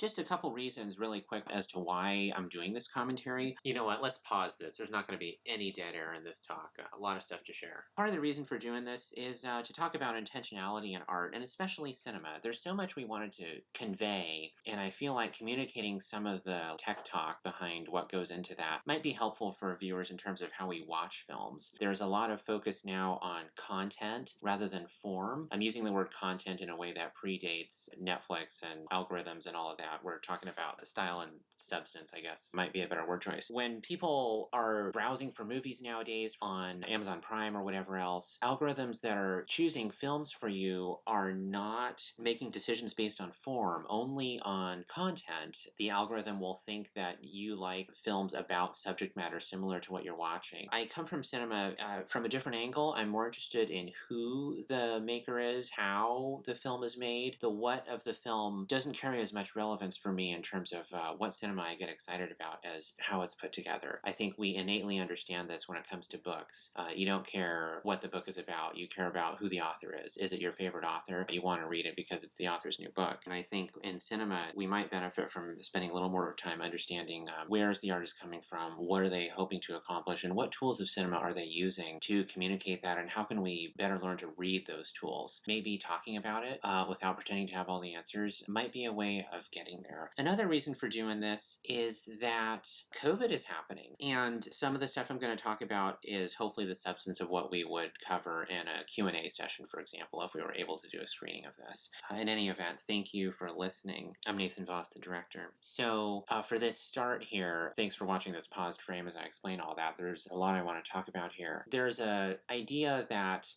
Just a couple reasons really quick as to why I'm doing this commentary. You know what, let's pause this. There's not going to be any dead air in this talk. A lot of stuff to share. Part of the reason for doing this is to talk about intentionality in art, and especially cinema. There's so much we wanted to convey, and I feel like communicating some of the tech talk behind what goes into that might be helpful for viewers in terms of how we watch films. There's a lot of focus now on content rather than form. I'm using the word content in a way that predates Netflix and algorithms and all of that. We're talking about style and substance, I guess, might be a better word choice. When people are browsing for movies nowadays on Amazon Prime or whatever else, algorithms that are choosing films for you are not making decisions based on form, only on content. The algorithm will think that you like films about subject matter similar to what you're watching. I come from cinema from a different angle. I'm more interested in who the maker is, how the film is made. The what of the film doesn't carry as much relevance for me in terms of what cinema I get excited about as how it's put together. I think we innately understand this when it comes to books. You don't care what the book is about. You care about who the author is. Is it your favorite author? You want to read it because it's the author's new book. And I think in cinema, we might benefit from spending a little more time understanding where is the artist coming from, what are they hoping to accomplish, and what tools of cinema are they using to communicate that, and how can we better learn to read those tools. Maybe talking about it without pretending to have all the answers might be a way of getting there. Another reason for doing this is that COVID is happening, and some of the stuff I'm going to talk about is hopefully the substance of what we would cover in a Q&A session, for example, if we were able to do a screening of this. In any event, thank you for listening. I'm Nathan Vass, the director. So for this start here, thanks for watching this paused frame as I explain all that. There's a lot I want to talk about here. There's an idea that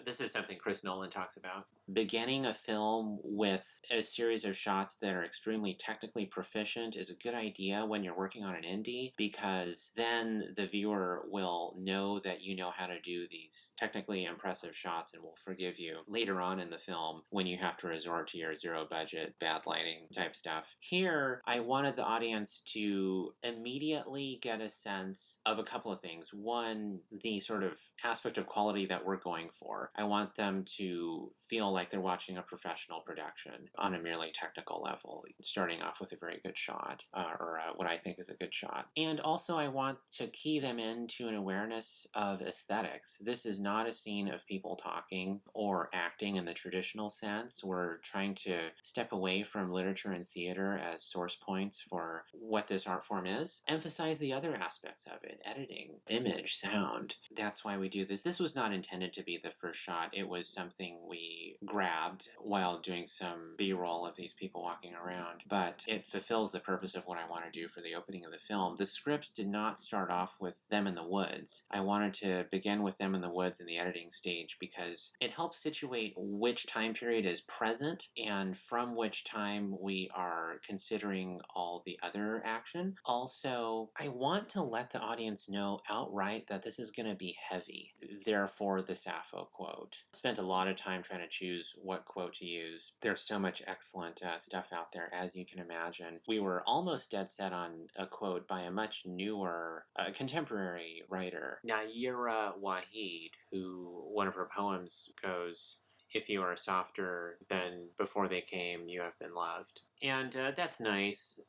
this is something Chris Nolan talks about. Beginning a film with a series of shots that are extremely technically proficient is a good idea when you're working on an indie, because then the viewer will know that you know how to do these technically impressive shots and will forgive you later on in the film when you have to resort to your zero budget, bad lighting type stuff. Here, I wanted the audience to immediately get a sense of a couple of things. One, the sort of aspect of quality that we're going for. I want them to feel like they're watching a professional production on a merely technical level, starting off with a very good shot, or what I think is a good shot. And also I want to key them into an awareness of aesthetics. This is not a scene of people talking or acting in the traditional sense. We're trying to step away from literature and theater as source points for what this art form is. Emphasize the other aspects of it, editing, image, sound. That's why we do this. This was not intended to be the first shot. It was something we grabbed while doing some B-roll of these people walking around, but it fulfills the purpose of what I want to do for the opening of the film. The script did not start off with them in the woods. I wanted to begin with them in the woods in the editing stage because it helps situate which time period is present and from which time we are considering all the other action. Also, I want to let the audience know outright that this is going to be heavy. Therefore, the Sappho quote. Spent a lot of time trying to choose what quote to use. There's so much excellent stuff out there, as you can imagine. We were almost dead set on a quote by a much newer contemporary writer, Nayyirah Waheed, who one of her poems goes, "If you are softer than before they came, you have been loved." And that's nice,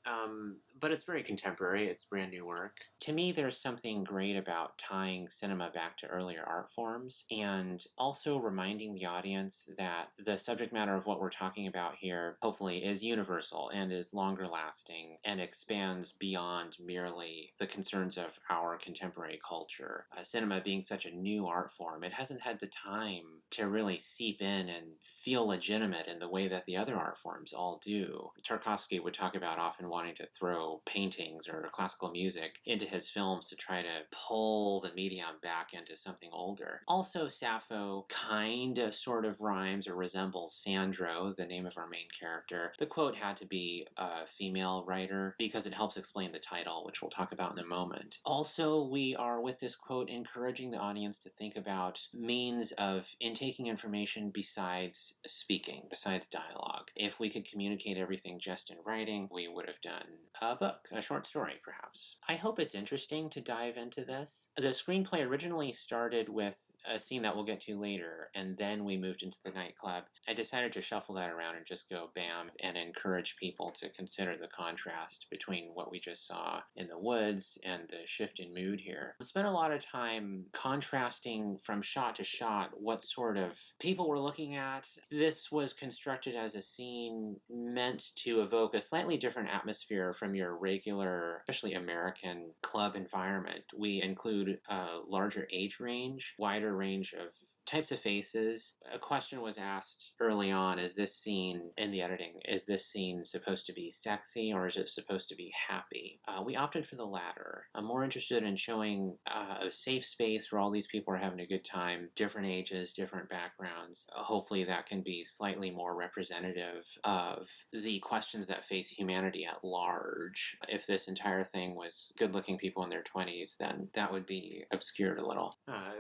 but it's very contemporary. It's brand new work. To me, there's something great about tying cinema back to earlier art forms and also reminding the audience that the subject matter of what we're talking about here hopefully is universal and is longer lasting and expands beyond merely the concerns of our contemporary culture. Cinema being such a new art form, it hasn't had the time to really seep in and feel legitimate in the way that the other art forms all do. Tarkovsky would talk about often wanting to throw paintings or classical music into his films to try to pull the medium back into something older. Also, Sappho kind of sort of rhymes or resembles Sandro, the name of our main character. The quote had to be a female writer because it helps explain the title, which we'll talk about in a moment. Also, we are with this quote encouraging the audience to think about means of intaking information besides speaking, besides dialogue. If we could communicate everything just in writing, we would have done a book, a short story perhaps. I hope it's interesting to dive into this. The screenplay originally started with a scene that we'll get to later, and then we moved into the nightclub, I decided to shuffle that around and just go bam and encourage people to consider the contrast between what we just saw in the woods and the shift in mood here. I spent a lot of time contrasting from shot to shot what sort of people we're looking at. This was constructed as a scene meant to evoke a slightly different atmosphere from your regular, especially American club environment. We include a larger age range, wider range of types of faces. A question was asked early on, is this scene in the editing, is this scene supposed to be sexy or is it supposed to be happy? We opted for the latter. I'm more interested in showing a safe space where all these people are having a good time, different ages, different backgrounds. Hopefully that can be slightly more representative of the questions that face humanity at large. If this entire thing was good-looking people in their 20s, then that would be obscured a little.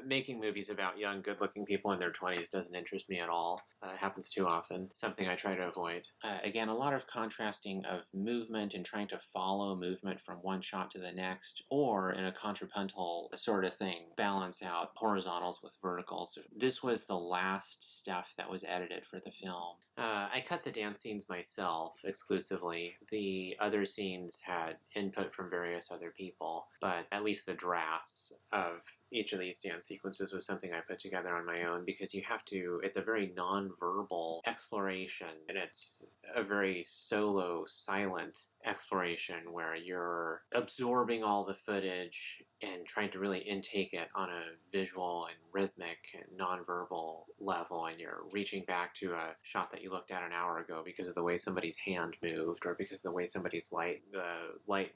Making movies about young, good-looking people in their 20s doesn't interest me at all. It happens too often. Something I try to avoid. Again, a lot of contrasting of movement and trying to follow movement from one shot to the next, or in a contrapuntal sort of thing, balance out horizontals with verticals. This was the last stuff that was edited for the film. I cut the dance scenes myself exclusively. The other scenes had input from various other people, but at least the drafts of each of these dance sequences was something I put together on my own, because you have to, it's a very non-verbal exploration, and it's a very solo, silent exploration where you're absorbing all the footage and trying to really intake it on a visual and rhythmic and non-verbal level, and you're reaching back to a shot that you looked at an hour ago because of the way somebody's hand moved, or because of the way somebody's light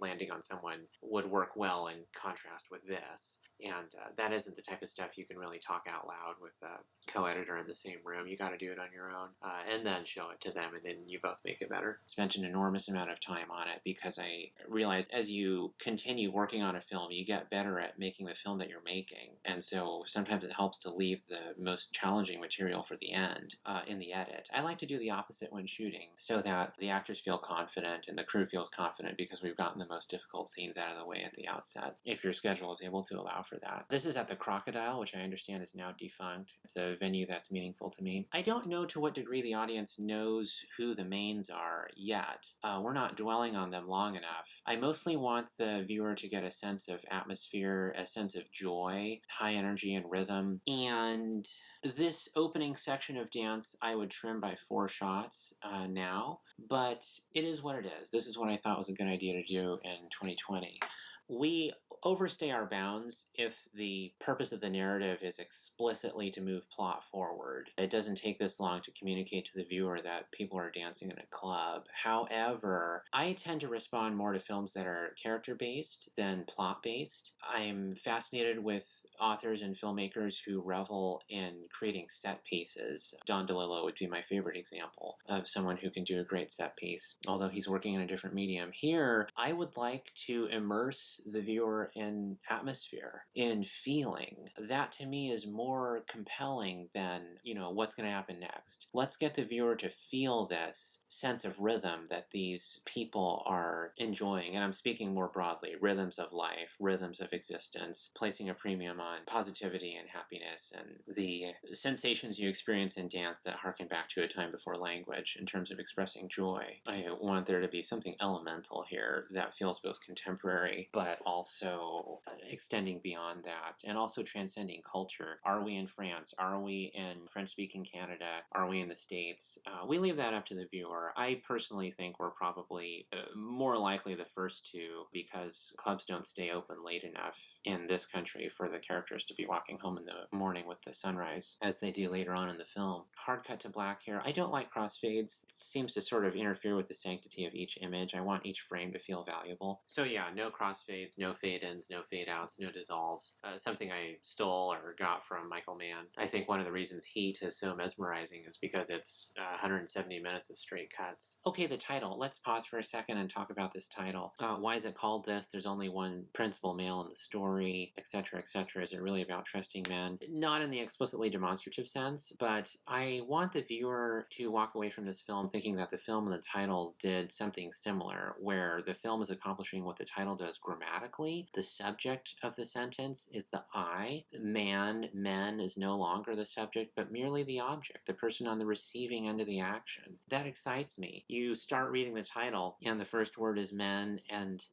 landing on someone would work well in contrast with this. And that isn't the type of stuff you can really talk out loud with a co-editor in the same room. You got to do it on your own, and then show it to them, and then you both make it better. Spent an enormous amount of time on it because I realized as you continue working on a film, you get better at making the film that you're making. And so sometimes it helps to leave the most challenging material for the end in the edit. I like to do the opposite when shooting, so that the actors feel confident and the crew feels confident because we've gotten the most difficult scenes out of the way at the outset, if your schedule is able to allow for that. This is at the Crocodile, which I understand is now defunct. It's a venue that's meaningful to me. I don't know to what degree the audience knows who the mains are yet. We're not dwelling on them long enough. I mostly want the viewer to get a sense of atmosphere, a sense of joy, high energy and rhythm. And this opening section of dance I would trim by 4 shots now, but it is what it is. This is what I thought was a good idea to do in 2020. We overstay our bounds if the purpose of the narrative is explicitly to move plot forward. It doesn't take this long to communicate to the viewer that people are dancing in a club. However, I tend to respond more to films that are character-based than plot-based. I'm fascinated with authors and filmmakers who revel in creating set pieces. Don DeLillo would be my favorite example of someone who can do a great set piece, although he's working in a different medium. Here, I would like to immerse the viewer in atmosphere, in feeling. That to me is more compelling than, what's going to happen next. Let's get the viewer to feel this sense of rhythm that these people are enjoying. And I'm speaking more broadly, rhythms of life, rhythms of existence, placing a premium on positivity and happiness and the sensations you experience in dance that harken back to a time before language in terms of expressing joy. I want there to be something elemental here that feels both contemporary, but also extending beyond that, and also transcending culture. Are we in France? Are we in French-speaking Canada? Are we in the States? We leave that up to the viewer. I personally think we're probably more likely the first two, because clubs don't stay open late enough in this country for the characters to be walking home in the morning with the sunrise, as they do later on in the film. Hard cut to black here. I don't like crossfades. It seems to sort of interfere with the sanctity of each image. I want each frame to feel valuable. So yeah, no crossfades, no fade-ins, no fade-outs, no dissolves. Something I stole or got from Michael Mann. I think one of the reasons Heat is so mesmerizing is because it's 170 minutes of straight cuts. Okay, the title. Let's pause for a second and talk about this title. Why is it called this? There's only one principal male in the story, etc., etc. Is it really about trusting men? Not in the explicitly demonstrative sense, but I want the viewer to walk away from this film thinking that the film and the title did something similar, where the film is accomplishing what the title does grammatically. The subject of the sentence is the I. Man, men is no longer the subject, but merely the object, the person on the receiving end of the action. That excites me. You start reading the title, and the first word is men, and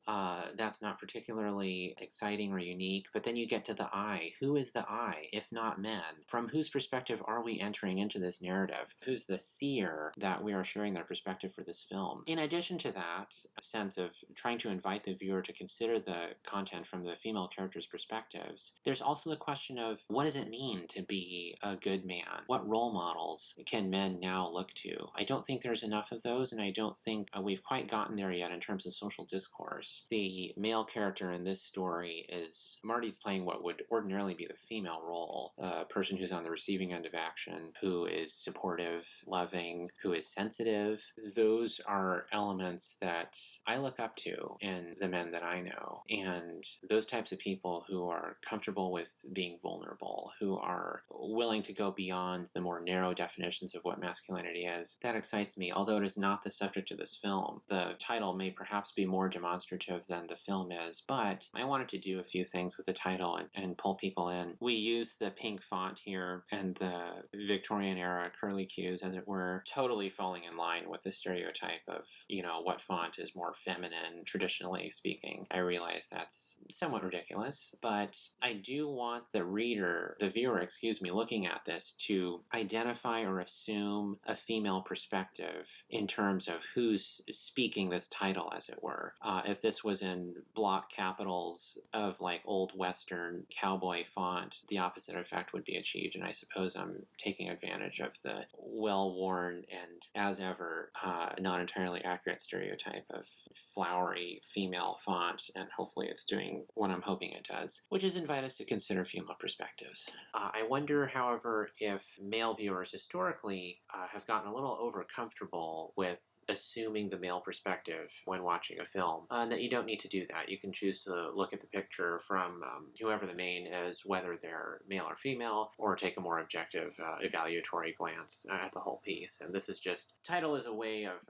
that's not particularly exciting or unique, but then you get to the I. Who is the I, if not men? From whose perspective are we entering into this narrative? Who's the seer that we are sharing their perspective for this film? In addition to that sense of trying to invite the viewer to consider the content from the female characters' perspectives, there's also the question of what does it mean to be a good man? What role models can men now look to? I don't think there's enough of those, and I don't think we've quite gotten there yet in terms of social discourse. The male character in this story is Marty's playing what would ordinarily be the female role, a person who's on the receiving end of action, who is supportive, loving, who is sensitive. Those are elements that I look up to in the men that I know, and those types of people who are comfortable with being vulnerable, who are willing to go beyond the more narrow definitions of what masculinity is, that excites me, although it is not the subject of this film. The title may perhaps be more demonstrative than the film is, but I wanted to do a few things with the title and pull people in. We use the pink font here and the Victorian era curly cues, as it were, totally falling in line with the stereotype of, what font is more feminine, traditionally speaking. I realize that's somewhat ridiculous, but I do want the viewer, looking at this to identify or assume a female perspective in terms of who's speaking this title, as it were. If this was in block capitals of like old Western cowboy font, the opposite effect would be achieved, and I suppose I'm taking advantage of the well-worn and, as ever, not entirely accurate stereotype of flowery female font, and hopefully it's doing what I'm hoping it does, which is invite us to consider female perspectives. I wonder, however, if male viewers historically have gotten a little over-comfortable with assuming the male perspective when watching a film, that you don't need to do that. You can choose to look at the picture from whoever the main is, whether they're male or female, or take a more objective, evaluatory glance at the whole piece. And this is just, title is a way of,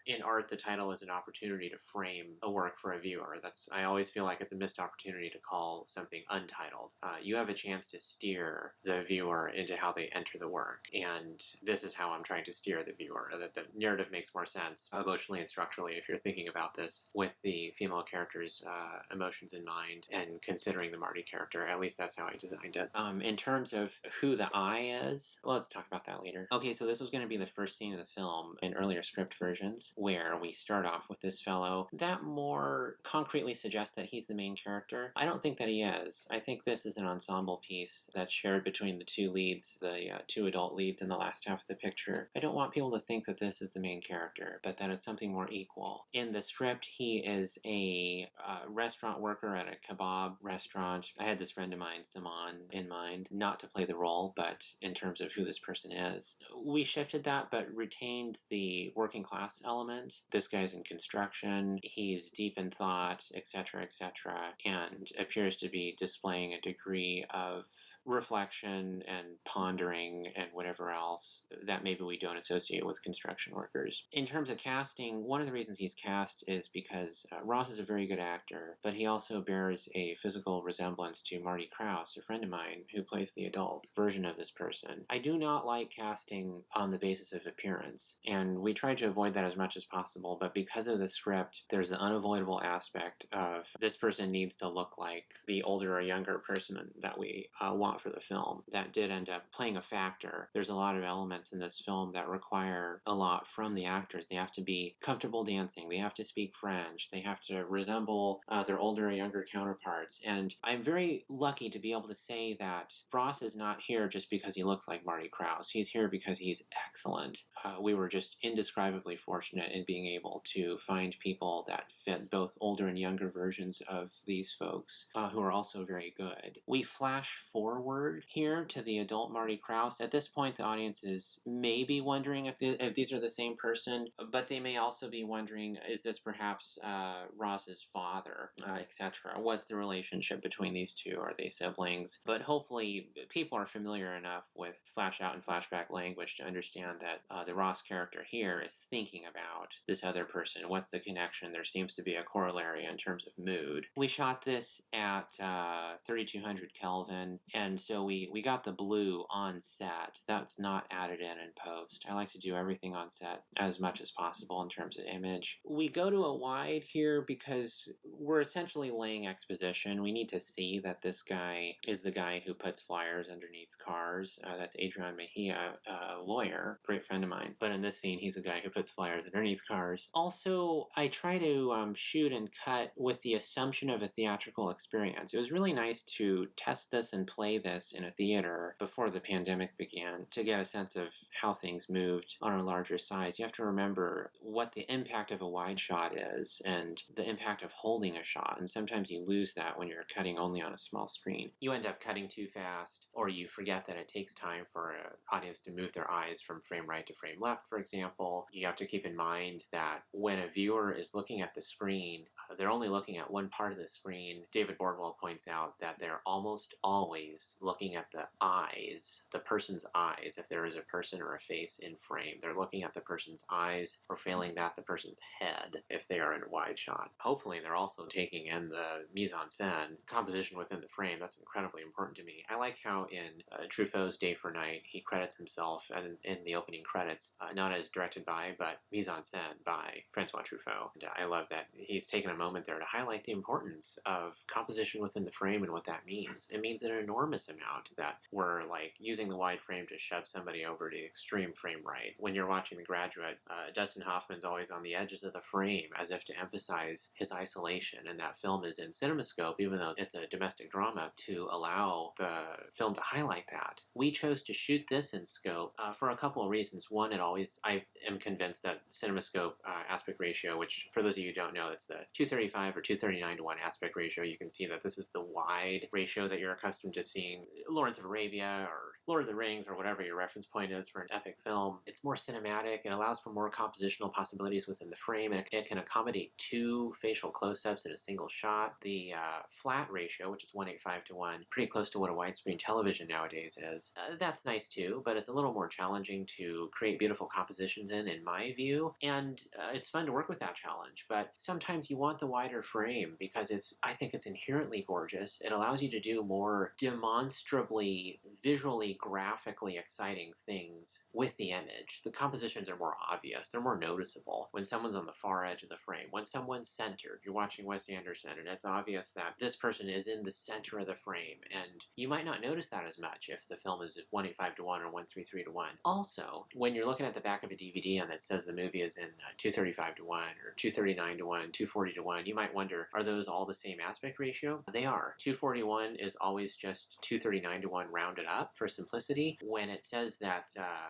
in art, the title is an opportunity to frame a work for a viewer. I always feel like it's a missed opportunity to call something untitled. You have a chance to steer the viewer into how they enter the work, and this is how I'm trying to steer the viewer, that the narrative makes more sense emotionally and structurally if you're thinking about this with the female character's emotions in mind and considering the Marty character. At least that's how I designed it. In terms of who the I is, well, let's talk about that later. Okay, so this was going to be the first scene of the film in earlier script versions, where we start off with this fellow. That more concretely suggests that he's the main character. I don't think that he is. I think this is an ensemble piece that's shared between the two leads, the two adult leads in the last half of the picture. I don't want people to think that this is the main character, but that it's something more equal. In the script, he is a restaurant worker at a kebab restaurant. I had this friend of mine, Saman, in mind, not to play the role, but in terms of who this person is. We shifted that, but retained the working class element. This guy's in construction, he's deep in thought, etc., etc., and appears to be displaying a degree of reflection and pondering and whatever else that maybe we don't associate with construction workers. In terms of casting, one of the reasons he's cast is because Ross is a very good actor, but he also bears a physical resemblance to Marty Krause, a friend of mine who plays the adult version of this person. I do not like casting on the basis of appearance, and we try to avoid that as much as possible, but because of the script, there's the unavoidable aspect of this person needs to look like the older or younger person that we want for the film. That did end up playing a factor. There's a lot of elements in this film that require a lot from the actors. They have to be comfortable dancing, they have to speak French, they have to resemble their older or younger counterparts, and I'm very lucky to be able to say that Ross is not here just because he looks like Marty Krause. He's here because he's excellent. We were just indescribably fortunate in being able to find people that fit both older and younger versions of these folks who are also very good. We flash forward forward here to the adult Marty Krause. At this point, the audience is maybe wondering if these are the same person, but they may also be wondering, is this perhaps Ross's father, etc.? What's the relationship between these two? Are they siblings? But hopefully people are familiar enough with flash out and flashback language to understand that the Ross character here is thinking about this other person. What's the connection? There seems to be a corollary in terms of mood. We shot this at 3200 Kelvin, and so we got the blue on set. That's not added in post. I like to do everything on set as much as possible in terms of image. We go to a wide here because we're essentially laying exposition. We need to see that this guy is the guy who puts flyers underneath cars. That's Adrian Mejia, a lawyer, great friend of mine. But in this scene, he's a guy who puts flyers underneath cars. Also, I try to shoot and cut with the assumption of a theatrical experience. It was really nice to test this and play this in a theater before the pandemic began to get a sense of how things moved on a larger size. You have to remember what the impact of a wide shot is and the impact of holding a shot, and sometimes you lose that when you're cutting only on a small screen. You end up cutting too fast, or you forget that it takes time for an audience to move their eyes from frame right to frame left, for example. You have to keep in mind that when a viewer is looking at the screen, they're only looking at one part of the screen. David Bordwell points out that they're almost always looking at the eyes, the person's eyes. If there is a person or a face in frame, they're looking at the person's eyes, or failing that, the person's head, if they are in a wide shot. Hopefully they're also taking in the mise-en-scène, composition within the frame. That's incredibly important to me. I like how in Truffaut's Day for Night, he credits himself and in the opening credits, not as directed by, but mise-en-scène by Francois Truffaut. And I love that he's taken a moment there to highlight the importance of composition within the frame and what that means. It means an enormous amount that we're like using the wide frame to shove somebody over to extreme frame right. When you're watching The Graduate, Dustin Hoffman's always on the edges of the frame as if to emphasize his isolation, and that film is in Cinemascope, even though it's a domestic drama, to allow the film to highlight that. We chose to shoot this in scope for a couple of reasons. One, I am convinced that Cinemascope aspect ratio, which for those of you who don't know, it's the 235 or 239 to 1 aspect ratio. You can see that this is the wide ratio that you're accustomed to seeing Lawrence of Arabia or Lord of the Rings or whatever your reference point is for an epic film. It's more cinematic. It allows for more compositional possibilities within the frame, and it can accommodate 2 facial close-ups in a single shot. The flat ratio, which is 185 to 1, pretty close to what a widescreen television nowadays is. That's nice too, but it's a little more challenging to create beautiful compositions in my view, and it's fun to work with that challenge. But sometimes you want the wider frame because I think it's inherently gorgeous. It allows you to do more demonstrably, visually, graphically exciting things with the image. The compositions are more obvious. They're more noticeable when someone's on the far edge of the frame. When someone's centered, you're watching Wes Anderson, and it's obvious that this person is in the center of the frame, and you might not notice that as much if the film is at 185 to 1 or 133 to 1. Also, when you're looking at the back of a DVD and it says the movie is in 235 to 1 or 239 to 1, 240 to 1, you might wonder, are those all the same aspect ratio? They are. 241 is always just 239 to 1 rounded up for simplicity. When it says that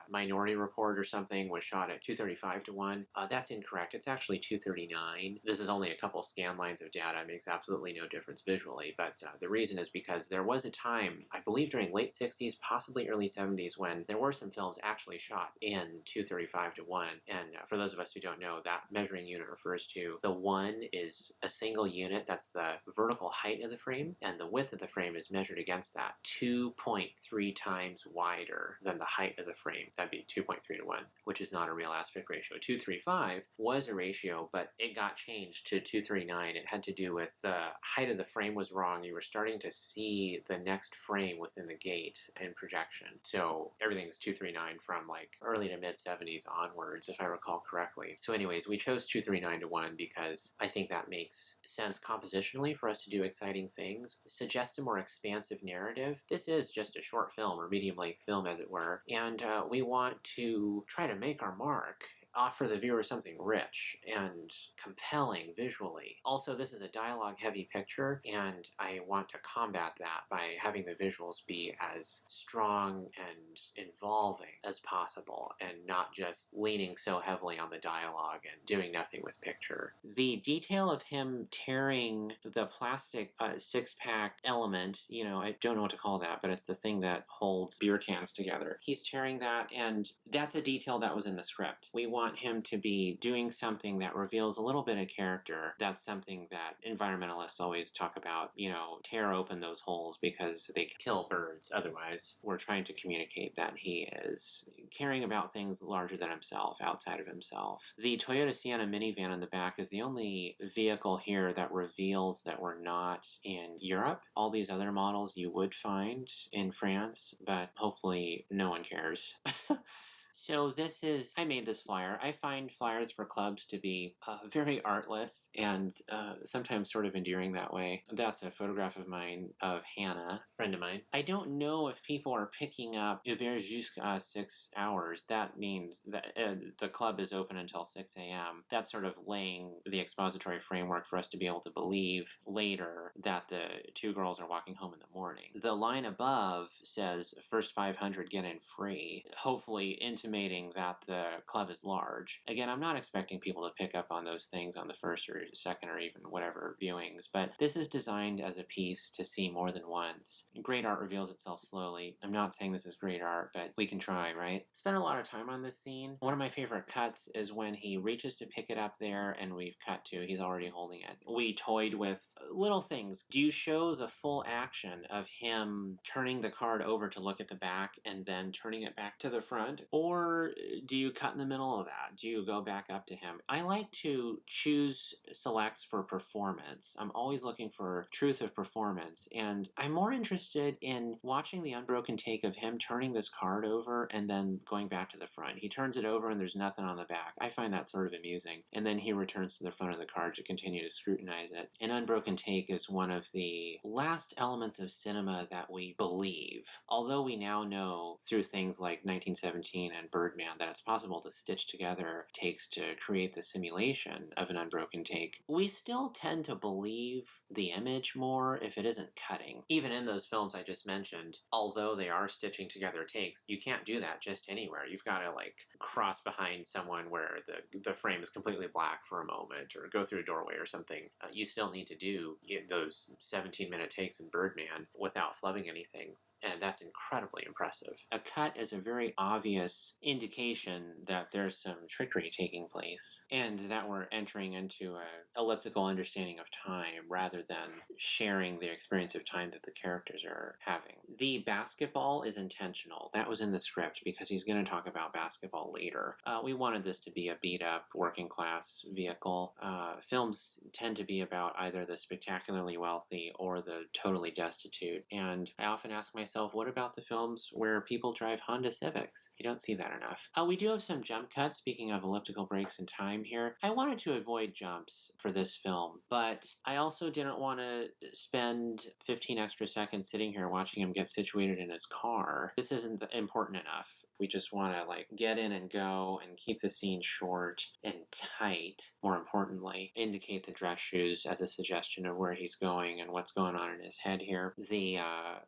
Minority Report or something was shot at 235 to 1, that's incorrect. It's actually 239. This is only a couple scan lines of data. It makes absolutely no difference visually, but the reason is because there was a time, I believe during late 60s, possibly early 70s, when there were some films actually shot in 235 to 1, and for those of us who don't know, that measuring unit refers to the 1 is a single unit, that's the vertical height of the frame, and the width of the frame is measured against that, 2.3 times wider than the height of the frame. That'd be 2.3 to 1, which is not a real aspect ratio. 235 was a ratio, but it got changed to 239. It had to do with the height of the frame was wrong. You were starting to see the next frame within the gate in projection. So everything's 239 from like early to mid 70s onwards, if I recall correctly. So anyways, we chose 239 to 1 because I think that makes sense compositionally for us to do exciting things, suggests a more expansive narrative. This is just a short film or medium length film, as it were, and we want to try to make our mark offer the viewer something rich and compelling visually. Also, this is a dialogue-heavy picture, and I want to combat that by having the visuals be as strong and involving as possible, and not just leaning so heavily on the dialogue and doing nothing with picture. The detail of him tearing the plastic six-pack element, I don't know what to call that, but it's the thing that holds beer cans together. He's tearing that, and that's a detail that was in the script. We want him to be doing something that reveals a little bit of character. That's something that environmentalists always talk about, tear open those holes because they kill birds otherwise. We're trying to communicate that he is caring about things larger than himself, outside of himself. The Toyota Sienna minivan in the back is the only vehicle here that reveals that we're not in Europe. All these other models you would find in France, but hopefully no one cares. So I made this flyer. I find flyers for clubs to be very artless and sometimes sort of endearing that way. That's a photograph of mine, of Hannah, a friend of mine. I don't know if people are picking up ouvert jusqu'à 6 hours. That means that the club is open until 6 a.m. That's sort of laying the expository framework for us to be able to believe later that the two girls are walking home in the morning. The line above says, first 500 get in free, hopefully intimating that the club is large. Again, I'm not expecting people to pick up on those things on the first or second or even whatever viewings, but this is designed as a piece to see more than once. Great art reveals itself slowly. I'm not saying this is great art, but we can try, right? Spent a lot of time on this scene. One of my favorite cuts is when he reaches to pick it up there and we've cut to he's already holding it. We toyed with little things. Do you show the full action of him turning the card over to look at the back and then turning it back to the front? Or do you cut in the middle of that? Do you go back up to him? I like to choose selects for performance. I'm always looking for truth of performance, and I'm more interested in watching the unbroken take of him turning this card over and then going back to the front. He turns it over and there's nothing on the back. I find that sort of amusing. And then he returns to the front of the card to continue to scrutinize it. An unbroken take is one of the last elements of cinema that we believe. Although we now know through things like 1917 and Birdman that it's possible to stitch together takes to create the simulation of an unbroken take, we still tend to believe the image more if it isn't cutting. Even in those films I just mentioned, although they are stitching together takes, you can't do that just anywhere. You've got to cross behind someone where the frame is completely black for a moment, or go through a doorway or something. You still need to do those 17-minute takes in Birdman without flubbing anything. And that's incredibly impressive. A cut is a very obvious indication that there's some trickery taking place and that we're entering into an elliptical understanding of time rather than sharing the experience of time that the characters are having. The basketball is intentional. That was in the script because he's going to talk about basketball later. We wanted this to be a beat-up, working-class vehicle. Films tend to be about either the spectacularly wealthy or the totally destitute, and I often ask myself, what about the films where people drive Honda Civics? You don't see that enough. We do have some jump cuts, speaking of elliptical breaks in time here. I wanted to avoid jumps for this film, but I also didn't want to spend 15 extra seconds sitting here watching him get situated in his car. This isn't important enough. We just want to get in and go and keep the scene short and tight. More importantly, indicate the dress shoes as a suggestion of where he's going and what's going on in his head here. The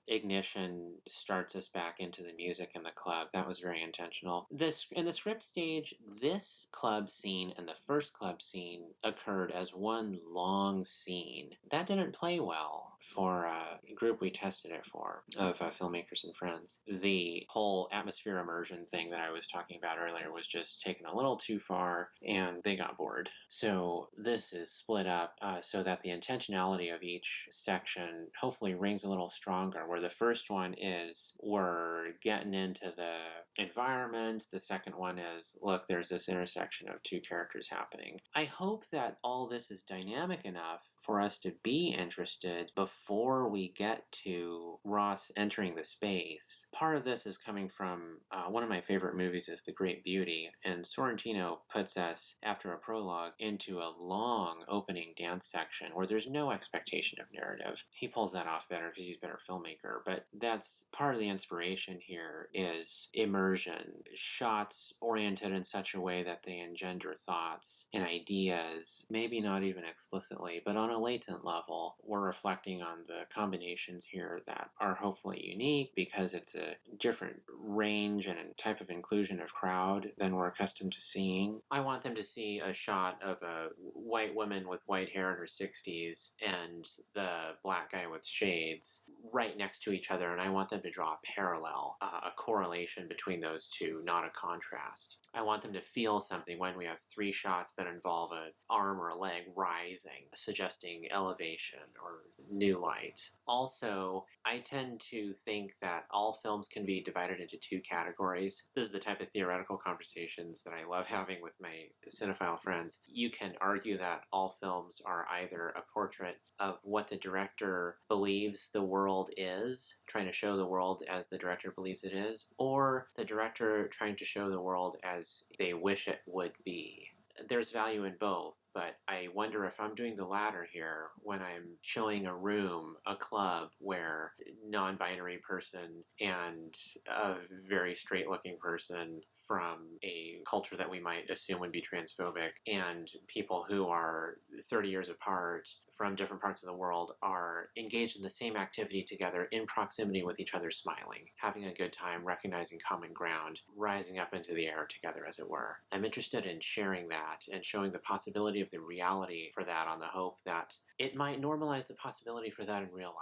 ignition starts us back into the music in the club. That was very intentional. In the script stage, this club scene and the first club scene occurred as one long scene. That didn't play well for a group we tested it for, of filmmakers and friends. The whole atmosphere immersion thing that I was talking about earlier was just taken a little too far, and they got bored. So this is split up so that the intentionality of each section hopefully rings a little stronger, where the first one is we're getting into the environment, the second one is, look, there's this intersection of two characters happening. I hope that all this is dynamic enough for us to be interested before we get to Ross entering the space. Part of this is coming from one of my favorite movies is The Great Beauty, and Sorrentino puts us, after a prologue, into a long opening dance section where there's no expectation of narrative. He pulls that off better because he's a better filmmaker, but that's part of the inspiration here is immersion. Shots oriented in such a way that they engender thoughts and ideas, maybe not even explicitly, but on a latent level. We're reflecting on the combinations here that are hopefully unique because it's a different range and a type of inclusion of crowd than we're accustomed to seeing. I want them to see a shot of a white woman with white hair in her 60s and the black guy with shades right next to each other, and I want them to draw a parallel, a correlation between those two, not a contrast. I want them to feel something when we have 3 shots that involve an arm or a leg rising, suggesting elevation or new light. Also, I tend to think that all films can be divided into 2 categories. This is the type of theoretical conversations that I love having with my cinephile friends. You can argue that all films are either a portrait of what the director believes the world is, trying to show the world as the director believes it is, or the director trying to show the world as they wish it would be. There's value in both, but I wonder if I'm doing the latter here when I'm showing a room, a club, where non-binary person and a very straight-looking person from a culture that we might assume would be transphobic and people who are 30 years apart from different parts of the world are engaged in the same activity together in proximity with each other, smiling, having a good time, recognizing common ground, rising up into the air together, as it were. I'm interested in sharing that and showing the possibility of the reality for that on the hope that it might normalize the possibility for that in real life,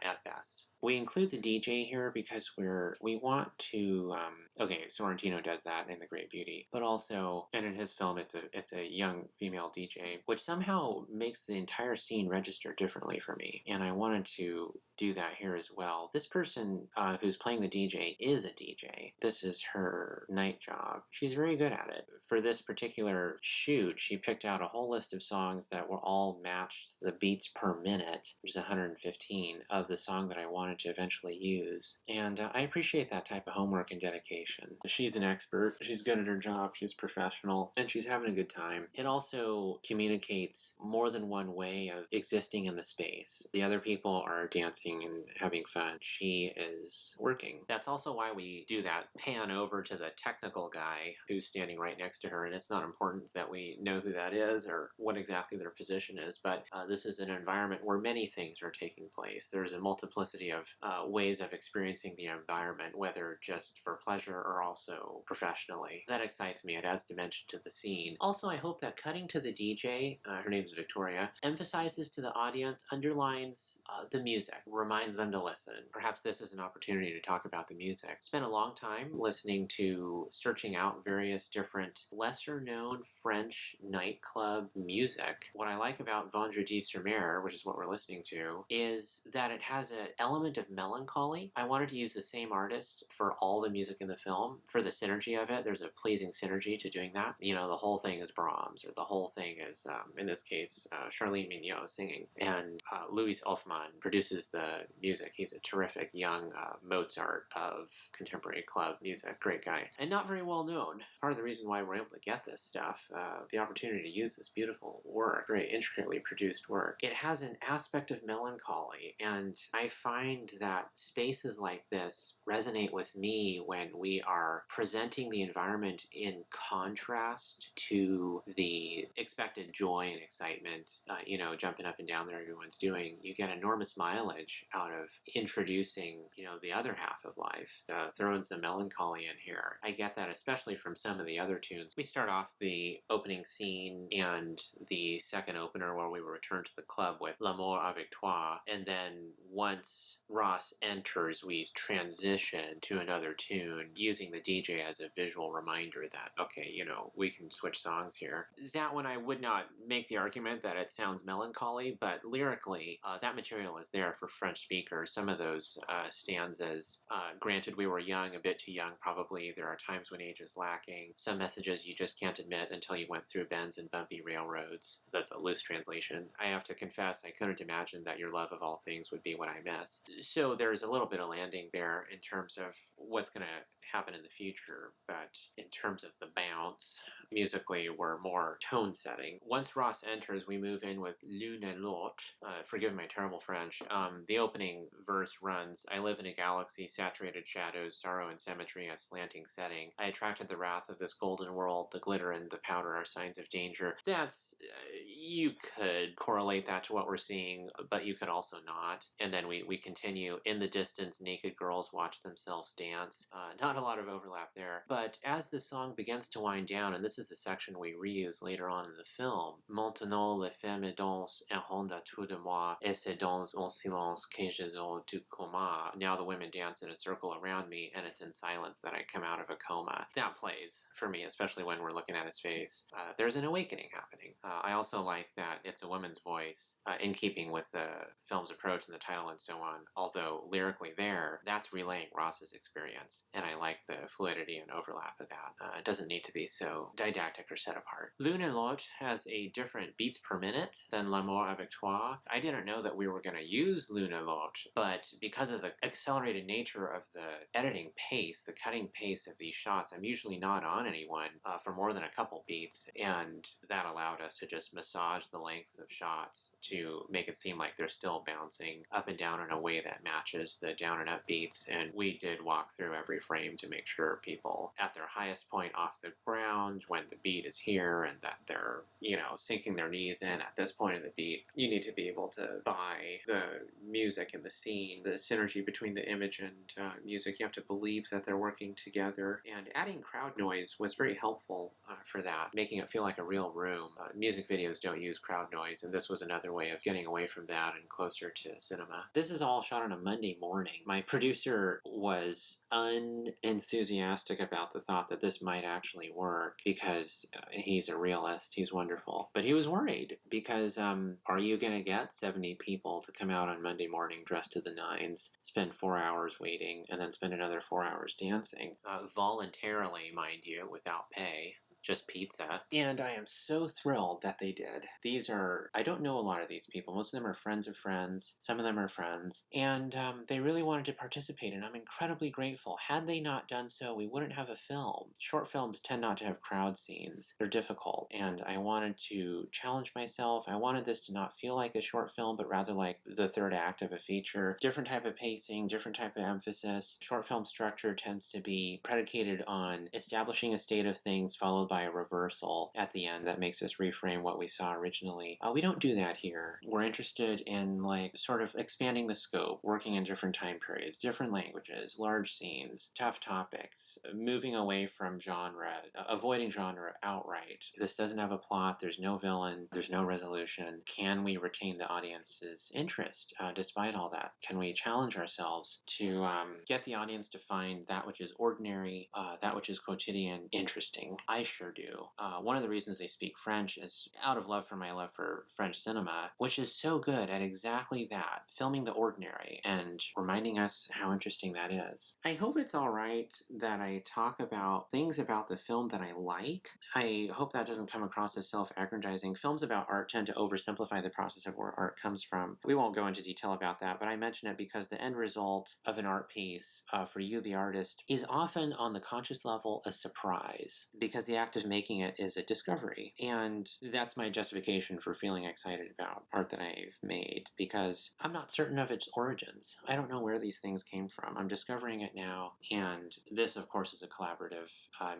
at best. We include the DJ here because we want to, Sorrentino does that in The Great Beauty, but also, and in his film, it's a young female DJ, which somehow makes the entire scene register differently for me, and I wanted to do that here as well. This person who's playing the DJ is a DJ. This is her night job. She's very good at it. For this particular shoot, she picked out a whole list of songs that were all matched the beats per minute, which is 115, of the song that I wanted to eventually use. And I appreciate that type of homework and dedication. She's an expert. She's good at her job. She's professional. And she's having a good time. It also communicates more than one way of existing in the space. The other people are dancing and having fun. She is working. That's also why we do that pan over to the technical guy who's standing right next to her. And it's not important that we know who that is or what exactly their position is, but this is an environment where many things are taking place. There's a multiplicity of ways of experiencing the environment, whether just for pleasure or also professionally. That excites me. It adds dimension to the scene. Also, I hope that cutting to the DJ, her name is Victoria, emphasizes to the audience, underlines the music, reminds them to listen. Perhaps this is an opportunity to talk about the music. Spent a long time listening to, searching out various different lesser-known French nightclub music. What I like about Vendredi sur Mer, which is what we're listening to, is that it has an element of melancholy. I wanted to use the same artist for all the music in the film. For the synergy of it, there's a pleasing synergy to doing that. The whole thing is Brahms, or the whole thing is, in this case, Charlene Mignot singing. And Lewis OfMan produces the music. He's a terrific young Mozart of contemporary club music. Great guy. And not very well known. Part of the reason why we're able to get this stuff, the opportunity to use this beautiful work, very intricately produced work. It has an aspect of melancholy, and I find that spaces like this resonate with me when we are presenting the environment in contrast to the expected joy and excitement, jumping up and down there everyone's doing. You get enormous mileage out of introducing, the other half of life, throwing some melancholy in here. I get that especially from some of the other tunes. We start off the opening scene and the second opener where we return to the club with L'amour avec toi, and then once Ross enters, we transition to another tune using the DJ as a visual reminder that, okay, we can switch songs here. That one I would not make the argument that it sounds melancholy, but lyrically, that material is there for French speakers. Some of those stanzas, granted we were young, a bit too young probably, there are times when age is lacking. Some messages you just can't admit until you went through bends and bumpy railroads. That's a loose translation. I have to confess, I couldn't imagine that your love of all things would be what I miss. So there's a little bit of landing there in terms of what's going to happen in the future, but in terms of the bounce, musically, we're more tone setting. Once Ross enters, we move in with L'une et l'autre. Forgive my terrible French. The opening verse runs, I live in a galaxy, saturated shadows, sorrow and symmetry, a slanting setting. I attracted the wrath of this golden world, the glitter and the powder are signs of danger. That's, you could correlate that to what we're seeing, but you could also not. And then we continue, in the distance, naked girls watch themselves dance. Not a lot of overlap there. But as the song begins to wind down, and this is the section we reuse later on in the film, Maintenant les femmes dansent en ronde autour de moi, et se dansent en silence que je sors du coma. Now the women dance in a circle around me, and it's in silence that I come out of a coma. That plays for me, especially when we're looking at his face. There's an awakening happening. I also like that it's a woman's voice, in keeping with the film's approach and the title and so on, although lyrically there, that's relaying Ross's experience, and I like the fluidity and overlap of that. It doesn't need to be so didactic or set apart. L'une et l'autre has a different beats per minute than L'amour avec toi. I didn't know that we were going to use L'une et l'autre, but because of the accelerated nature of the editing pace, the cutting pace of these shots, I'm usually not on anyone for more than a couple beats, and that allowed us to just massage the length of shots to make it seem like they're still bouncing up and down in a way that matches the down and up beats. And we did walk through every frame to make sure people at their highest point off the ground when the beat is here, and that they're, sinking their knees in at this point of the beat. You need to be able to buy the music and the scene, the synergy between the image and music. You have to believe that they're working together, and adding crowd noise was very helpful for that, making it feel like a real room. Music videos don't use crowd noise, and this was another way of getting away from that and closer to cinema. This is all shot on a Monday morning. My producer was unenthusiastic about the thought that this might actually work because he's a realist, he's wonderful. But he was worried because are you going to get 70 people to come out on Monday morning dressed to the nines, spend 4 hours waiting, and then spend another 4 hours dancing? Voluntarily, mind you, without pay. Just pizza. And I am so thrilled that they did. I don't know a lot of these people. Most of them are friends of friends. Some of them are friends. And they really wanted to participate, and I'm incredibly grateful. Had they not done so, we wouldn't have a film. Short films tend not to have crowd scenes. They're difficult, and I wanted to challenge myself. I wanted this to not feel like a short film, but rather like the third act of a feature. Different type of pacing, different type of emphasis. Short film structure tends to be predicated on establishing a state of things followed by a reversal at the end that makes us reframe what we saw originally. We don't do that here. We're interested in sort of expanding the scope, working in different time periods, different languages, large scenes, tough topics, moving away from genre, avoiding genre outright. This doesn't have a plot, there's no villain, there's no resolution. Can we retain the audience's interest despite all that? Can we challenge ourselves to get the audience to find that which is ordinary, that which is quotidian, interesting? I sure do. One of the reasons they speak French is out of love for my love for French cinema, which is so good at exactly that, filming the ordinary and reminding us how interesting that is. I hope it's all right that I talk about things about the film that I like. I hope that doesn't come across as self-aggrandizing. Films about art tend to oversimplify the process of where art comes from. We won't go into detail about that, but I mention it because the end result of an art piece, for you, the artist, is often on the conscious level a surprise, because the act of making it is a discovery. And that's my justification for feeling excited about art that I've made, because I'm not certain of its origins. I don't know where these things came from. I'm discovering it now, and this, of course, is a collaborative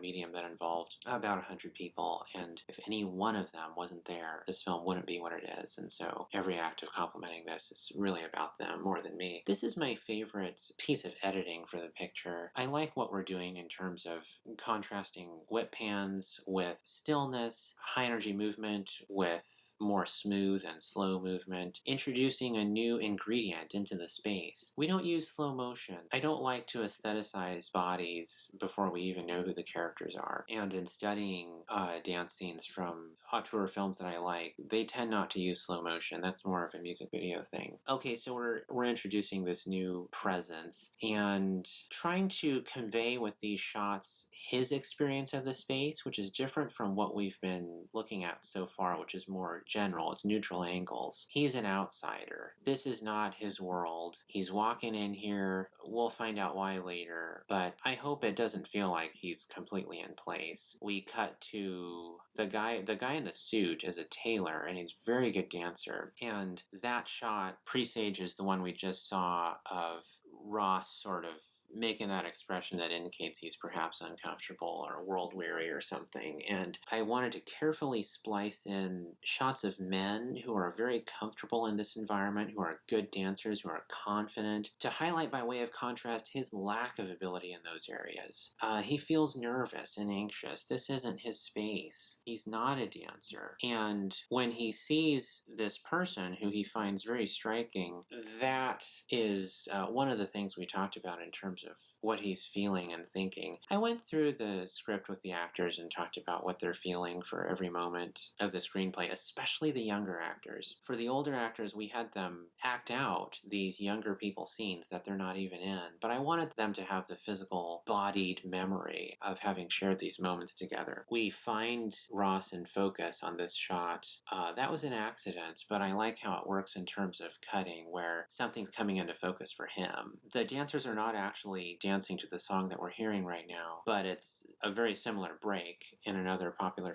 medium that involved about 100 people, and if any one of them wasn't there, this film wouldn't be what it is, and so every act of complimenting this is really about them more than me. This is my favorite piece of editing for the picture. I like what we're doing in terms of contrasting whip pans with stillness, high energy movement with more smooth and slow movement, introducing a new ingredient into the space. We don't use slow motion. I don't like to aestheticize bodies before we even know who the characters are. And in studying dance scenes from auteur films that I like, they tend not to use slow motion. That's more of a music video thing. Okay, so we're introducing this new presence and trying to convey with these shots his experience of the space, which is different from what we've been looking at so far, which is more general. It's neutral angles. He's an outsider. This is not his world. He's walking in here. We'll find out why later, but I hope it doesn't feel like he's completely in place. We cut to the guy in the suit is a tailor, and he's a very good dancer. And that shot presages the one we just saw of Ross sort of making that expression that indicates he's perhaps uncomfortable or world weary or something. And I wanted to carefully splice in shots of men who are very comfortable in this environment, who are good dancers, who are confident, to highlight by way of contrast his lack of ability in those areas. He feels nervous and anxious. This isn't his space. He's not a dancer. And when he sees this person who he finds very striking, that is one of the things we talked about in terms of what he's feeling and thinking. I went through the script with the actors and talked about what they're feeling for every moment of the screenplay, especially the younger actors. For the older actors, we had them act out these younger people scenes that they're not even in, but I wanted them to have the physical, bodied memory of having shared these moments together. We find Ross in focus on this shot. That was an accident, but I like how it works in terms of cutting, where something's coming into focus for him. The dancers are not actually dancing to the song that we're hearing right now, but it's a very similar break in another popular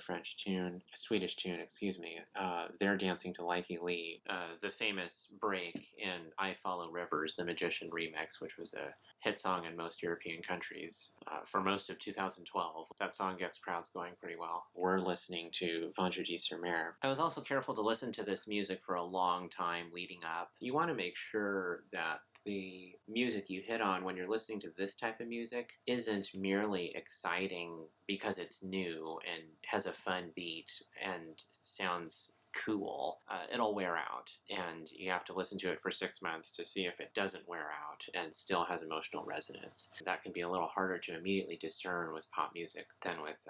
Swedish tune, excuse me. They're dancing to Likey Lee, the famous break in I Follow Rivers, the Magician remix, which was a hit song in most European countries for most of 2012. That song gets crowds going pretty well. We're listening to Vendredi sur Mer. I was also careful to listen to this music for a long time leading up. You want to make sure that the music you hit on when you're listening to this type of music isn't merely exciting because it's new and has a fun beat and sounds cool. It'll wear out, and you have to listen to it for 6 months to see if it doesn't wear out and still has emotional resonance. That can be a little harder to immediately discern with pop music than with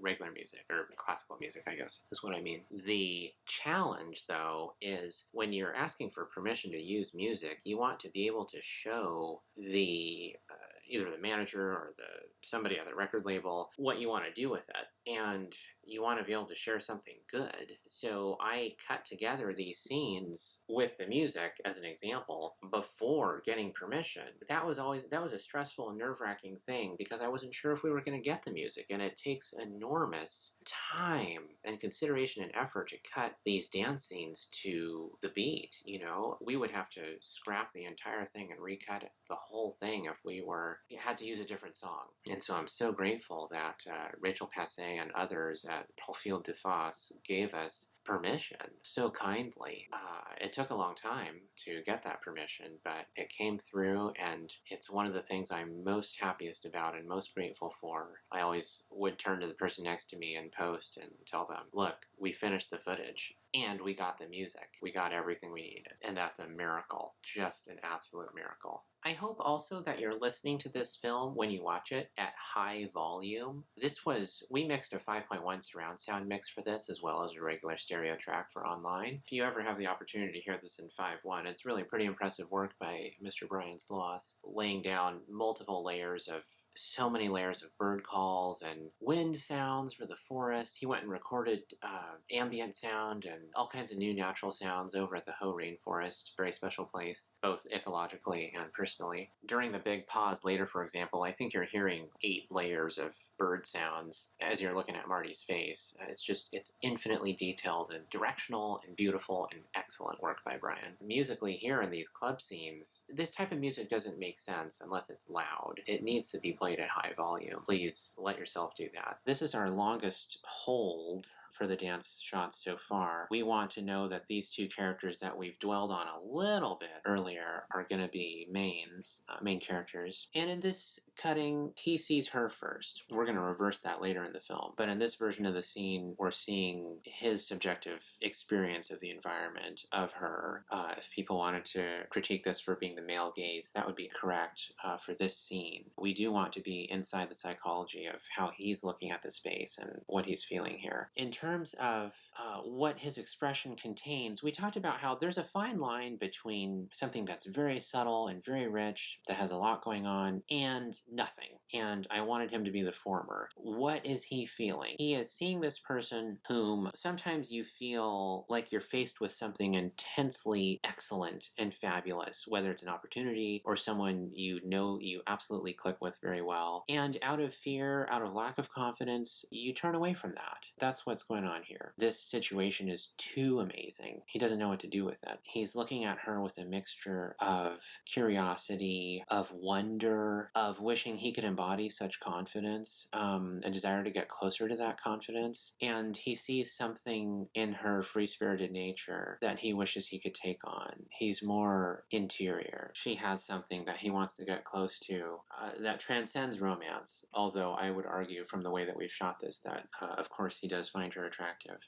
regular music, or classical music, I guess is what I mean. The challenge, though, is when you're asking for permission to use music, you want to be able to show the either the manager or somebody at the record label what you want to do with it, and you want to be able to share something good. So I cut together these scenes with the music as an example before getting permission. That was a stressful and nerve-wracking thing because I wasn't sure if we were going to get the music, and it takes enormous time and consideration and effort to cut these dance scenes to the beat. We would have to scrap the entire thing and recut the whole thing if we had to use a different song. And so I'm so grateful that Rachel Passay and others at Profil de Vass gave us permission so kindly. It took a long time to get that permission, but it came through, and it's one of the things I'm most happiest about and most grateful for. I always would turn to the person next to me in post and tell them, look, we finished the footage and we got the music. We got everything we needed. And that's a miracle, just an absolute miracle. I hope also that you're listening to this film when you watch it at high volume. We mixed a 5.1 surround sound mix for this, as well as a regular stereo track for online. If you ever have the opportunity to hear this in 5.1, it's really pretty impressive work by Mr. Brian Sloss, laying down so many layers of bird calls and wind sounds for the forest. He went and recorded ambient sound and all kinds of new natural sounds over at the Hoh Rainforest, very special place, both ecologically and personally. During the big pause later, for example, I think you're hearing 8 layers of bird sounds as you're looking at Marty's face. It's infinitely detailed and directional and beautiful and excellent work by Brian. Musically, here in these club scenes, this type of music doesn't make sense unless it's loud. It needs to be played at high volume. Please let yourself do that. This is our longest hold for the dance shots so far. We want to know that these two characters that we've dwelled on a little bit earlier are going to be main characters. And in this cutting, he sees her first. We're going to reverse that later in the film. But in this version of the scene, we're seeing his subjective experience of the environment, of her. If people wanted to critique this for being the male gaze, that would be correct for this scene. We do want to be inside the psychology of how he's looking at the space and what he's feeling here. In terms terms of what his expression contains, we talked about how there's a fine line between something that's very subtle and very rich, that has a lot going on, and nothing. And I wanted him to be the former. What is he feeling? He is seeing this person whom sometimes you feel like you're faced with something intensely excellent and fabulous, whether it's an opportunity or someone you know you absolutely click with very well. And out of fear, out of lack of confidence, you turn away from that. That's what's going on here. This situation is too amazing. He doesn't know what to do with it. He's looking at her with a mixture of curiosity, of wonder, of wishing he could embody such confidence, a desire to get closer to that confidence. And he sees something in her free-spirited nature that he wishes he could take on. He's more interior. She has something that he wants to get close to that transcends romance, although I would argue from the way that we've shot this that, of course, he does find her attractive.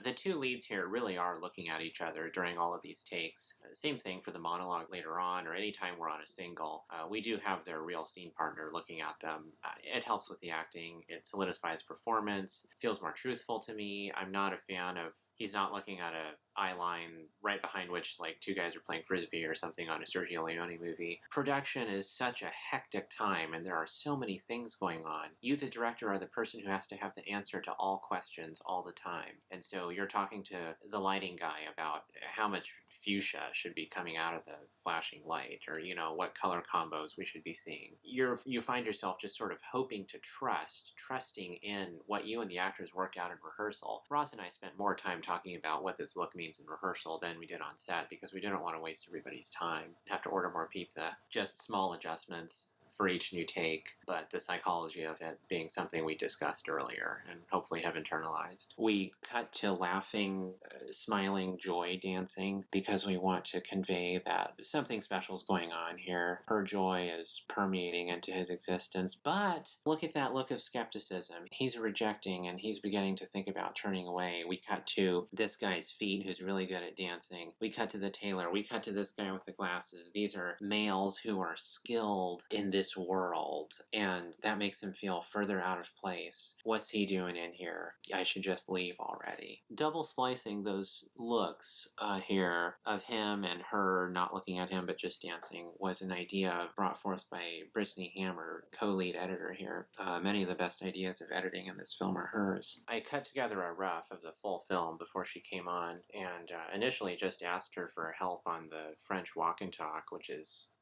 The two leads here really are looking at each other during all of these takes. Same thing for the monologue later on, or anytime we're on a single. We do have their real scene partner looking at them. It helps with the acting. It solidifies performance. It feels more truthful to me. I'm not a fan of, he's not looking at a eye line right behind which like two guys are playing frisbee or something on a Sergio Leone movie. Production is such a hectic time and there are so many things going on. You, the director, are the person who has to have the answer to all questions all the time. And so you're talking to the lighting guy about how much fuchsia should be coming out of the flashing light, or, you know, what color combos we should be seeing. You find yourself just sort of hoping to trusting in what you and the actors worked out in rehearsal. Ross and I spent more time talking about what this look means in rehearsal than we did on set because we didn't want to waste everybody's time, have to order more pizza. Just small adjustments for each new take, but the psychology of it being something we discussed earlier and hopefully have internalized. We cut to laughing, smiling, joy dancing because we want to convey that something special is going on here. Her joy is permeating into his existence, but look at that look of skepticism. He's rejecting and he's beginning to think about turning away. We cut to this guy's feet who's really good at dancing. We cut to the tailor. We cut to this guy with the glasses. These are males who are skilled in this world, and that makes him feel further out of place. What's he doing in here? I should just leave already. Double splicing those looks here of him and her not looking at him but just dancing was an idea brought forth by Brittany Hammer, co-lead editor here. Many of the best ideas of editing in this film are hers. I cut together a rough of the full film before she came on, and initially just asked her for help on the French walk and talk, which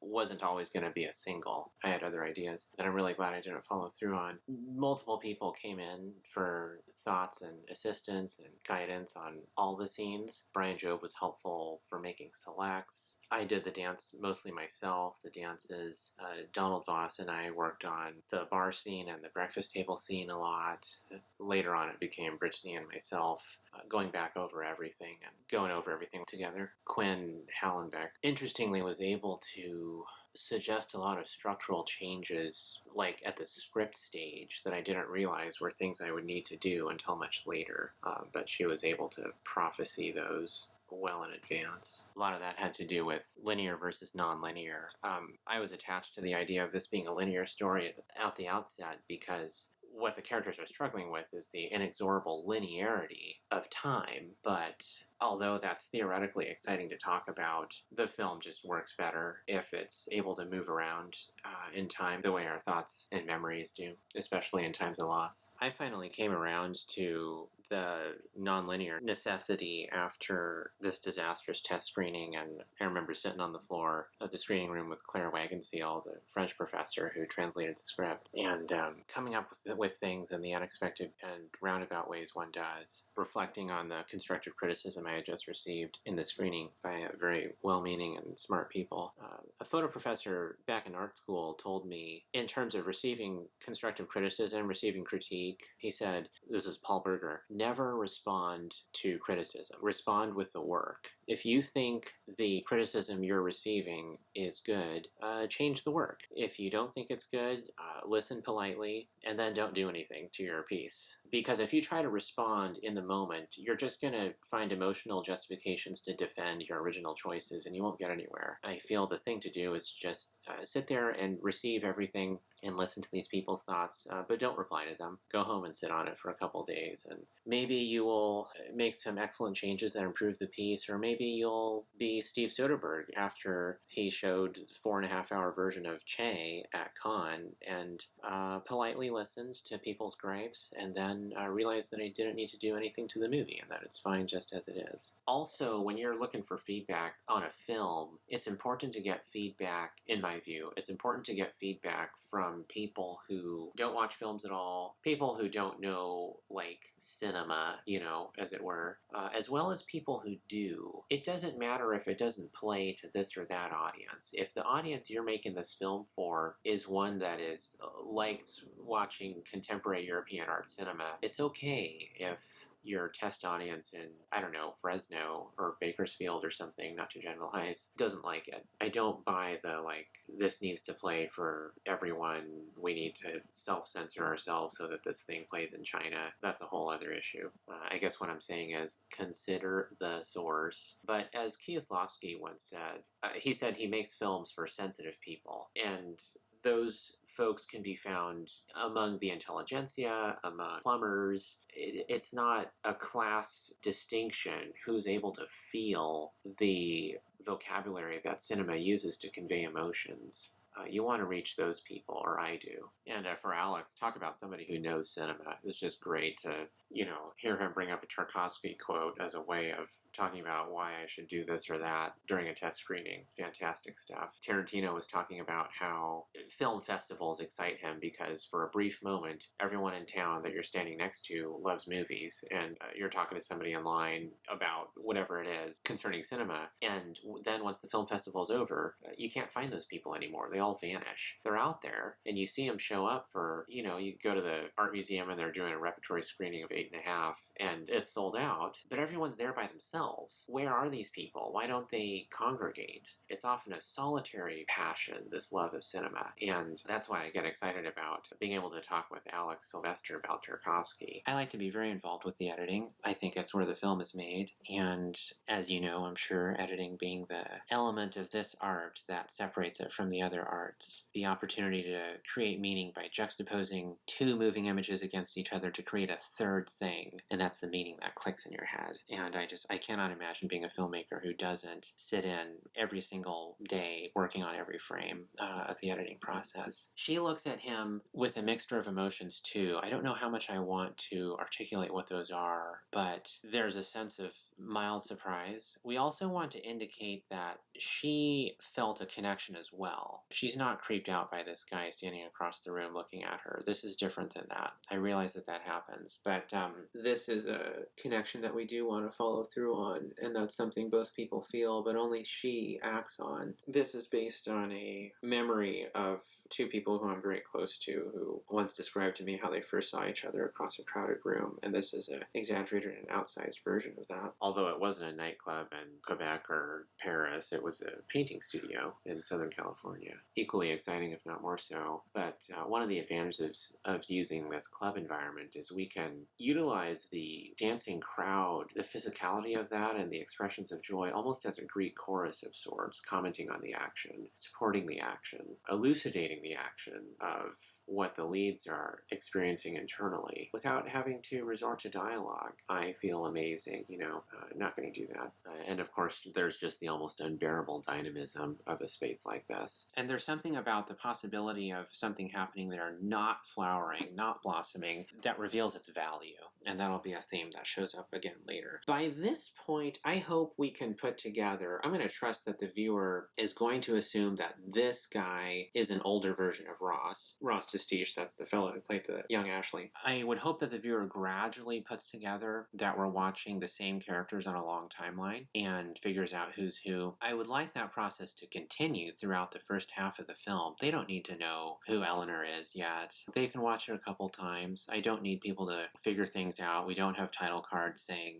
wasn't always going to be a single. I had other ideas that I'm really glad I didn't follow through on. Multiple people came in for thoughts and assistance and guidance on all the scenes. Brian Jobe was helpful for making selects. I did the dance mostly myself, the dances. Donald Vass and I worked on the bar scene and the breakfast table scene a lot. Later on it became Brittany and myself going back over everything and going over everything together. Quinn Hallenbeck, interestingly, was able to suggest a lot of structural changes, like at the script stage, that I didn't realize were things I would need to do until much later. But she was able to prophesy those well in advance. A lot of that had to do with linear versus non-linear. I was attached to the idea of this being a linear story at the outset because what the characters are struggling with is the inexorable linearity of time, but although that's theoretically exciting to talk about, the film just works better if it's able to move around in time the way our thoughts and memories do, especially in times of loss. I finally came around to the nonlinear necessity after this disastrous test screening, and I remember sitting on the floor of the screening room with Claire Wagenseal, the French professor who translated the script, and coming up with things in the unexpected and roundabout ways one does, reflecting on the constructive criticism I had just received in the screening by very well-meaning and smart people. A photo professor back in art school told me, in terms of receiving constructive criticism, receiving critique, he said, this is Paul Berger, never respond to criticism. Respond with the work. If you think the criticism you're receiving is good, change the work. If you don't think it's good, listen politely, and then don't do anything to your piece. Because if you try to respond in the moment, you're just going to find emotional justifications to defend your original choices, and you won't get anywhere. I feel the thing to do is just sit there and receive everything and listen to these people's thoughts, but don't reply to them. Go home and sit on it for a couple days, and maybe you will make some excellent changes that improve the piece, or maybe you'll be Steve Soderbergh after he showed the 4.5-hour version of Che at Cannes and politely listened to people's gripes, and then realized that he didn't need to do anything to the movie and that it's fine just as it is. Also, when you're looking for feedback on a film, it's important to get feedback, in my view, it's important to get feedback from people who don't watch films at all, people who don't know, like, cinema, you know, as it were, as well as people who do. It doesn't matter if it doesn't play to this or that audience. If the audience you're making this film for is one that is likes watching contemporary European art cinema, it's okay if your test audience in, I don't know, Fresno or Bakersfield or something, not to generalize, doesn't like it. I don't buy the, like, this needs to play for everyone, we need to self-censor ourselves so that this thing plays in China. That's a whole other issue. I guess what I'm saying is consider the source. But as Kieslowski once said, he said he makes films for sensitive people, and those folks can be found among the intelligentsia, among plumbers. It's not a class distinction who's able to feel the vocabulary that cinema uses to convey emotions. You want to reach those people, or I do. And for Alex, talk about somebody who knows cinema. It was just great to, you know, hear him bring up a Tarkovsky quote as a way of talking about why I should do this or that during a test screening. Fantastic stuff. Tarantino was talking about how film festivals excite him because for a brief moment, everyone in town that you're standing next to loves movies, and you're talking to somebody in line about whatever it is concerning cinema, and then once the film festival's over, you can't find those people anymore. They all vanish. They're out there, and you see them show up for, you know, you go to the art museum and they're doing a repertory screening of 8.5, and it's sold out, but everyone's there by themselves. Where are these people? Why don't they congregate? It's often a solitary passion, this love of cinema, and that's why I get excited about being able to talk with Alex Sylvester about Tarkovsky. I like to be very involved with the editing. I think it's where the film is made, and as you know, I'm sure, editing being the element of this art that separates it from the other arts, the opportunity to create meaning by juxtaposing two moving images against each other to create a third thing, and that's the meaning that clicks in your head. And I cannot imagine being a filmmaker who doesn't sit in every single day working on every frame of the editing process. She looks at him with a mixture of emotions too. I don't know how much I want to articulate what those are, but there's a sense of mild surprise. We also want to indicate that she felt a connection as well. She's not creeped out by this guy standing across the room looking at her. This is different than that. I realize that happens, but this is a connection that we do want to follow through on, and that's something both people feel, but only she acts on. This is based on a memory of two people who I'm very close to, who once described to me how they first saw each other across a crowded room, and this is an exaggerated and outsized version of that. Although it wasn't a nightclub in Quebec or Paris, it was a painting studio in Southern California. Equally exciting, if not more so. But one of the advantages of using this club environment is we can utilize the dancing crowd, the physicality of that, and the expressions of joy almost as a Greek chorus of sorts, commenting on the action, supporting the action, elucidating the action of what the leads are experiencing internally without having to resort to dialogue. I feel amazing, you know, not going to do that. And of course, there's just the almost unbearable dynamism of a space like this. And there's something about the possibility of something happening there not flowering, not blossoming, that reveals its value. And that'll be a theme that shows up again later. By this point, I hope we can put together, I'm going to trust that the viewer is going to assume that this guy is an older version of Ross. Ross Destiche, that's the fellow who played the young Ashley. I would hope that the viewer gradually puts together that we're watching the same characters on a long timeline and figures out who's who. I would like that process to continue throughout the first half of the film. They don't need to know who Eleanor is yet. They can watch it a couple times. I don't need people to figure things things out. We don't have title cards saying,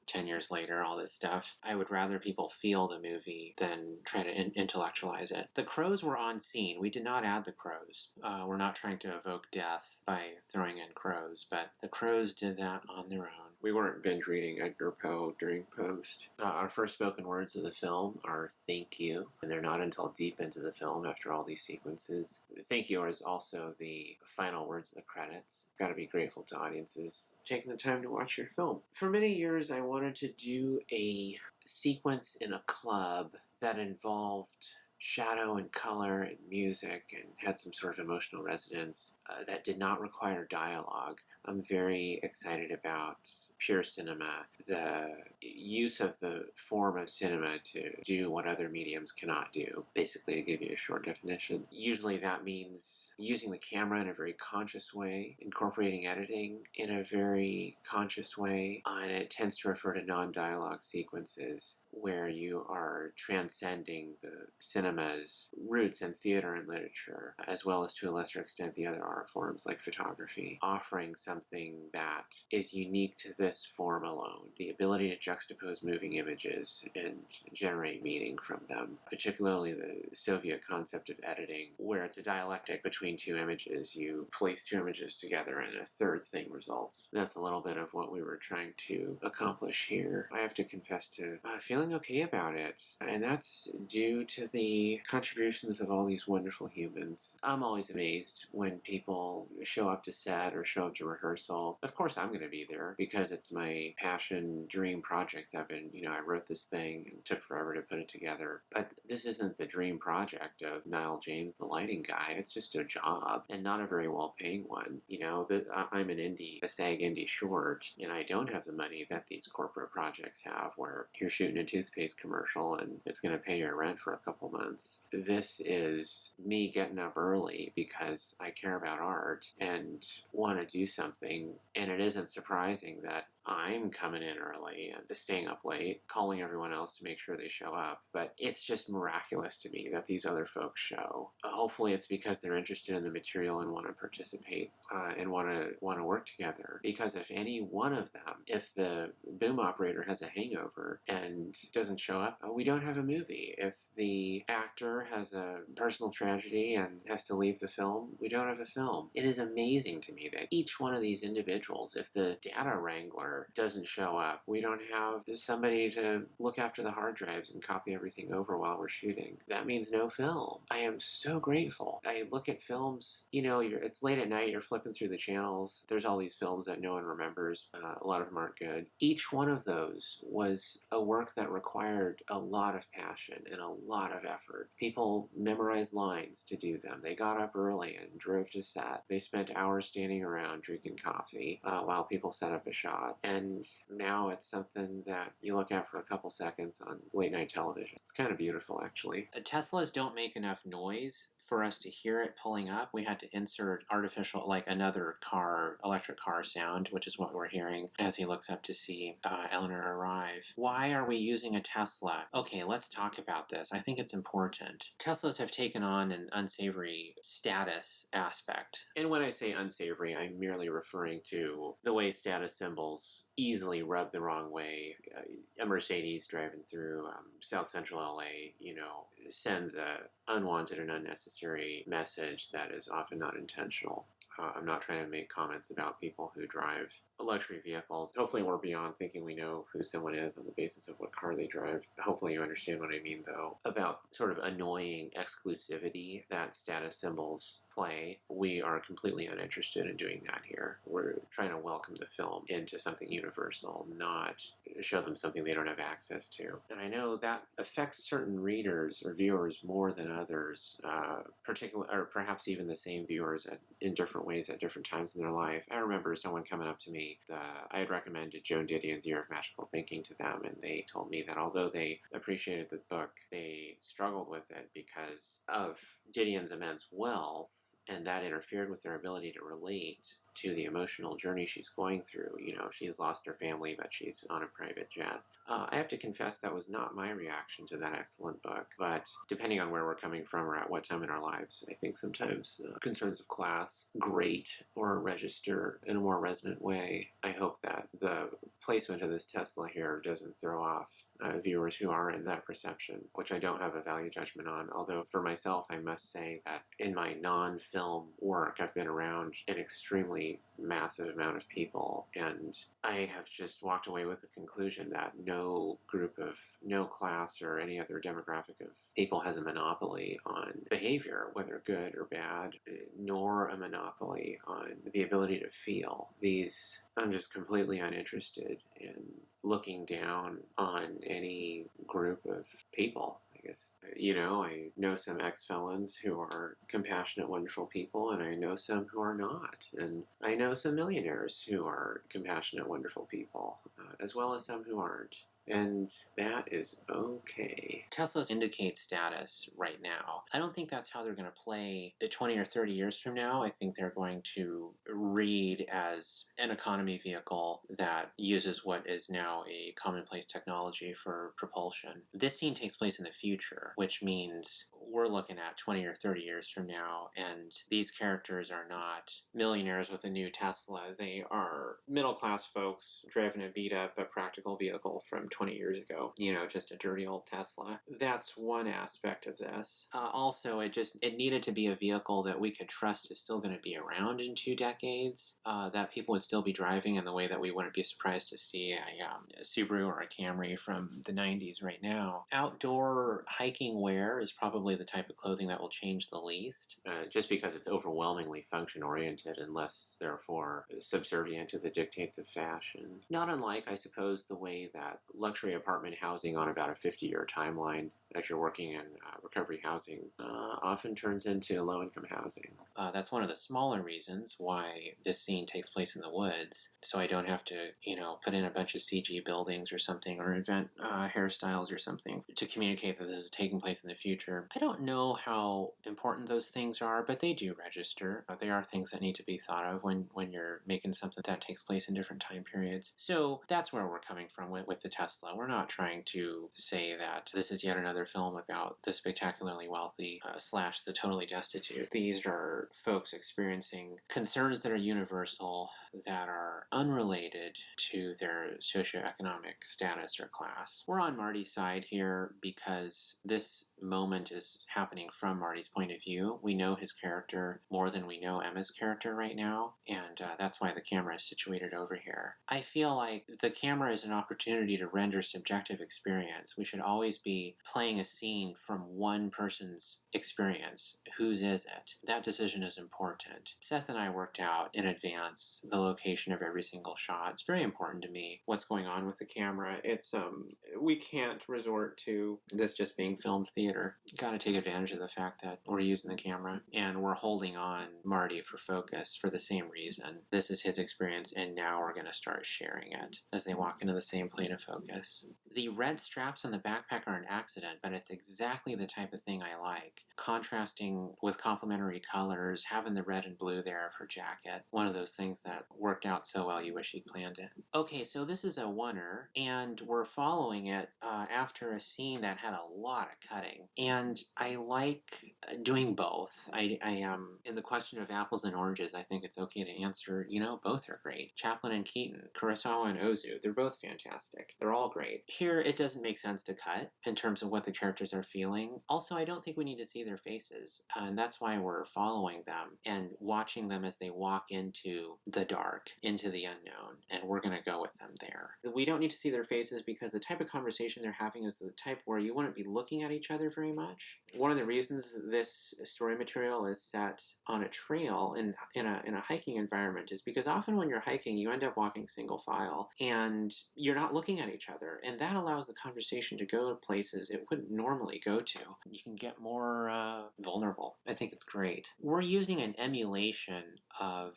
10 years later, all this stuff. I would rather people feel the movie than try to intellectualize it. The crows were on scene. We did not add the crows. We're not trying to evoke death by throwing in crows, but the crows did that on their own. We weren't binge reading Edgar Poe during post. Our first spoken words of the film are thank you, and they're not until deep into the film after all these sequences. Thank you is also the final words of the credits. Got to be grateful to audiences taking the time to watch your film. For many years, I wanted to do a sequence in a club that involved shadow and color and music and had some sort of emotional resonance that did not require dialogue. I'm very excited about pure cinema, the use of the form of cinema to do what other mediums cannot do, basically to give you a short definition. Usually that means using the camera in a very conscious way, incorporating editing in a very conscious way, and it tends to refer to non-dialogue sequences where you are transcending the cinema's roots in theater and literature, as well as to a lesser extent the other art forms like photography, offering something that is unique to this form alone, the ability to juxtapose moving images and generate meaning from them, particularly the Soviet concept of editing, where it's a dialectic between two images. You place two images together and a third thing results. That's a little bit of what we were trying to accomplish here. I have to confess to feeling okay about it, and that's due to the contributions of all these wonderful humans. I'm always amazed when people show up to set or show up to rehearsal. Of course I'm going to be there because it's my passion dream project. I wrote this thing and it took forever to put it together, but this isn't the dream project of Niall James, the lighting guy. It's just a job, and not a very well paying one. I'm an indie, a SAG indie short, and I don't have the money that these corporate projects have where you're shooting a toothpaste commercial and it's going to pay your rent for a couple months. This is me getting up early because I care about art and want to do something, and it isn't surprising that I'm coming in early and staying up late, calling everyone else to make sure they show up. But it's just miraculous to me that these other folks show. Hopefully it's because they're interested in the material and want to participate and want to work together. Because if any one of them, if the boom operator has a hangover and doesn't show up, we don't have a movie. If the actor has a personal tragedy and has to leave the film, we don't have a film. It is amazing to me that each one of these individuals, if the data wrangler doesn't show up, we don't have somebody to look after the hard drives and copy everything over while we're shooting. That means no film. I am so grateful. I look at films, it's late at night, you're flipping through the channels, there's all these films that no one remembers, a lot of them aren't good. Each one of those was a work that required a lot of passion and a lot of effort. People memorized lines to do them. They got up early and drove to set. They spent hours standing around drinking coffee while people set up a shot. And now it's something that you look at for a couple seconds on late night television. It's kind of beautiful, actually. Teslas don't make enough noise for us to hear it pulling up. We had to insert artificial, like another electric car sound, which is what we're hearing as he looks up to see Eleanor arrive. Why are we using a Tesla? Okay, let's talk about this. I think it's important. Teslas have taken on an unsavory status aspect. And when I say unsavory, I'm merely referring to the way status symbols easily rub the wrong way. A Mercedes driving through South Central LA, sends a unwanted and unnecessary message that is often not intentional. I'm not trying to make comments about people who drive luxury vehicles. Hopefully we're beyond thinking we know who someone is on the basis of what car they drive. Hopefully you understand what I mean, though, about sort of annoying exclusivity that status symbols play. We are completely uninterested in doing that here. We're trying to welcome the film into something universal, not show them something they don't have access to. And I know that affects certain readers or viewers more than others, or perhaps even the same viewers in different ways at different times in their life. I remember someone coming up to me. I had recommended Joan Didion's Year of Magical Thinking to them, and they told me that although they appreciated the book, they struggled with it because of Didion's immense wealth, and that interfered with their ability to relate to the emotional journey she's going through. You know, she's lost her family, but she's on a private jet. I have to confess that was not my reaction to that excellent book, but depending on where we're coming from or at what time in our lives, I think sometimes concerns of class grate or register in a more resonant way. I hope that the placement of this Tesla here doesn't throw off viewers who are in that perception, which I don't have a value judgment on, although for myself I must say that in my non-film work I've been around an extremely massive amount of people, and I have just walked away with the conclusion that no group of, no class or any other demographic of people has a monopoly on behavior, whether good or bad, nor a monopoly on the ability to feel. I'm just completely uninterested in looking down on any group of people. I guess, you know, I know some ex-felons who are compassionate, wonderful people, and I know some who are not. And I know some millionaires who are compassionate, wonderful people, as well as some who aren't. And that is okay. Teslas indicate status right now. I don't think that's how they're going to play 20 or 30 years from now. I think they're going to read as an economy vehicle that uses what is now a commonplace technology for propulsion. This scene takes place in the future, which means we're looking at 20 or 30 years from now, and these characters are not millionaires with a new Tesla. They are middle-class folks driving a beat-up but practical vehicle from 20 years ago. You know, just a dirty old Tesla. That's one aspect of this. Also, it needed to be a vehicle that we could trust is still going to be around in 2 decades, that people would still be driving in the way that we wouldn't be surprised to see a Subaru or a Camry from the 90s right now. Outdoor hiking wear is probably the type of clothing that will change the least, just because it's overwhelmingly function-oriented and less, therefore, subservient to the dictates of fashion. Not unlike, I suppose, the way that luxury apartment housing on about a 50-year timeline, if you're working in recovery housing, often turns into low-income housing. That's one of the smaller reasons why this scene takes place in the woods, so I don't have to, you know, put in a bunch of CG buildings or something, or invent hairstyles or something to communicate that this is taking place in the future. I don't know how important those things are, but they do register. They are things that need to be thought of when you're making something that takes place in different time periods. So that's where we're coming from with the Tesla. We're not trying to say that this is yet another film about the spectacularly wealthy / the totally destitute. These are folks experiencing concerns that are universal, that are unrelated to their socioeconomic status or class. We're on Marty's side here because this moment is happening from Marty's point of view. We know his character more than we know Emma's character right now, and that's why the camera is situated over here. I feel like the camera is an opportunity to render subjective experience. We should always be playing a scene from one person's experience. Whose is it? That decision is important. Seth and I worked out in advance the location of every single shot. It's very important to me what's going on with the camera. It's we can't resort to this just being filmed theater. Got to take advantage of the fact that we're using the camera and we're holding on Marty for focus for the same reason. This is his experience, and now we're going to start sharing it as they walk into the same plane of focus. The red straps on the backpack are an accident, but it's exactly the type of thing I like. Contrasting with complementary colors, having the red and blue there of her jacket. One of those things that worked out so well you wish you'd planned it. Okay, so this is a oneer, and we're following it after a scene that had a lot of cutting. And I like doing both. I in the question of apples and oranges, I think it's okay to answer, you know, both are great. Chaplin and Keaton, Kurosawa and Ozu, they're both fantastic. They're all great. Here, it doesn't make sense to cut in terms of what the characters are feeling. Also, I don't think we need to see their faces, and that's why we're following them and watching them as they walk into the dark, into the unknown, and we're going to go with them there. We don't need to see their faces because the type of conversation they're having is the type where you wouldn't be looking at each other very much. One of the reasons this story material is set on a trail in a hiking environment is because often when you're hiking, you end up walking single file, and you're not looking at each other, and that allows the conversation to go to places it wouldn't normally go to. You can get more vulnerable. I think it's great. We're using an emulation of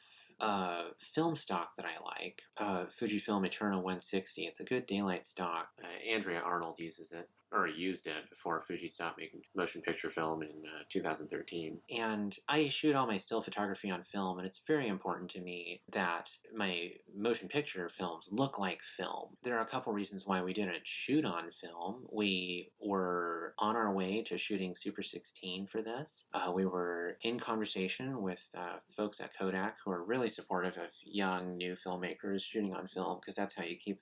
film stock that I like. Fujifilm Eternal 160. It's a good daylight stock. Andrea Arnold uses it, or used it before Fuji stopped making motion picture film in 2013. And I shoot all my still photography on film, and it's very important to me that my motion picture films look like film. There are a couple reasons why we didn't shoot on film. We were on our way to shooting Super 16 for this. We were in conversation with folks at Kodak who are really supportive of young, new filmmakers shooting on film, because that's how you keep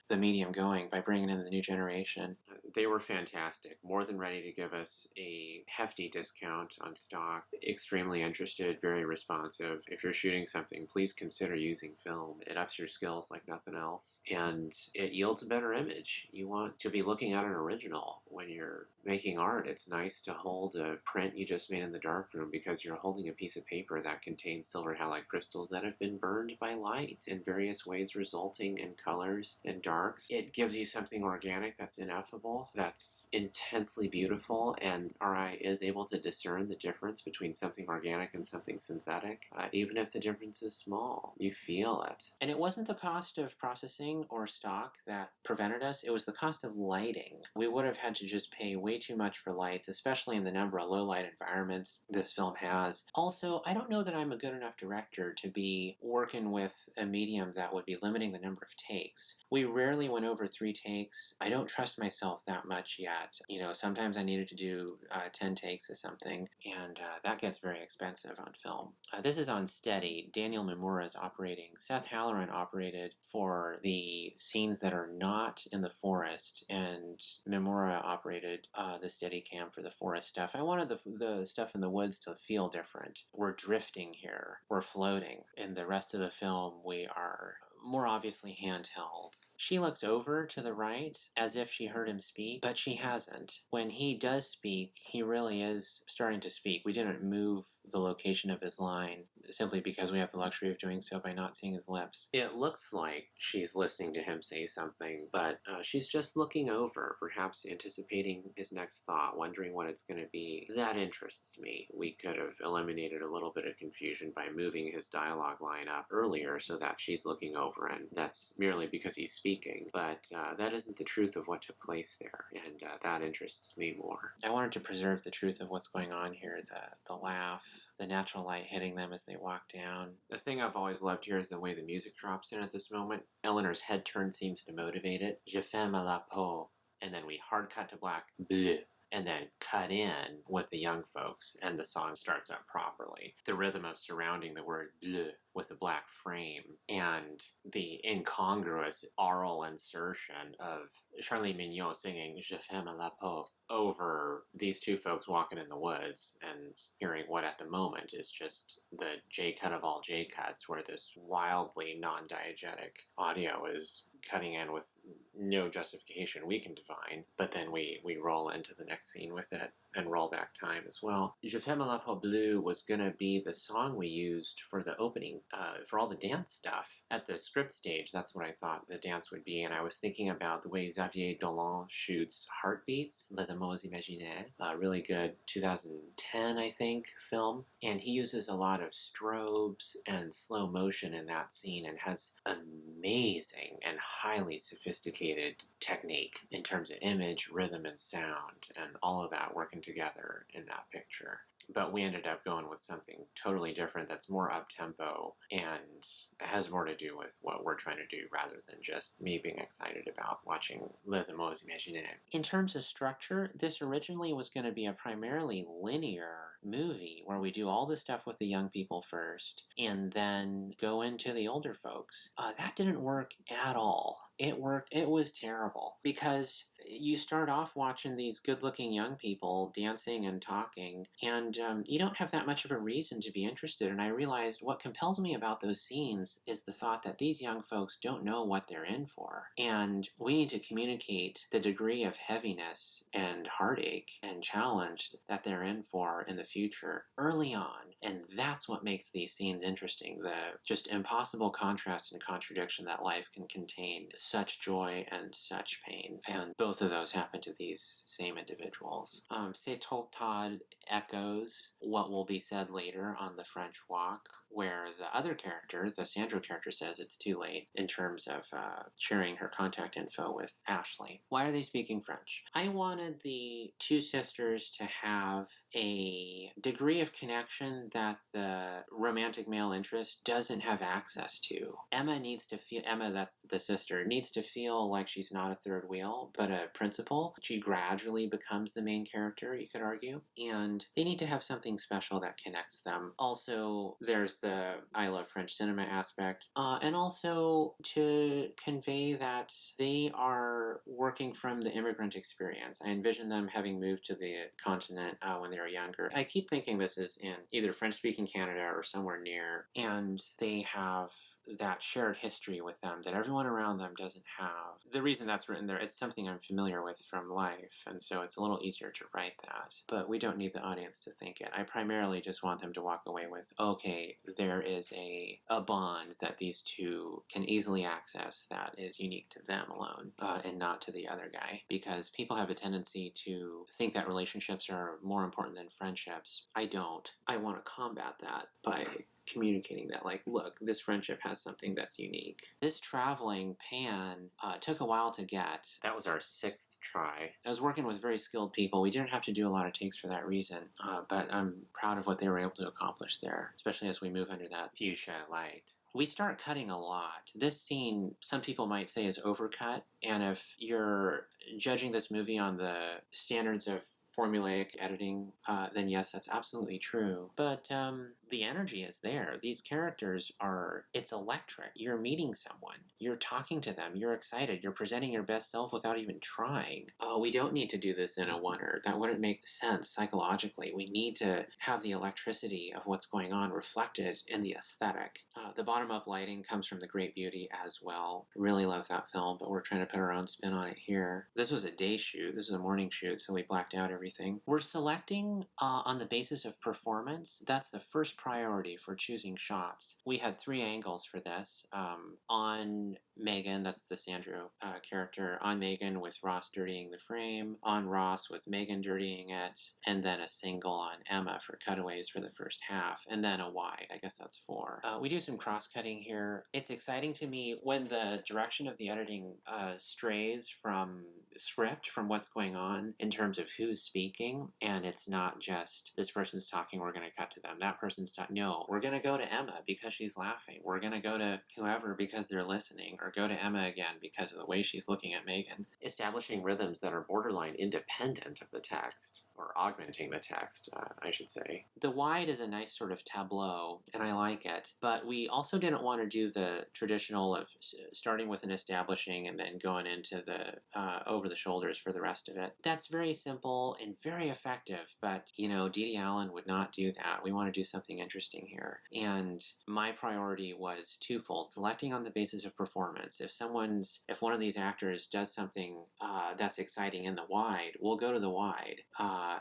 the medium going, by bringing in the new generation. They were fantastic, more than ready to give us a hefty discount on stock, extremely interested, very responsive. If you're shooting something, please consider using film. It ups your skills like nothing else, and it yields a better image. You want to be looking at an original when you're making art. It's nice to hold a print you just made in the darkroom, because you're holding a piece of paper that contains silver halide crystals that have been burned by light in various ways, resulting in colors and darks. It gives you something organic that's ineffable, that's intensely beautiful, and our eye is able to discern the difference between something organic and something synthetic, even if the difference is small. You feel it. And it wasn't the cost of processing or stock that prevented us, it was the cost of lighting. We would have had to just pay way too much for lights, especially in the number of low light environments this film has. Also, I don't know that I'm a good enough director to be working with a medium that would be limiting the number of takes. We rarely went over 3 takes. I don't trust myself that much yet. You know, sometimes I needed to do 10 takes of something, and that gets very expensive on film. This is on steady. Daniel Mimura is operating. Seth Halloran operated for the scenes that are not in the forest, and Mimura operated the steady cam for the forest stuff. I wanted the stuff in the woods to feel different. We're drifting here. We're floating. In the rest of the film, we are more obviously handheld. She looks over to the right as if she heard him speak, but she hasn't. When he does speak, he really is starting to speak. We didn't move the location of his line simply because we have the luxury of doing so by not seeing his lips. It looks like she's listening to him say something, but she's just looking over, perhaps anticipating his next thought, wondering what it's going to be. That interests me. We could have eliminated a little bit of confusion by moving his dialogue line up earlier so that she's looking over, and that's merely because he's speaking, but that isn't the truth of what took place there, and that interests me more. I wanted to preserve the truth of what's going on here, the laugh, the natural light hitting them as they walk down. The thing I've always loved here is the way the music drops in at this moment. Eleanor's head turn seems to motivate it. Je ferme la peau, and then we hard cut to black, bleu, and then cut in with the young folks, and the song starts up properly. The rhythm of surrounding the word bleu with a black frame, and the incongruous aural insertion of Charlie Mignot singing Je ferme la peau over these two folks walking in the woods and hearing what at the moment is just the J-cut of all J-cuts, where this wildly non-diegetic audio is cutting in with no justification we can divine, but then we roll into the next scene with it and roll back time as well. Je ferme la peau bleue was going to be the song we used for the opening, for all the dance stuff. At the script stage, that's what I thought the dance would be, and I was thinking about the way Xavier Dolan shoots Heartbeats, Les Amours Imaginaires, a really good 2010, I think, film, and he uses a lot of strobes and slow motion in that scene and has amazing and highly sophisticated technique in terms of image, rhythm, and sound, and all of that working together in that picture. But we ended up going with something totally different that's more up-tempo and has more to do with what we're trying to do rather than just me being excited about watching Les Amours Imaginaires. In terms of structure, this originally was going to be a primarily linear movie where we do all the stuff with the young people first and then go into the older folks. That didn't work at all. It was terrible because you start off watching these good-looking young people dancing and talking, and you don't have that much of a reason to be interested. And I realized what compels me about those scenes is the thought that these young folks don't know what they're in for. And we need to communicate the degree of heaviness and heartache and challenge that they're in for in the future early on. And that's what makes these scenes interesting, the just impossible contrast and contradiction that life can contain, such joy and such pain. And both of those happen to these same individuals. C'est Todd echoes what will be said later on the French Walk, where the other character, the Sandro character, says it's too late in terms of sharing her contact info with Ashley. Why are they speaking French? I wanted the two sisters to have a degree of connection that the romantic male interest doesn't have access to. Emma, that's the sister, needs to feel like she's not a third wheel, but a principal. She gradually becomes the main character, you could argue. And they need to have something special that connects them. Also, there's the I love French cinema aspect. And also to convey that they are working from the immigrant experience. I envision them having moved to the continent when they were younger. I keep thinking this is in either French-speaking Canada or somewhere near, and they have that shared history with them that everyone around them doesn't have. The reason that's written there, it's something I'm familiar with from life, and so it's a little easier to write that. But we don't need the audience to think it. I primarily just want them to walk away with, okay, there is a bond that these two can easily access that is unique to them alone, and not to the other guy. Because people have a tendency to think that relationships are more important than friendships. I don't. I want to combat that by communicating that, like, look, this friendship has something that's unique. This traveling pan took a while to get. That was our 6th try. I was working with very skilled people. We didn't have to do a lot of takes for that reason, but I'm proud of what they were able to accomplish there, especially as we move under that fuchsia light. We start cutting a lot. This scene, some people might say, is overcut, and if you're judging this movie on the standards of formulaic editing, then yes, that's absolutely true. But the energy is there. These characters it's electric. You're meeting someone. You're talking to them. You're excited. You're presenting your best self without even trying. We don't need to do this in a oneer. That wouldn't make sense psychologically. We need to have the electricity of what's going on reflected in the aesthetic. The bottom-up lighting comes from The Great Beauty as well. Really love that film, but we're trying to put our own spin on it here. This was a day shoot. This is a morning shoot, so we blacked out everything. We're selecting on the basis of performance. That's the first priority for choosing shots. We had 3 angles for this. On Megan, that's the Sandro character, on Megan with Ross dirtying the frame, on Ross with Megan dirtying it, and then a single on Emma for cutaways for the first half, and then a wide. I guess that's 4. We do some cross-cutting here. It's exciting to me when the direction of the editing strays from script, from what's going on in terms of who's speaking, and it's not just this person's talking, we're going to cut to them, that person's talking. No, we're going to go to Emma because she's laughing. We're going to go to whoever because they're listening, or go to Emma again because of the way she's looking at Megan. Establishing rhythms that are borderline independent of the text, or augmenting the text, I should say. The wide is a nice sort of tableau, and I like it, but we also didn't want to do the traditional of starting with an establishing and then going into the over the shoulders for the rest of it. That's very simple and very effective, but, Dede Allen would not do that. We want to do something interesting here. And my priority was twofold: selecting on the basis of performance. If one of these actors does something that's exciting in the wide, we'll go to the wide,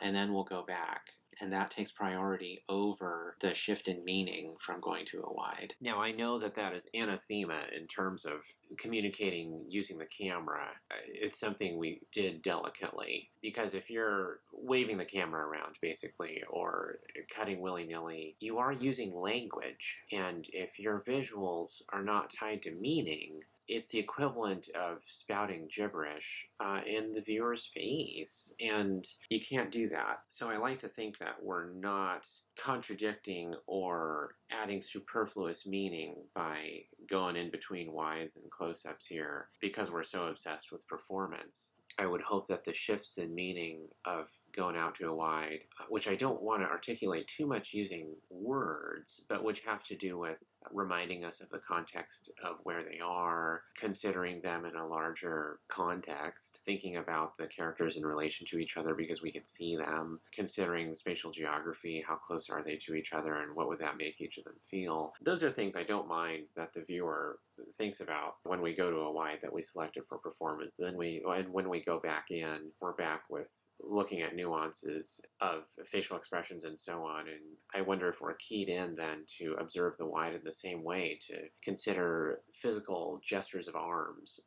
and then we'll go back. And that takes priority over the shift in meaning from going to a wide. Now, I know that is anathema in terms of communicating using the camera. It's something we did delicately, because if you're waving the camera around, basically, or cutting willy-nilly, you are using language. And if your visuals are not tied to meaning, it's the equivalent of spouting gibberish in the viewer's face, and you can't do that. So I like to think that we're not contradicting or adding superfluous meaning by going in between wides and close-ups here, because we're so obsessed with performance. I would hope that the shifts in meaning of going out to a wide, which I don't want to articulate too much using words, but which have to do with reminding us of the context of where they are, considering them in a larger context, thinking about the characters in relation to each other because we can see them, considering spatial geography, how close are they to each other, and what would that make each of them feel. Those are things I don't mind that the viewer thinks about when we go to a wide that we selected for performance. And when we go back in, we're back with looking at nuances of facial expressions and so on. And I wonder if we're keyed in then to observe the wide in the same way, to consider physical gestures of arms,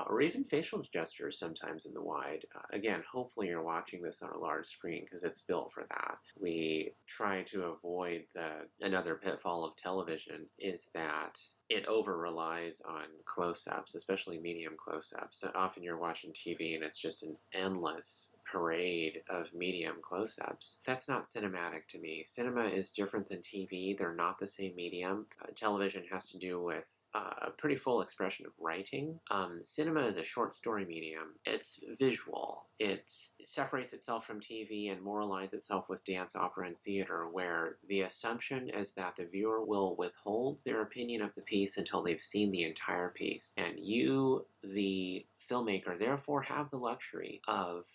or even facial gestures sometimes in the wide. Again, hopefully you're watching this on a large screen because it's built for that. We try to avoid another pitfall of television is that it over-relies on close-ups, especially medium close-ups. Often you're watching TV and it's just an endless parade of medium close-ups. That's not cinematic to me. Cinema is different than TV. They're not the same medium. Television has to do with a pretty full expression of writing. Cinema is a short story medium. It's visual. It separates itself from TV and more aligns itself with dance, opera, and theater, where the assumption is that the viewer will withhold their opinion of the piece until they've seen the entire piece. And you, the filmmaker, therefore have the luxury of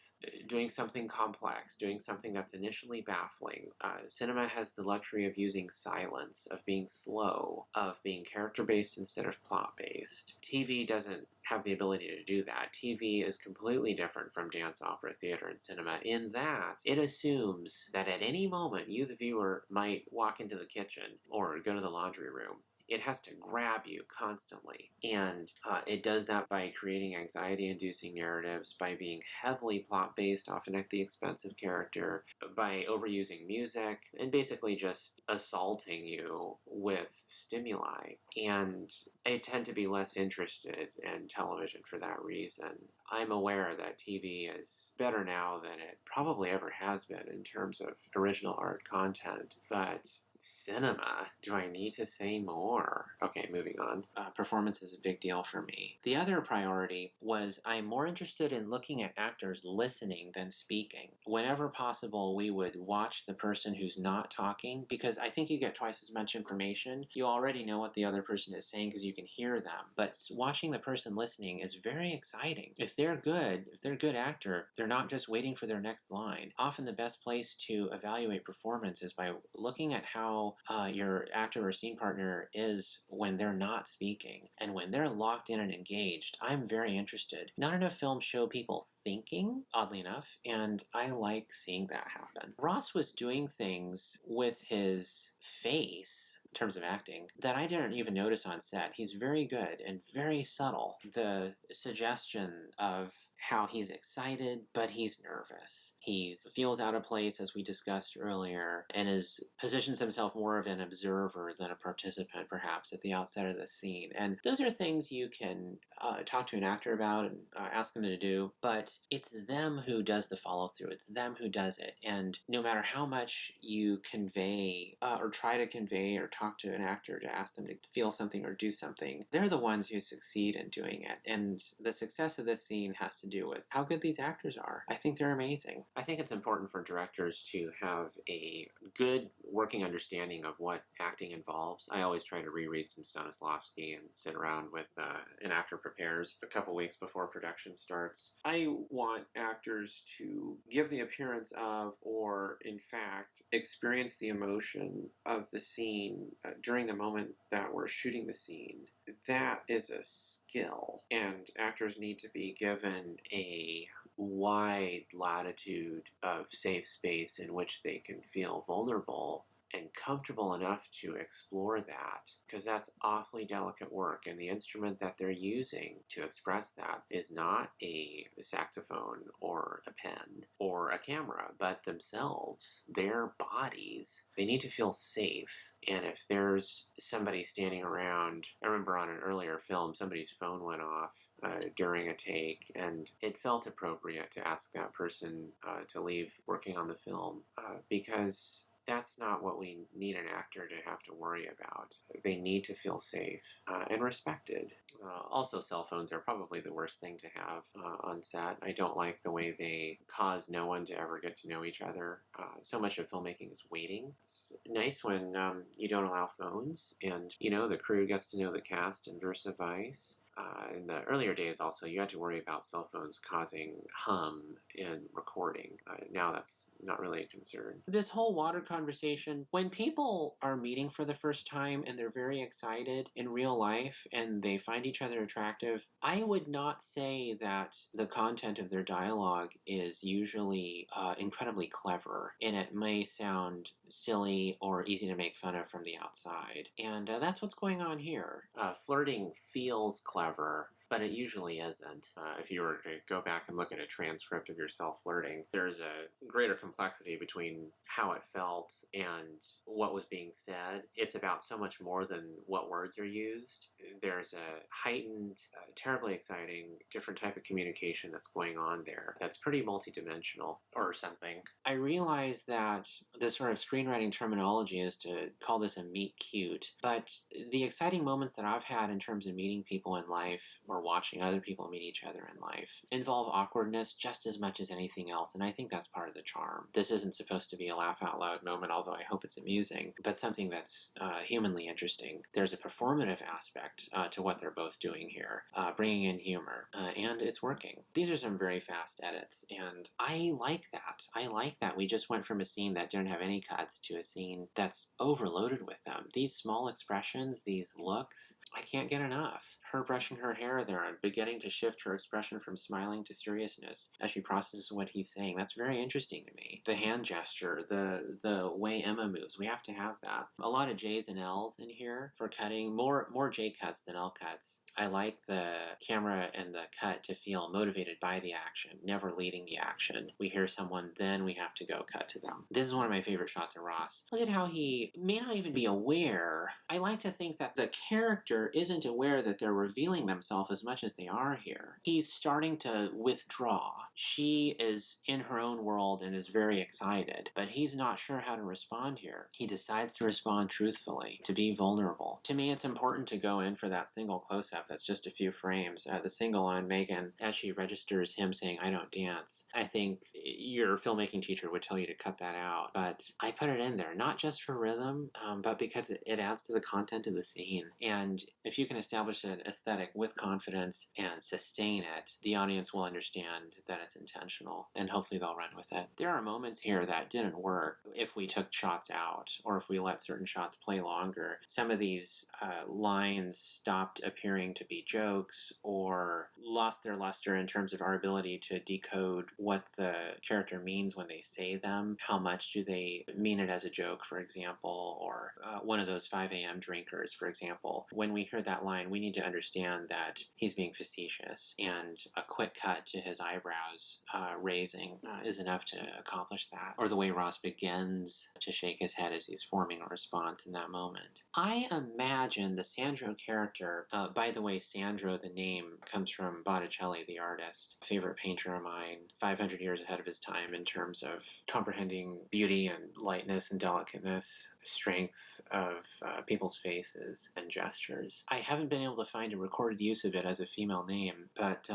doing something complex, doing something that's initially baffling. Cinema has the luxury of using silence, of being slow, of being character-based instead of plot-based. TV doesn't have the ability to do that. TV is completely different from dance, opera, theater, and cinema in that it assumes that at any moment you, the viewer, might walk into the kitchen or go to the laundry room. It has to grab you constantly. And it does that by creating anxiety-inducing narratives, by being heavily plot-based, often at the expense of character, by overusing music, and basically just assaulting you with stimuli. And I tend to be less interested in television for that reason. I'm aware that TV is better now than it probably ever has been in terms of original art content, but cinema, do I need to say more? Okay, moving on. Performance is a big deal for me. The other priority was I'm more interested in looking at actors listening than speaking. Whenever possible, we would watch the person who's not talking, because I think you get twice as much information. You already know what the other person is saying because you can hear them, but watching the person listening is very exciting. If they're a good actor, they're not just waiting for their next line. Often the best place to evaluate performance is by looking at how your actor or scene partner is when they're not speaking. And when they're locked in and engaged, I'm very interested. Not enough films show people thinking, oddly enough, and I like seeing that happen. Ross was doing things with his face, in terms of acting, that I didn't even notice on set. He's very good and very subtle. The suggestion of how he's excited, but he's nervous. He feels out of place, as we discussed earlier, and positions himself more of an observer than a participant, perhaps, at the outset of the scene. And those are things you can talk to an actor about and ask them to do, but it's them who does the follow-through. It's them who does it. And no matter how much you convey, or try to convey, or talk to an actor to ask them to feel something or do something, they're the ones who succeed in doing it. And the success of this scene has to do with how good these actors are. I think they're amazing. I think it's important for directors to have a good working understanding of what acting involves. I always try to reread some Stanislavski and sit around with an actor prepares a couple weeks before production starts. I want actors to give the appearance of, or in fact, experience the emotion of the scene during the moment that we're shooting the scene. That is a skill, and actors need to be given a wide latitude of safe space in which they can feel vulnerable and comfortable enough to explore that, because that's awfully delicate work, and the instrument that they're using to express that is not a saxophone or a pen or a camera, but themselves, their bodies. They need to feel safe, and if there's somebody standing around, I remember on an earlier film, somebody's phone went off during a take, and it felt appropriate to ask that person to leave working on the film, because that's not what we need an actor to have to worry about. They need to feel safe and respected. Also, cell phones are probably the worst thing to have on set. I don't like the way they cause no one to ever get to know each other. So much of filmmaking is waiting. It's nice when you don't allow phones, and the crew gets to know the cast and versa vice. In the earlier days, also, you had to worry about cell phones causing hum in recording. Now that's not really a concern. This whole water conversation, when people are meeting for the first time and they're very excited in real life and they find each other attractive, I would not say that the content of their dialogue is usually incredibly clever, and it may sound silly or easy to make fun of from the outside. And that's what's going on here. Flirting feels clever, but it usually isn't. If you were to go back and look at a transcript of yourself flirting, there's a greater complexity between how it felt and what was being said. It's about so much more than what words are used. There's a heightened, terribly exciting, different type of communication that's going on there that's pretty multidimensional or something. I realize that the sort of screenwriting terminology is to call this a meet cute, but the exciting moments that I've had in terms of meeting people in life or watching other people meet each other in life involve awkwardness just as much as anything else, and I think that's part of the charm. This isn't supposed to be a laugh out loud moment, although I hope it's amusing, but something that's humanly interesting. There's a performative aspect to what they're both doing here, bringing in humor, and it's working. These are some very fast edits, and I like that. I like that we just went from a scene that didn't have any cuts to a scene that's overloaded with them. These small expressions, these looks, I can't get enough. Her brushing her hair there and beginning to shift her expression from smiling to seriousness as she processes what he's saying. That's very interesting to me. The hand gesture, the way Emma moves, we have to have that. A lot of J's and L's in here for cutting, more J cuts than L cuts. I like the camera and the cut to feel motivated by the action, never leading the action. We hear someone, then we have to go cut to them. This is one of my favorite shots of Ross. Look at how he may not even be aware. I like to think that the character isn't aware that they're revealing themselves as much as they are here. He's starting to withdraw. She is in her own world and is very excited, but he's not sure how to respond here. He decides to respond truthfully, to be vulnerable. To me, it's important to go in for that single close-up that's just a few frames. The single on Megan as she registers him saying, "I don't dance." I think your filmmaking teacher would tell you to cut that out, but I put it in there, not just for rhythm, but because it adds to the content of the scene. And if you can establish an aesthetic with confidence and sustain it, the audience will understand that it's intentional, and hopefully they'll run with it. There are moments here that didn't work if we took shots out, or if we let certain shots play longer. Some of these lines stopped appearing to be jokes, or lost their luster in terms of our ability to decode what the character means when they say them. How much do they mean it as a joke, for example, or one of those 5 a.m. drinkers, for example. When we hear that line, we need to understand that he's being facetious, and a quick cut to his eyebrows raising is enough to accomplish that. Or the way Ross begins to shake his head as he's forming a response in that moment. I imagine the Sandro character, by the way, Sandro, the name, comes from Botticelli, the artist, favorite painter of mine, 500 years ahead of his time in terms of comprehending beauty and lightness and delicateness, strength of people's faces and gestures. I haven't been able to find a recorded use of it as a female name, but,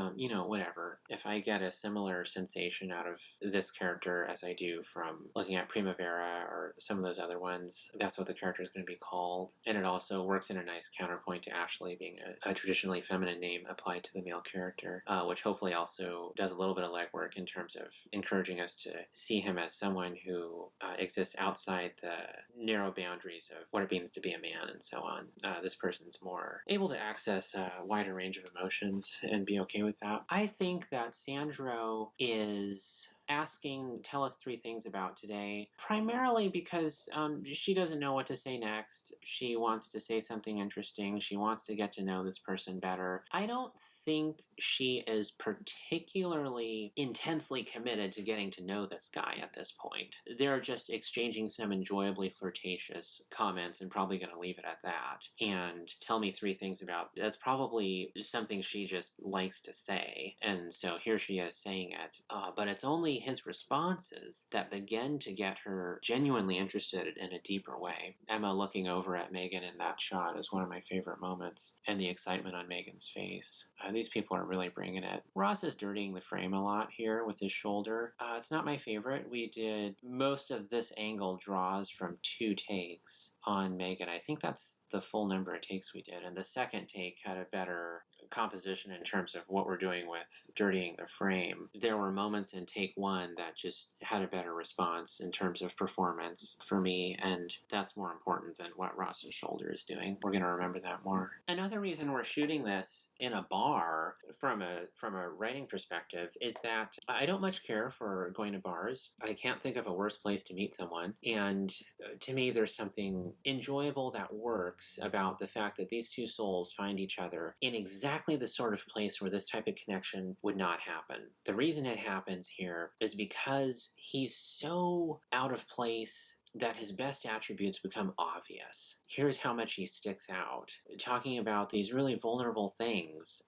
whatever. If I get a similar sensation out of this character as I do from looking at Primavera or some of those other ones, that's what the character is going to be called. And it also works in a nice counterpoint to Ashley being a traditionally feminine name applied to the male character, which hopefully also does a little bit of legwork in terms of encouraging us to see him as someone who exists outside the narrow boundaries of what it means to be a man and so on. This person's more able to access a wider range of emotions and be okay with that. I think that Sandro is asking, tell us 3 things about today, primarily because she doesn't know what to say next. She wants to say something interesting. She wants to get to know this person better. I don't think she is particularly intensely committed to getting to know this guy at this point. They're just exchanging some enjoyably flirtatious comments and probably going to leave it at that. And tell me 3 things about, that's probably something she just likes to say. And so here she is saying it. But it's only his responses that begin to get her genuinely interested in a deeper way. Emma looking over at Megan in that shot is one of my favorite moments, and the excitement on Megan's face. These people are really bringing it. Ross is dirtying the frame a lot here with his shoulder. It's not my favorite. We did most of this angle draws from 2 takes on Megan. I think that's the full number of takes we did, and the second take had a better composition in terms of what we're doing with dirtying the frame. There were moments in take one that just had a better response in terms of performance for me, and that's more important than what Ross's shoulder is doing. We're going to remember that more. Another reason we're shooting this in a bar from a writing perspective is that I don't much care for going to bars. I can't think of a worse place to meet someone, and to me there's something enjoyable that works about the fact that these two souls find each other in exactly the sort of place where this type of connection would not happen. The reason it happens here is because he's so out of place that his best attributes become obvious. Here's how much he sticks out, talking about these really vulnerable things.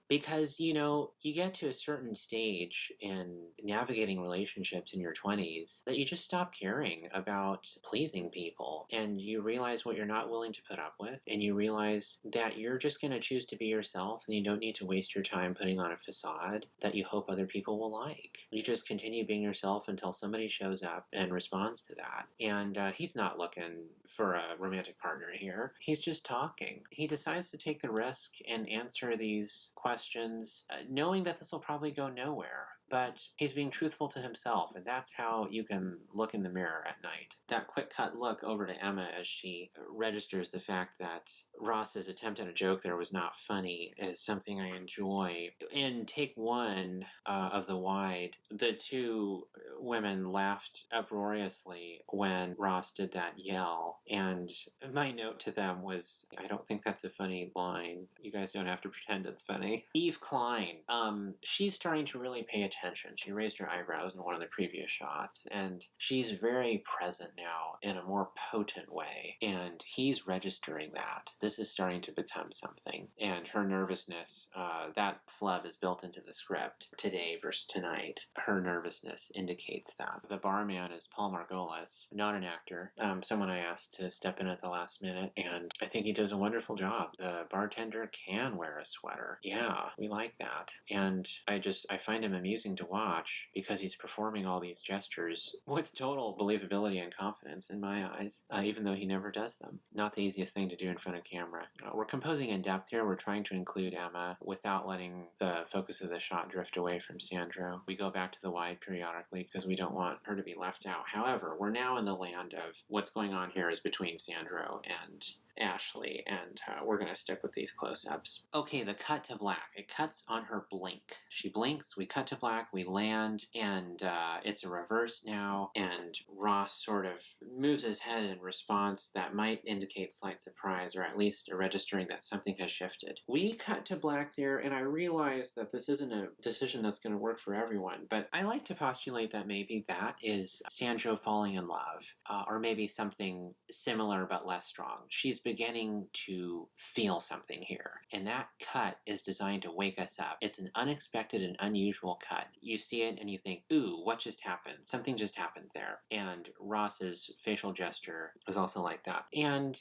Because, you get to a certain stage in navigating relationships in your 20s that you just stop caring about pleasing people, and you realize what you're not willing to put up with, and you realize that you're just going to choose to be yourself, and you don't need to waste your time putting on a facade that you hope other people will like. You just continue being yourself until somebody shows up and responds to that. And he's not looking for a romantic partner here. He's just talking. He decides to take the risk and answer these questions, knowing that this will probably go nowhere. But he's being truthful to himself, and that's how you can look in the mirror at night. That quick cut look over to Emma as she registers the fact that Ross's attempt at a joke there was not funny is something I enjoy. In take one of the wide, the two women laughed uproariously when Ross did that yell, and my note to them was, I don't think that's a funny line. You guys don't have to pretend it's funny. Eve Klein, she's starting to really pay attention. She raised her eyebrows in one of the previous shots, and she's very present now in a more potent way, and he's registering that. This is starting to become something, and her nervousness, that flub is built into the script. Today versus tonight, her nervousness indicates that. The barman is Paul Margolis, not an actor, someone I asked to step in at the last minute, and I think he does a wonderful job. The bartender can wear a sweater. Yeah, we like that. And I find him amusing to watch because he's performing all these gestures with total believability and confidence in my eyes, even though he never does them. Not the easiest thing to do in front of camera. We're composing in depth here. We're trying to include Emma without letting the focus of the shot drift away from Sandro. We go back to the wide periodically because we don't want her to be left out. However, we're now in the land of what's going on here is between Sandro and Ashley, and we're going to stick with these close-ups. Okay, the cut to black. It cuts on her blink. She blinks, we cut to black, we land, and it's a reverse now, and Ross sort of moves his head in response that might indicate slight surprise, or at least a registering that something has shifted. We cut to black there, and I realize that this isn't a decision that's going to work for everyone, but I like to postulate that maybe that is Sandro falling in love, or maybe something similar but less strong. She's beginning to feel something here, and that cut is designed to wake us up. It's an unexpected and unusual cut. You see it and you think, ooh, what just happened? Something just happened there. And Ross's facial gesture is also like that. And,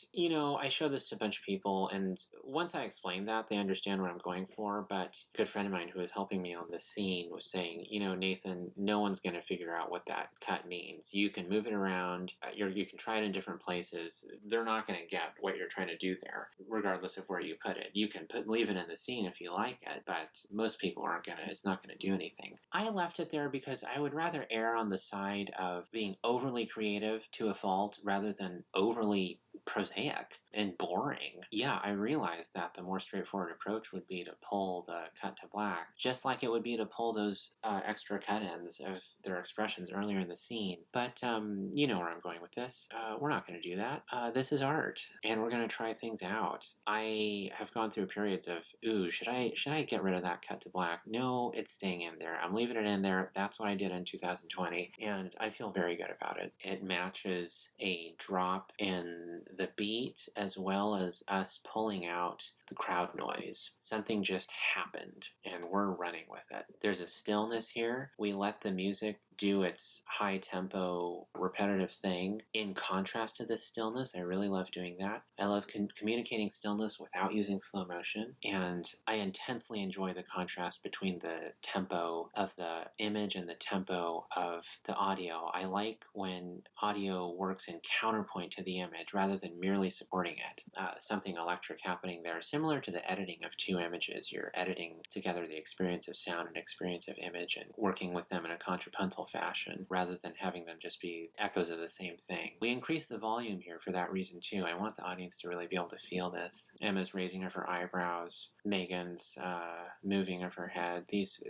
I show this to a bunch of people, and once I explain that, they understand what I'm going for, but a good friend of mine who was helping me on this scene was saying, Nathan, no one's going to figure out what that cut means. You can move it around, you can try it in different places. They're not going to get what you're trying to do there, regardless of where you put it. You can leave it in the scene if you like it, but most people it's not going to do anything. I left it there because I would rather err on the side of being overly creative to a fault rather than overly prosaic and boring. Yeah, I realized that the more straightforward approach would be to pull the cut to black, just like it would be to pull those extra cut-ins of their expressions earlier in the scene. But you know where I'm going with this. We're not going to do that. This is art, and we're going to try things out. I have gone through periods of, ooh, should I get rid of that cut to black? No, it's staying in there. I'm leaving it in there. That's what I did in 2020, and I feel very good about it. It matches a drop in the beat as well as us pulling out the crowd noise. Something just happened, and we're running with it. There's a stillness here. We let the music do its high-tempo, repetitive thing. In contrast to this stillness, I really love doing that. I love communicating stillness without using slow motion, and I intensely enjoy the contrast between the tempo of the image and the tempo of the audio. I like when audio works in counterpoint to the image rather than merely supporting it. Something electric happening there. similar to the editing of two images. You're editing together the experience of sound and experience of image and working with them in a contrapuntal fashion rather than having them just be echoes of the same thing. We increase the volume here for that reason too. I want the audience to really be able to feel this. Emma's raising of her eyebrows, Megan's moving of her head. These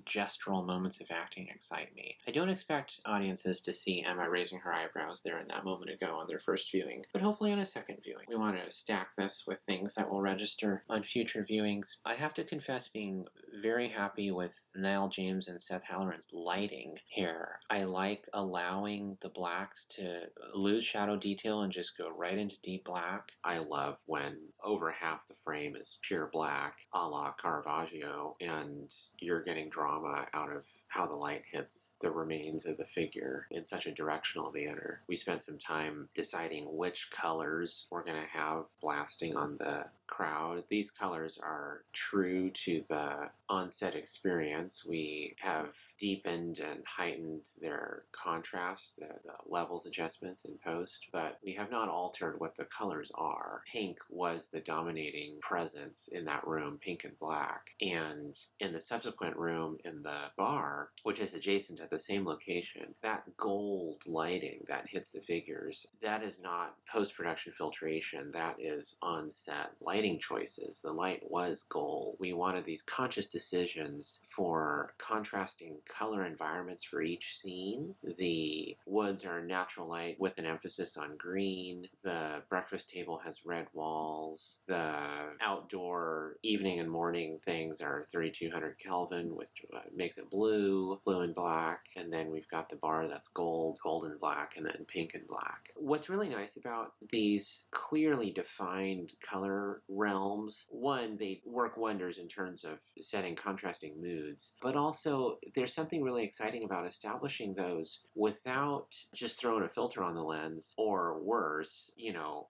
gestural moments of acting excite me. I don't expect audiences to see Emma raising her eyebrows there in that moment ago on their first viewing, but hopefully on a second viewing. We want to stack this with things that will register on future viewings. I have to confess being very happy with Niall James and Seth Halloran's lighting here. I like allowing the blacks to lose shadow detail and just go right into deep black. I love when over half the frame is pure black, a la Caravaggio, and you're getting drama out of how the light hits the remains of the figure in such a directional manner. We spent some time deciding which colors we're going to have blasting on the crowd. These colors are true to the on-set experience. We have deepened and heightened their contrast, the levels adjustments in post, but we have not altered what the colors are. Pink was the dominating presence in that room, pink and black. And in the subsequent room in the bar, which is adjacent at the same location, that gold lighting that hits the figures, that is not post-production filtration, that is on-set lighting choices. The light was gold. We wanted these conscious decisions for contrasting color environments for each scene. The woods are natural light with an emphasis on green. The breakfast table has red walls. The outdoor evening and morning things are 3200 Kelvin, which makes it blue and black. And then we've got the bar that's gold and black, and then pink and black. What's really nice about these clearly defined color realms, one, they work wonders in terms of setting contrasting moods, but also there's something really exciting about establishing those without just throwing a filter on the lens, or worse,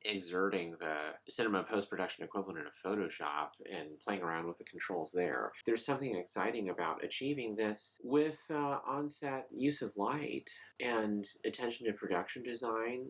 exerting the cinema post-production equivalent of Photoshop and playing around with the controls there. There's something exciting about achieving this with on-set use of light and attention to production design.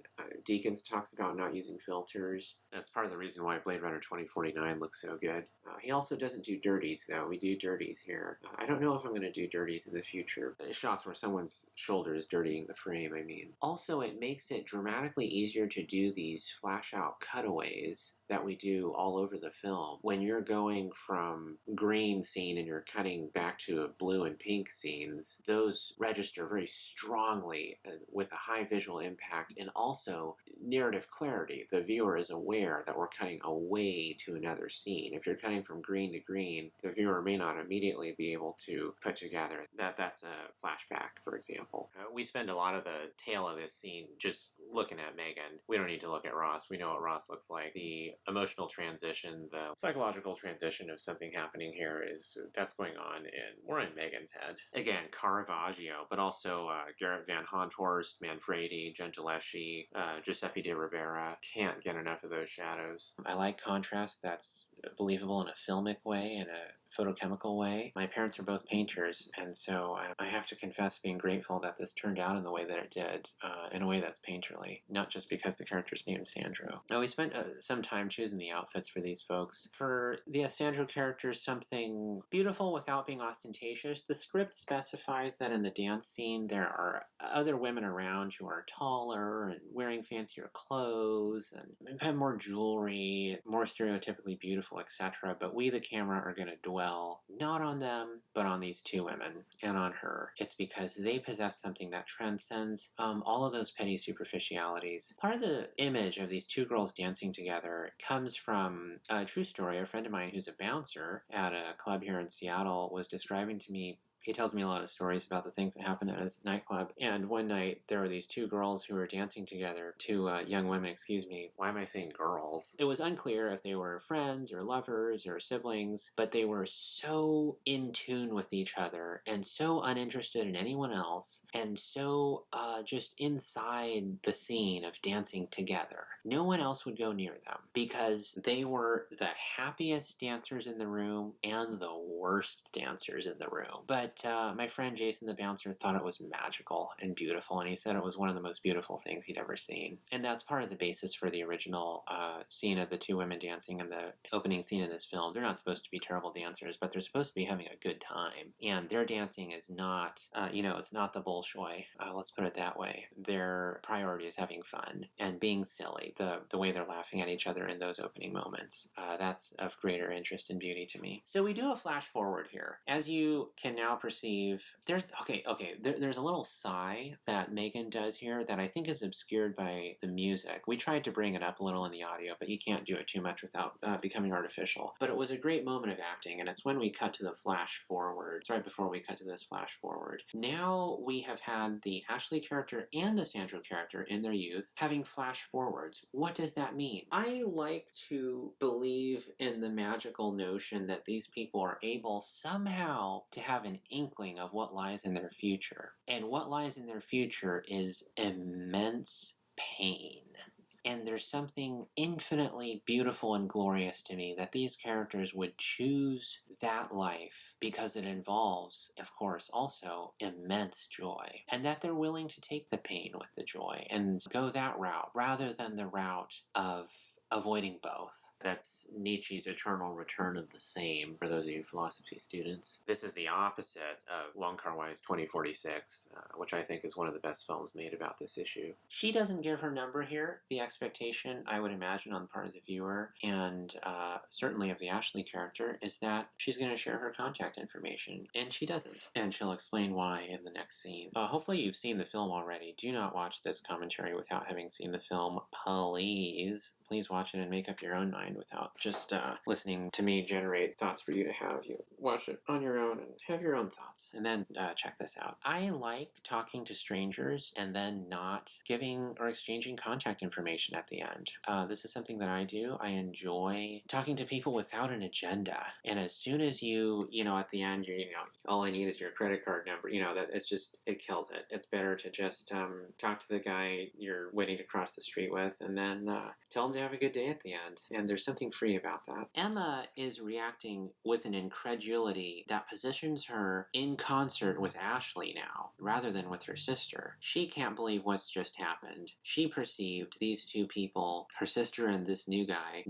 Deakins talks about not using filters. That's part of the reason why Blade Runner 2049 looks so good. He also doesn't do dirties, though. We do dirties here. I don't know if I'm going to do dirties in the future. Shots where someone's shoulder is dirtying the frame, I mean. Also, it makes it dramatically easier to do these flash-out cutaways that we do all over the film. When you're going from green scene and you're cutting back to a blue and pink scenes, those register very strongly with a high visual impact and also narrative clarity. The viewer is aware that we're cutting away to another scene. If you're cutting from green to green, the viewer may not immediately be able to put together that that's a flashback, for example. We spend a lot of the tail of this scene just looking at Megan. We don't need to look at Ross. We know what Ross looks like. The emotional transition, the psychological transition of something happening here that's going on, and we're in Megan's head. Again, Caravaggio, but also Gerrit van Honthorst, Manfredi, Gentileschi, Giuseppe de Ribera. Can't get enough of those shadows. I like contrast that's believable in a filmic way, in a photochemical way. My parents are both painters, and so I have to confess being grateful that this turned out in the way that it did, in a way that's painterly, not just because the character's named Sandro. Now, we spent some time choosing the outfits for these folks. For the Sandro character, something beautiful without being ostentatious. The script specifies that in the dance scene there are other women around who are taller and wearing fancier clothes and have more jewelry, more stereotypically beautiful, etc. But we, the camera, are going to dwell not on them, but on these two women and on her. It's because they possess something that transcends all of those petty superficialities. Part of the image of these two girls dancing together comes from a true story. A friend of mine who's a bouncer at a club here in Seattle was describing to me. He tells me a lot of stories about the things that happened at his nightclub. And one night, there were these two girls who were dancing together. Two young women, excuse me. Why am I saying girls? It was unclear if they were friends or lovers or siblings, but they were so in tune with each other and so uninterested in anyone else and so just inside the scene of dancing together. No one else would go near them because they were the happiest dancers in the room and the worst dancers in the room. But But my friend Jason the Bouncer thought it was magical and beautiful, and he said it was one of the most beautiful things he'd ever seen. And that's part of the basis for the original scene of the two women dancing in the opening scene of this film. They're not supposed to be terrible dancers, but they're supposed to be having a good time. And their dancing is not, it's not the Bolshoi, let's put it that way. Their priority is having fun and being silly, the way they're laughing at each other in those opening moments. That's of greater interest and beauty to me. So we do a flash forward here. As you can now perceive, there's a little sigh that Megan does here that I think is obscured by the music. We tried to bring it up a little in the audio, but you can't do it too much without becoming artificial. But it was a great moment of acting, and it's when we cut to the flash forward. It's right before we cut to this flash forward. Now we have had the Ashley character and the Sandro character in their youth having flash forwards. What does that mean? I like to believe in the magical notion that these people are able somehow to have an inkling of what lies in their future. And what lies in their future is immense pain. And there's something infinitely beautiful and glorious to me that these characters would choose that life because it involves, of course, also immense joy. And that they're willing to take the pain with the joy and go that route rather than the route of avoiding both. That's Nietzsche's eternal return of the same, for those of you philosophy students. This is the opposite of Wong Kar-wai's 2046, which I think is one of the best films made about this issue. She doesn't give her number here. The expectation, I would imagine, on the part of the viewer, and certainly of the Ashley character, is that she's going to share her contact information, and she doesn't. And she'll explain why in the next scene. Hopefully you've seen the film already. Do not watch this commentary without having seen the film, please. Please watch it and make up your own mind without just listening to me generate thoughts for you to have. You watch it on your own and have your own thoughts. And then check this out. I like talking to strangers and then not giving or exchanging contact information at the end. This is something that I do. I enjoy talking to people without an agenda. And as soon as you at the end, all I need is your credit card number. That it's just, it kills it. It's better to just talk to the guy you're waiting to cross the street with and then tell him to have a good day at the end. And there's something free about that. Emma is reacting with an incredulity that positions her in concert with Ashley now, rather than with her sister. She can't believe what's just happened. She perceived these two people, her sister and this new guy,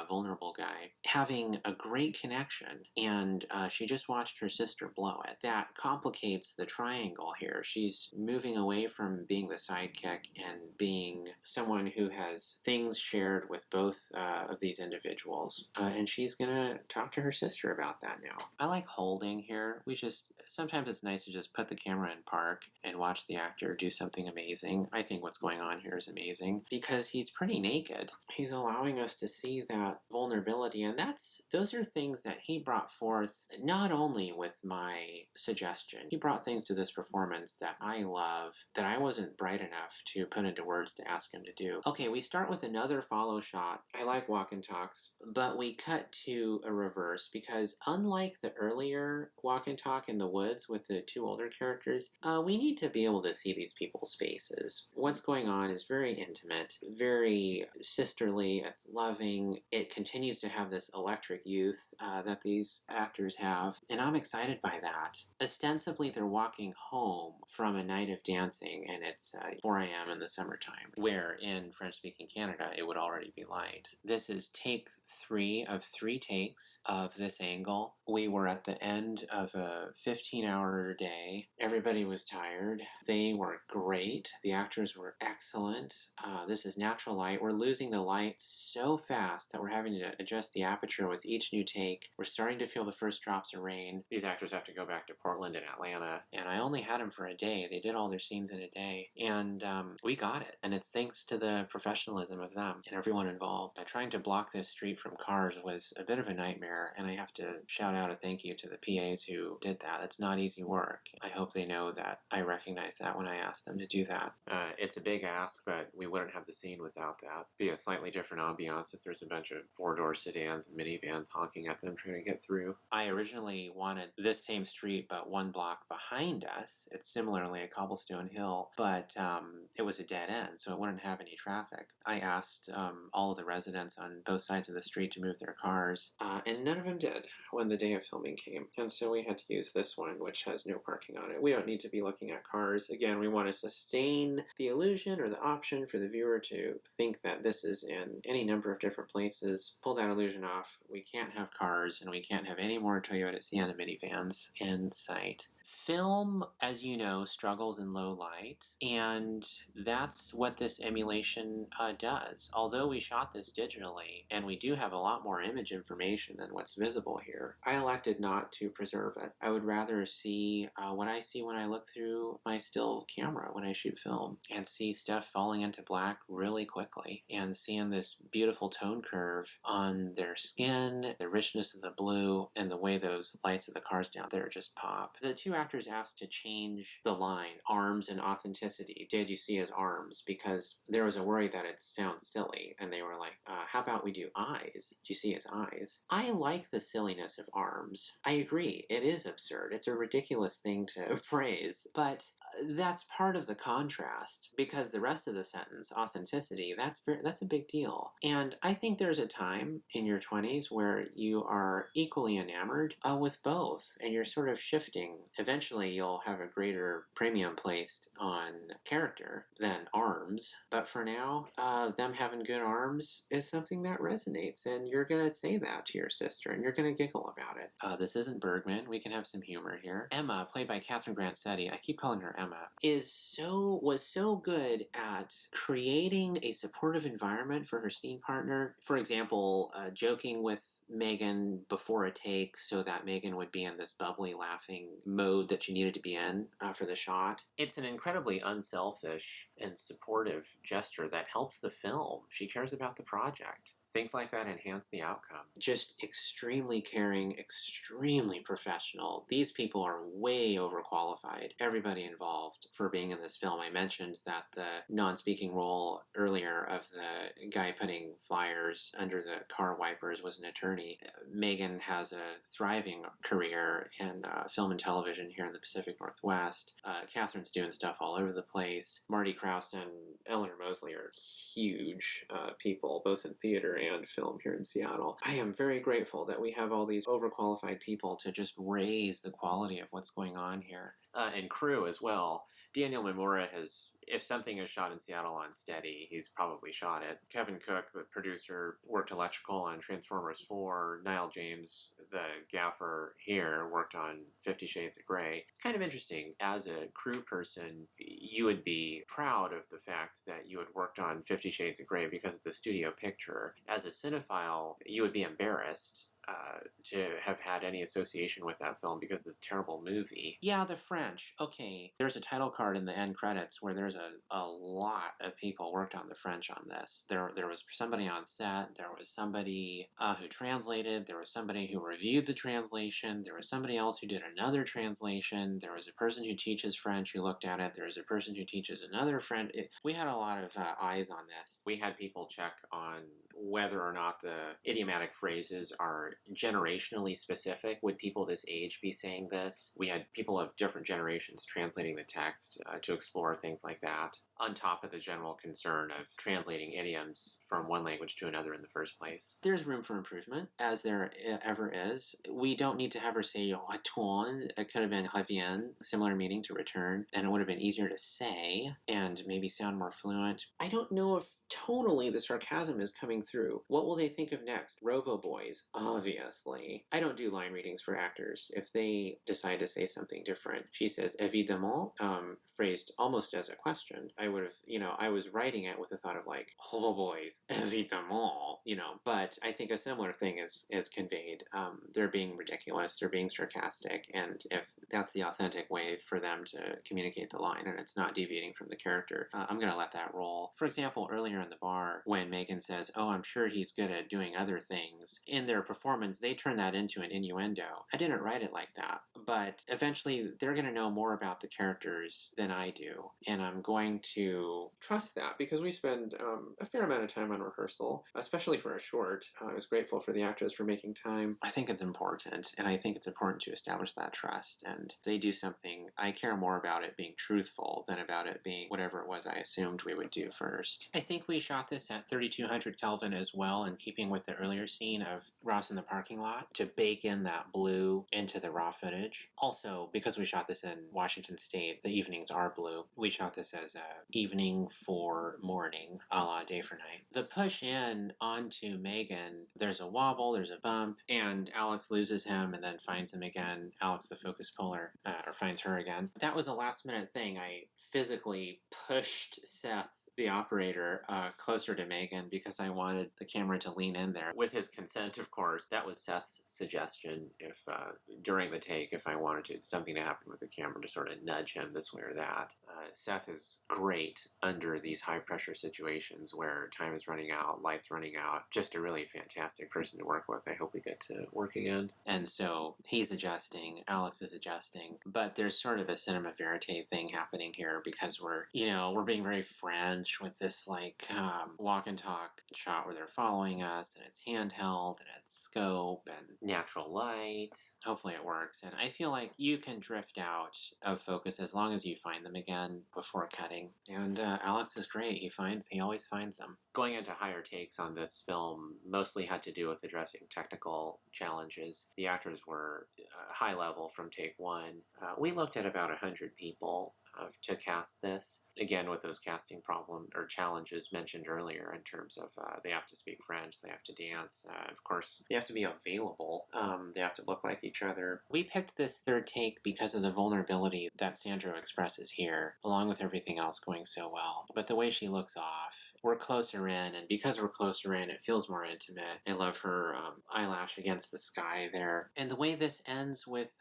vulnerable guy, having a great connection, and she just watched her sister blow it. That complicates the triangle here. She's moving away from being the sidekick and being someone who has things shared with both of these individuals, and she's gonna talk to her sister about that now. I like holding here. Sometimes it's nice to just put the camera in park and watch the actor do something amazing. I think what's going on here is amazing because he's pretty naked. He's allowing us to see that vulnerability, and those are things that he brought forth not only with my suggestion. He brought things to this performance that I love that I wasn't bright enough to put into words to ask him to do. Okay, we start with another follow shot. I like walk and talks, but we cut to a reverse because unlike the earlier walk and talk in the woods with the two older characters, we need to be able to see these people's faces. What's going on is very intimate, very sisterly, it's loving. It continues to have this electric youth that these actors have, and I'm excited by that. Ostensibly, they're walking home from a night of dancing, and it's 4 a.m. in the summertime, where in French-speaking Canada, it would already be light. This is take 3 of 3 takes of this angle. We were at the end of a 15-hour day. Everybody was tired. They were great. The actors were excellent. This is natural light. We're losing the light so fast that we're having to adjust the aperture with each new take. We're starting to feel the first drops of rain. These actors have to go back to Portland and Atlanta, and I only had them for a day. They did all their scenes in a day, and we got it. And it's thanks to the professionalism of them and everyone involved. Trying to block this street from cars was a bit of a nightmare, and I have to shout out a thank you to the PAs who did that. It's not easy work. I hope they know that I recognize that when I ask them to do that. It's a big ask, but we wouldn't have the scene without that. Be a slightly different ambiance if there's a bunch of 4-door sedans and minivans honking at them trying to get through. I originally wanted this same street, but 1 block behind us. It's similarly a cobblestone hill, but it was a dead end, so it wouldn't have any traffic. I asked all of the residents on both sides of the street to move their cars. And none of them did when the day of filming came. And so we had to use this one, which has no parking on it. We don't need to be looking at cars. Again, we want to sustain the illusion or the option for the viewer to think that this is in any number of different places. Pull that illusion off. We can't have cars, and we can't have any more Toyota Sienna minivans in sight. Film, as you know, struggles in low light, and that's what this emulation does. Although we shot this digitally, and we do have a lot more image information than what's visible here, I elected not to preserve it. I would rather see what I see when I look through my still camera when I shoot film, and see stuff falling into black really quickly, and seeing this beautiful tone curve on their skin, the richness of the blue, and the way those lights of the cars down there just pop. The two actors asked to change the line, arms and authenticity. Did you see his arms? Because there was a worry that it sounds silly, and they were like, how about we do eyes? Did you see his eyes? I like the silliness of arms. I agree, it is absurd. It's a ridiculous thing to phrase, but that's part of the contrast, because the rest of the sentence, authenticity, that's a big deal. And I think there's a time in your 20s where you are equally enamored with both, and you're sort of shifting. Eventually, you'll have a greater premium placed on character than arms, but for now, them having good arms is something that resonates, and you're going to say that to your sister, and you're going to giggle about it. This isn't Bergman. We can have some humor here. Emma, played by Catherine Grant-Suttie, I keep calling her Emma, was so good at creating a supportive environment for her scene partner. For example, joking with Megan before a take so that Megan would be in this bubbly, laughing mode that she needed to be in for the shot. It's an incredibly unselfish and supportive gesture that helps the film. She cares about the project. Things like that enhance the outcome. Just extremely caring, extremely professional. These people are way overqualified, everybody involved, for being in this film. I mentioned that the non-speaking role earlier of the guy putting flyers under the car wipers was an attorney. Megan has a thriving career in film and television here in the Pacific Northwest. Catherine's doing stuff all over the place. Marty Krause and Eleanor Mosley are huge people, both in theater and film here in Seattle. I am very grateful that we have all these overqualified people to just raise the quality of what's going on here. And crew as well. Daniel Mimura has, if something is shot in Seattle on steady, he's probably shot it. Kevin Cook, the producer, worked electrical on Transformers 4. Niall James, the gaffer here, worked on 50 Shades of Grey. It's kind of interesting. As a crew person, you would be proud of the fact that you had worked on 50 Shades of Grey because it's a studio picture. As a cinephile, you would be embarrassed to have had any association with that film because it's a terrible movie. Yeah, the French. Okay, there's a title card in the end credits where there's a lot of people worked on the French on this. There was somebody on set, there was somebody who translated, there was somebody who reviewed the translation, there was somebody else who did another translation, there was a person who teaches French who looked at it, there was a person who teaches another French. We had a lot of eyes on this. We had people check on whether or not the idiomatic phrases are generationally specific. Would people this age be saying this? We had people of different generations translating the text to explore things like that, on top of the general concern of translating idioms from one language to another in the first place. There's room for improvement, as there ever is. We don't need to have her say retourne. It could have been revient, similar meaning to return, and it would have been easier to say and maybe sound more fluent. I don't know if totally the sarcasm is coming through. What will they think of next? Robo Boys, obviously. I don't do line readings for actors. If they decide to say something different, she says évidemment, phrased almost as a question. I was writing it with the thought of like, Robo Boys, évidemment, but I think a similar thing is conveyed. They're being ridiculous, they're being sarcastic, and if that's the authentic way for them to communicate the line and it's not deviating from the character, I'm going to let that roll. For example, earlier in the bar, when Megan says, oh, I'm sure he's good at doing other things, in their performance, they turn that into an innuendo. I didn't write it like that, but eventually they're going to know more about the characters than I do, and I'm going to to trust that, because we spend a fair amount of time on rehearsal, especially for a short. I was grateful for the actors for making time. I think it's important, and I think it's important to establish that trust. And if they do something, I care more about it being truthful than about it being whatever it was I assumed we would do first. I think we shot this at 3200 Kelvin as well, in keeping with the earlier scene of Ross in the parking lot, to bake in that blue into the raw footage. Also, because we shot this in Washington State, the evenings are blue. We shot this as a evening for morning, a la day for night. The push in onto Megan, there's a wobble, there's a bump, and Alex loses him and then finds him again. Alex, the focus puller, or finds her again. That was a last minute thing. I physically pushed Seth, the operator, closer to Megan because I wanted the camera to lean in there. With his consent, of course. That was Seth's suggestion, if during the take, if I wanted something to happen with the camera, to sort of nudge him this way or that. Seth is great under these high-pressure situations where time is running out, light's running out. Just a really fantastic person to work with. I hope we get to work again. And so he's adjusting, Alex is adjusting, but there's sort of a cinema verite thing happening here because we're being very French with this walk and talk shot where they're following us, and it's handheld and it's scope and natural light. Hopefully it works, and I feel like you can drift out of focus as long as you find them again before cutting. And Alex is great. He always finds them. Going into higher takes on this film mostly had to do with addressing technical challenges. The actors were high level from take one. We looked at about 100 people to cast this. Again, with those casting challenges mentioned earlier, in terms of they have to speak French, they have to dance, of course, they have to be available, they have to look like each other. We picked this third take because of the vulnerability that Sandro expresses here, along with everything else going so well. But the way she looks off, we're closer in, and because we're closer in, it feels more intimate. I love her eyelash against the sky there. And the way this ends with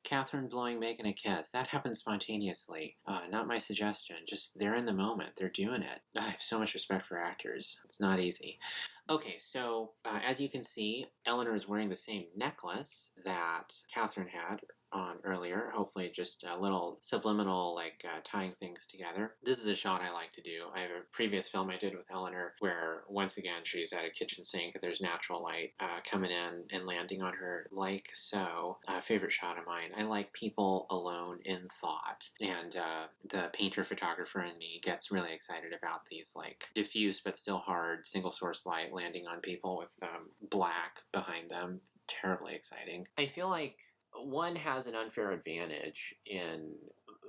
Catherine blowing Megan a kiss, that happens spontaneously. Not my suggestion, just they're in the moment, they're doing it. I have so much respect for actors. It's not easy. Okay, so as you can see, Eleanor is wearing the same necklace that Catherine had on earlier. Hopefully just a little subliminal, tying things together. This is a shot I like to do. I have a previous film I did with Eleanor where, once again, she's at a kitchen sink. There's natural light coming in and landing on her, like so. Favorite shot of mine. I like people alone in thought. And the painter-photographer in me gets really excited about these, diffuse but still hard single-source light landing on people with black behind them. It's terribly exciting. I feel like one has an unfair advantage in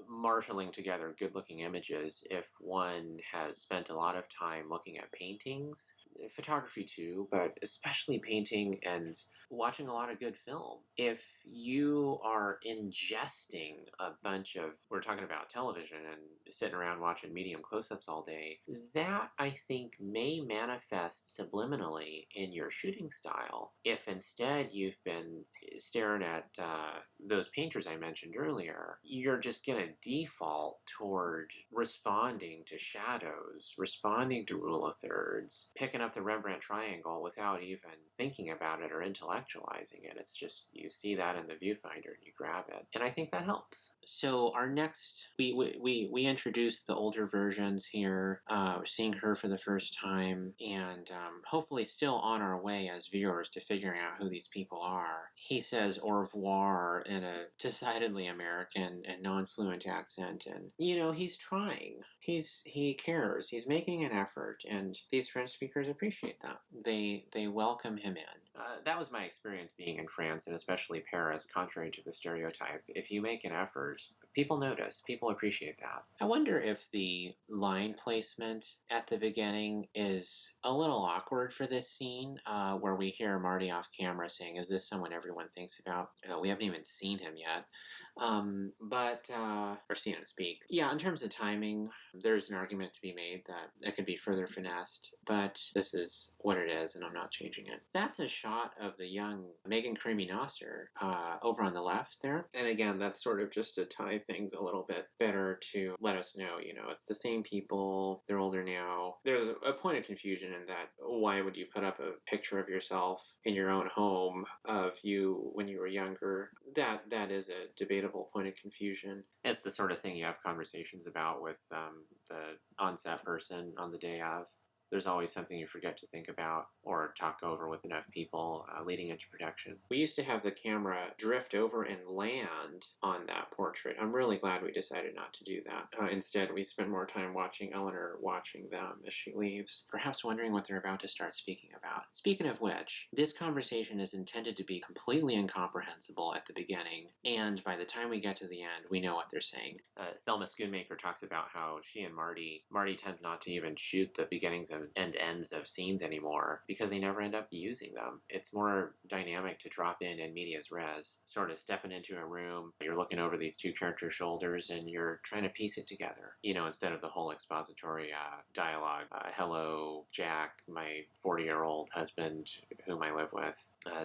marshaling together good-looking images if one has spent a lot of time looking at paintings, photography too, but especially painting and watching a lot of good film. If you are ingesting a bunch of, we're talking about television and sitting around watching medium close-ups all day, that I think may manifest subliminally in your shooting style. If instead you've been staring at those painters I mentioned earlier, you're just going to default toward responding to shadows, responding to rule of thirds, picking up the Rembrandt triangle without even thinking about it or intellectualizing it. It's just, you see that in the viewfinder and you grab it. And I think that helps. So our next, we introduced the older versions here, seeing her for the first time, and hopefully still on our way as viewers to figuring out who these people are. He says au revoir in a decidedly American and non-fluent accent, and he's trying. He cares. He's making an effort, and these French speakers appreciate that. They welcome him in. That was my experience being in France, and especially Paris, contrary to the stereotype. If you make an effort, people notice. People appreciate that. I wonder if the line placement at the beginning is a little awkward for this scene, where we hear Marty off camera saying, "Is this someone everyone thinks about?" We haven't even seen him yet. Or seen him speak. Yeah, in terms of timing, there's an argument to be made that it could be further finessed, but this is what it is, and I'm not changing it. That's a shot shot of the young Megan Karimi-Naser over on the left there. And again, that's sort of just to tie things a little bit better to let us know, it's the same people, they're older now. There's a point of confusion in that. Why would you put up a picture of yourself in your own home of you when you were younger? That is a debatable point of confusion. It's the sort of thing you have conversations about with the on-set person on the day of. There's always something you forget to think about or talk over with enough people leading into production. We used to have the camera drift over and land on that portrait. I'm really glad we decided not to do that. Instead, we spent more time watching Eleanor watching them as she leaves, perhaps wondering what they're about to start speaking about. Speaking of which, this conversation is intended to be completely incomprehensible at the beginning, and by the time we get to the end, we know what they're saying. Thelma Schoonmaker talks about how she and Marty tends not to even shoot the beginnings and ends of scenes anymore because they never end up using them. It's more dynamic to drop in medias res, sort of stepping into a room, you're looking over these two characters' shoulders and you're trying to piece it together, instead of the whole expository dialogue. Hello, Jack, my 40-year-old husband whom I live with.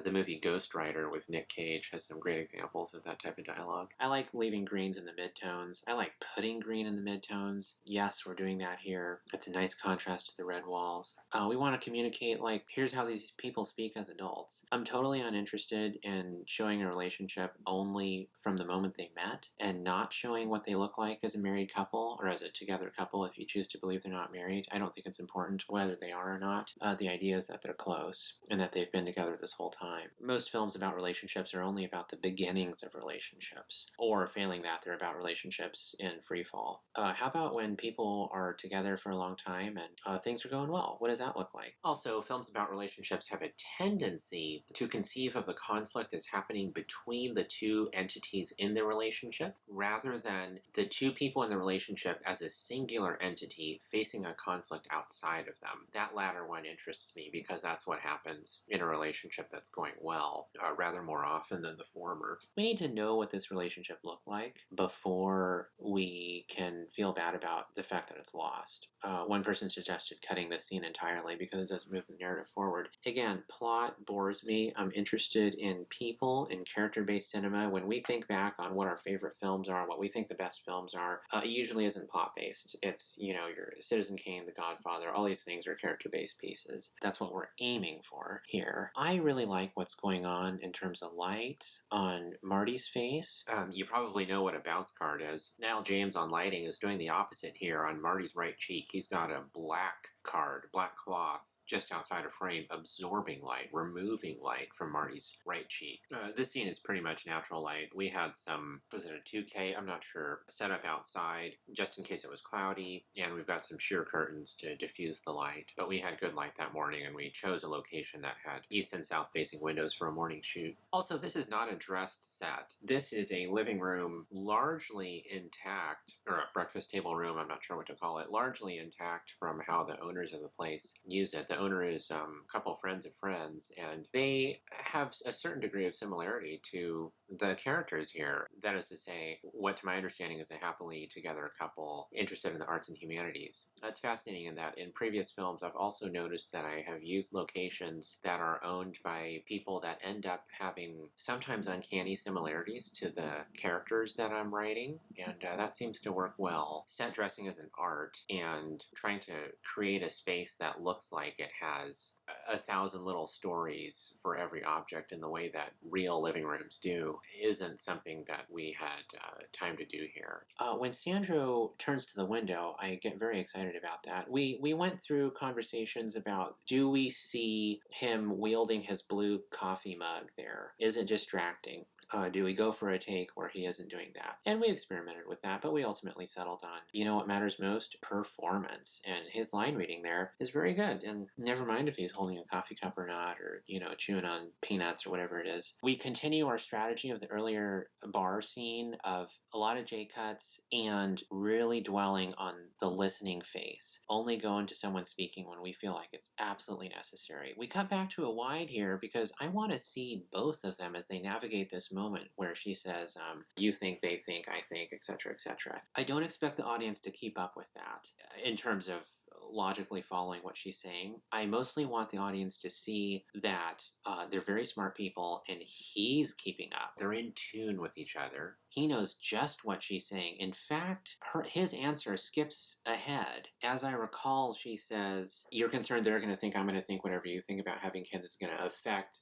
The movie Ghost Rider with Nick Cage has some great examples of that type of dialogue. I like leaving greens in the midtones. I like putting green in the midtones. Yes, we're doing that here. It's a nice contrast to the red walls. We want to communicate, here's how these people speak as adults. I'm totally uninterested in showing a relationship only from the moment they met and not showing what they look like as a married couple or as a together couple if you choose to believe they're not married. I don't think it's important whether they are or not. The idea is that they're close and that they've been together this whole time. Most films about relationships are only about the beginnings of relationships, or failing that, they're about relationships in free fall. How about when people are together for a long time and things are going well? What does that look like? Also, films about relationships have a tendency to conceive of the conflict as happening between the two entities in the relationship, rather than the two people in the relationship as a singular entity facing a conflict outside of them. That latter one interests me because that's what happens in a relationship that's going well, rather more often than the former. We need to know what this relationship looked like before we can feel bad about the fact that it's lost. One person suggested cutting this scene entirely because it doesn't move the narrative forward. Again, plot bores me. I'm interested in people, in character-based cinema. When we think back on what our favorite films are, what we think the best films are, it usually isn't plot-based. It's, your Citizen Kane, The Godfather, all these things are character-based pieces. That's what we're aiming for here. I really like what's going on in terms of light on Marty's face. You probably know what a bounce card is. Now James on lighting is doing the opposite here on Marty's right cheek. He's got a black card, black cloth, just outside of frame, absorbing light, removing light from Marty's right cheek. This scene is pretty much natural light. We had some, was it a 2K? I'm not sure. Set up outside just in case it was cloudy, and we've got some sheer curtains to diffuse the light. But we had good light that morning, and we chose a location that had east and south facing windows for a morning shoot. Also, this is not a dressed set. This is a living room largely intact, or a breakfast table room, I'm not sure what to call it, largely intact from how the owners of the place used it. The owner is a couple friends of friends, and they have a certain degree of similarity to the characters here. That is to say, what to my understanding is a happily together couple interested in the arts and humanities. That's fascinating in that in previous films I've also noticed that I have used locations that are owned by people that end up having sometimes uncanny similarities to the characters that I'm writing, and that seems to work well. Set dressing is an art, and trying to create a space that looks like it has 1,000 little stories for every object in the way that real living rooms do isn't something that we had time to do here. When Sandro turns to the window, I get very excited about that. We went through conversations about, do we see him wielding his blue coffee mug there? Is it distracting? Do we go for a take where he isn't doing that? And we experimented with that, but we ultimately settled on, what matters most? Performance. And his line reading there is very good. And never mind if he's holding a coffee cup or not, or, chewing on peanuts or whatever it is. We continue our strategy of the earlier bar scene of a lot of J-cuts and really dwelling on the listening face. Only go into someone speaking when we feel like it's absolutely necessary. We cut back to a wide here because I want to see both of them as they navigate this moment where she says, you think, they think, I think, etc., etc. I don't expect the audience to keep up with that in terms of logically following what she's saying. I mostly want the audience to see that they're very smart people and he's keeping up. They're in tune with each other. He knows just what she's saying. In fact, his answer skips ahead. As I recall, she says, "You're concerned they're going to think I'm going to think whatever you think about having kids is going to affect ...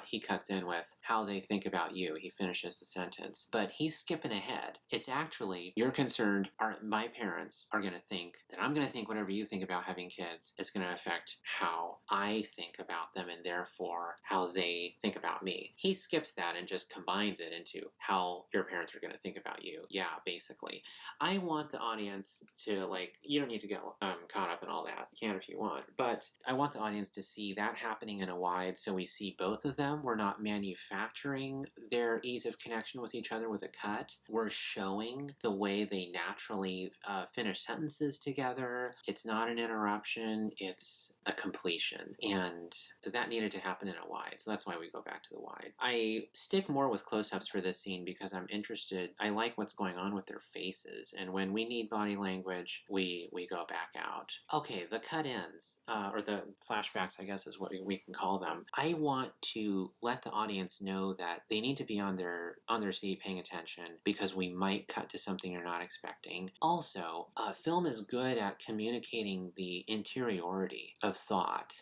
He cuts in with how they think about you. He finishes the sentence. But he's skipping ahead. It's actually, you're concerned my parents are going to think that I'm going to think whatever you think about having kids is going to affect how I think about them and therefore how they think about me. He skips that and just combines it into how your parents are going to think about you. Yeah, basically. I want the audience to, like, you don't need to get caught up in all that. You can if you want. But I want the audience to see that happening in a wide so we see both of them. We're not manufacturing their ease of connection with each other with a cut. We're showing the way they naturally finish sentences together. It's not an interruption. It's a completion. And that needed to happen in a wide. So that's why we go back to the wide. I stick more with close-ups for this scene because I'm interested. I like what's going on with their faces. And when we need body language, we go back out. Okay, the cut ends, or the flashbacks, I guess is what we can call them. I want to let the audience know that they need to be on their seat paying attention because we might cut to something you're not expecting. Also, film is good at communicating the interiority of thought.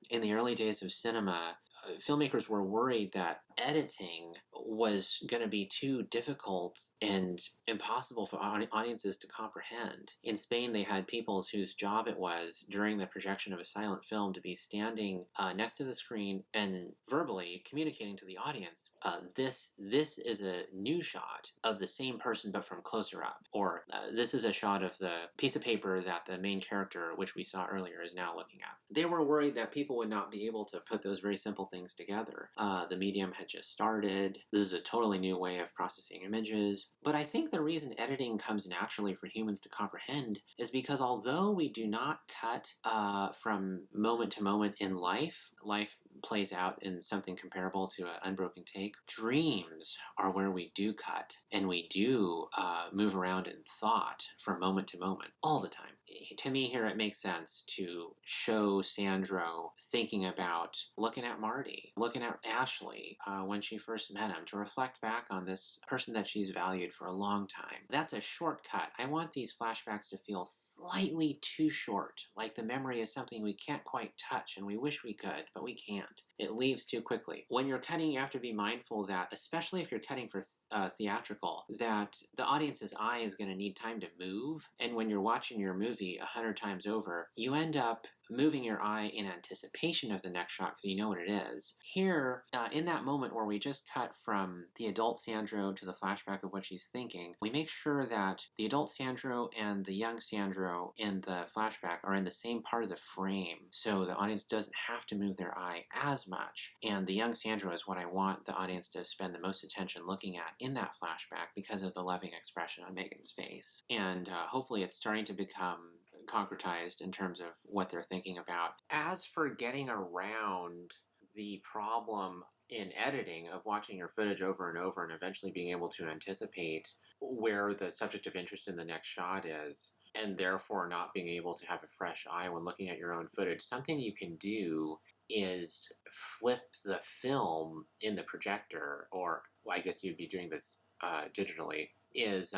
In the early days of cinema, filmmakers were worried that editing was going to be too difficult and impossible for audiences to comprehend. In Spain, they had people whose job it was, during the projection of a silent film, to be standing next to the screen and verbally communicating to the audience, this is a new shot of the same person but from closer up, or this is a shot of the piece of paper that the main character, which we saw earlier, is now looking at. They were worried that people would not be able to put those very simple things together. The medium had just started. This is a totally new way of processing images. But I think the reason editing comes naturally for humans to comprehend is because although we do not cut from moment to moment in life plays out in something comparable to an unbroken take, dreams are where we do cut, and we do move around in thought from moment to moment all the time. To me here, it makes sense to show Sandro thinking about looking at Marty, looking at Ashley when she first met him, to reflect back on this person that she's valued for a long time. That's a shortcut. I want these flashbacks to feel slightly too short, like the memory is something we can't quite touch and we wish we could, but we can't. It leaves too quickly. When you're cutting, you have to be mindful that, especially if you're cutting for theatrical, that the audience's eye is going to need time to move, and when you're watching your movie 100 times over, you end up moving your eye in anticipation of the next shot because you know what it is. Here, in that moment where we just cut from the adult Sandro to the flashback of what she's thinking, we make sure that the adult Sandro and the young Sandro in the flashback are in the same part of the frame, so the audience doesn't have to move their eye as much. And the young Sandro is what I want the audience to spend the most attention looking at in that flashback because of the loving expression on Megan's face. And hopefully it's starting to become concretized in terms of what they're thinking about. As for getting around the problem in editing of watching your footage over and over and eventually being able to anticipate where the subject of interest in the next shot is, and therefore not being able to have a fresh eye when looking at your own footage, something you can do is flip the film in the projector, or well, I guess you'd be doing this digitally, is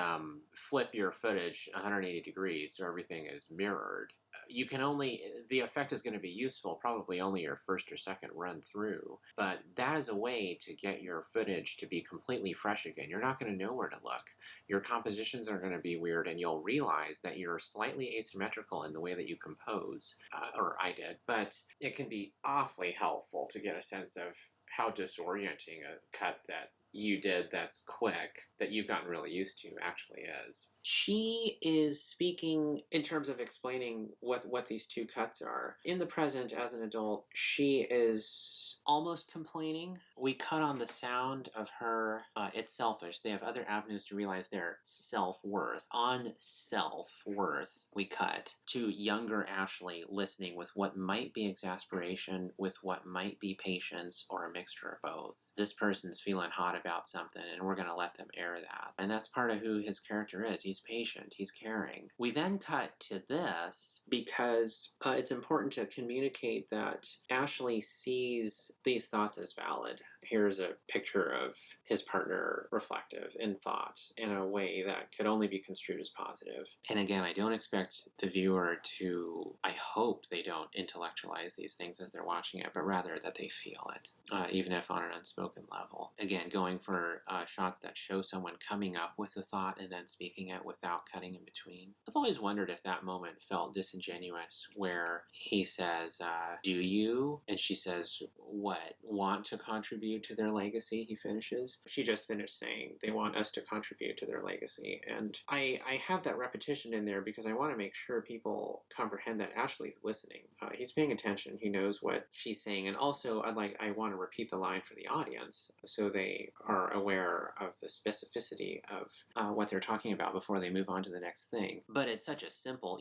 flip your footage 180 degrees so everything is mirrored. You can only, the effect is going to be useful probably only your first or second run through, but that is a way to get your footage to be completely fresh again. You're not going to know where to look. Your compositions are going to be weird, and you'll realize that you're slightly asymmetrical in the way that you compose, or I did, but it can be awfully helpful to get a sense of how disorienting a cut that you did that's quick, that you've gotten really used to, actually is. She is speaking in terms of explaining what these two cuts are. In the present, as an adult, she is almost complaining. We cut on the sound of her. It's selfish. They have other avenues to realize their self-worth. On self-worth, we cut to younger Ashley listening with what might be exasperation, with what might be patience, or a mixture of both. This person's feeling hot about something, and we're going to let them air that. And that's part of who his character is. He's patient, he's caring. We then cut to this because it's important to communicate that Ashley sees these thoughts as valid. Here's a picture of his partner reflective in thought in a way that could only be construed as positive. And again, I don't expect the viewer to, I hope they don't intellectualize these things as they're watching it, but rather that they feel it, even if on an unspoken level. Again, going for shots that show someone coming up with a thought and then speaking it without cutting in between. I've always wondered if that moment felt disingenuous, where he says, do you? And she says, what? Want to contribute to their legacy? He finishes. She just finished saying they want us to contribute to their legacy. And I have that repetition in there because I want to make sure people comprehend that Ashley's listening. He's paying attention. He knows what she's saying. And also, I want to repeat the line for the audience so they are aware of the specificity of what they're talking about before they move on to the next thing. But it's such a simple,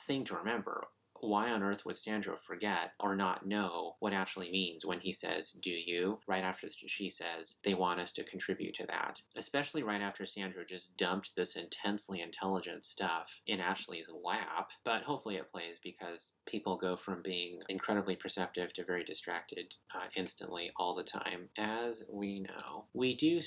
thing to remember. Why on earth would Sandro forget or not know what Ashley means when he says, do you? Right after she says, they want us to contribute to that. Especially right after Sandro just dumped this intensely intelligent stuff in Ashley's lap. But hopefully it plays because people go from being incredibly perceptive to very distracted instantly all the time, as we know. We do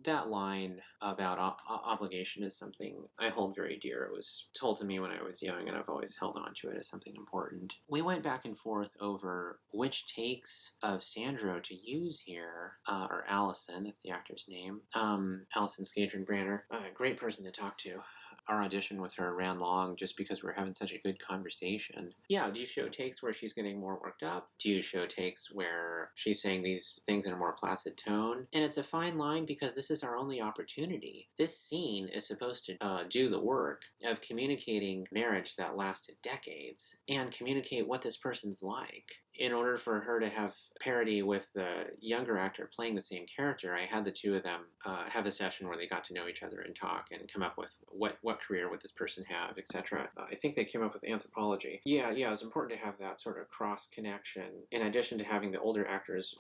that line about obligation is something I hold very dear. It was told to me when I was young, and I've always held on to it as something important. We went back and forth over which takes of Sandro to use here, or Allison, that's the actor's name. Allison Scadron-Branner, great person to talk to. Our audition with her ran long just because we were having such a good conversation. Yeah, do you show takes where she's getting more worked up? Do you show takes where she's saying these things in a more placid tone? And it's a fine line because this is our only opportunity. This scene is supposed to do the work of communicating marriage that lasted decades and communicate what this person's like. In order for her to have parity with the younger actor playing the same character, I had the two of them have a session where they got to know each other and talk and come up with what career would this person have, etc. I think they came up with anthropology. Yeah, it was important to have that sort of cross-connection, in addition to having the older actors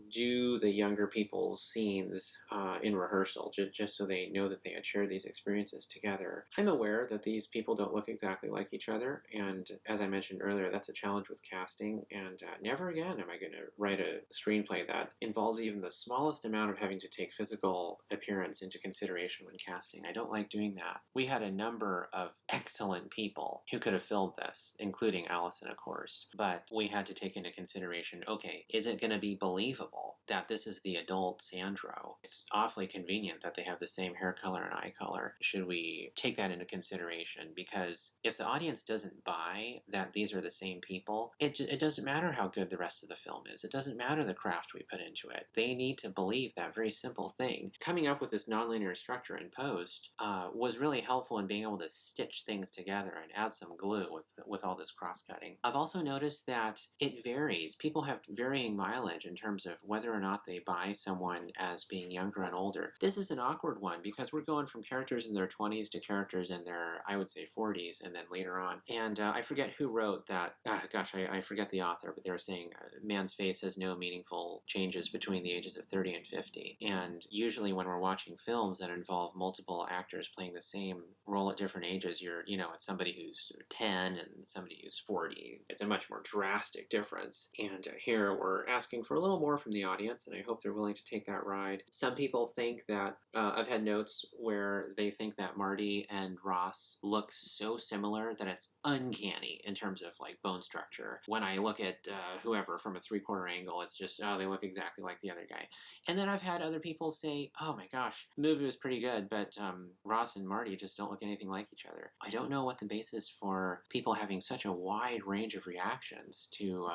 do the younger people's scenes in rehearsal, just so they know that they had shared these experiences together. I'm aware that these people don't look exactly like each other, and as I mentioned earlier, that's a challenge with casting, and never again am I going to write a screenplay that involves even the smallest amount of having to take physical appearance into consideration when casting. I don't like doing that. We had a number of excellent people who could have filled this, including Allison, of course, but we had to take into consideration, okay, is it going to be believable that this is the adult Sandro? It's awfully convenient that they have the same hair color and eye color. Should we take that into consideration? Because if the audience doesn't buy that these are the same people, it doesn't matter how good the rest of the film is. It doesn't matter the craft we put into it. They need to believe that very simple thing. Coming up with this nonlinear structure in post was really helpful in being able to stitch things together and add some glue with all this cross-cutting. I've also noticed that it varies. People have varying mileage in terms of whether or not they buy someone as being younger and older. This is an awkward one because we're going from characters in their 20s to characters in their, I would say, 40s and then later on. And I forget who wrote that. I forget the author, but they were saying man's face has no meaningful changes between the ages of 30 and 50. And usually when we're watching films that involve multiple actors playing the same role at different ages, it's somebody who's 10 and somebody who's 40. It's a much more drastic difference. And here we're asking for a little more from the audience, and I hope they're willing to take that ride. Some people think that, I've had notes where they think that Marty and Ross look so similar that it's uncanny in terms of like bone structure. When I look at whoever from a 3/4 angle, it's just, they look exactly like the other guy. And then I've had other people say, oh my gosh, the movie was pretty good, but Ross and Marty just don't look anything like each other. I don't know what the basis for people having such a wide range of reactions to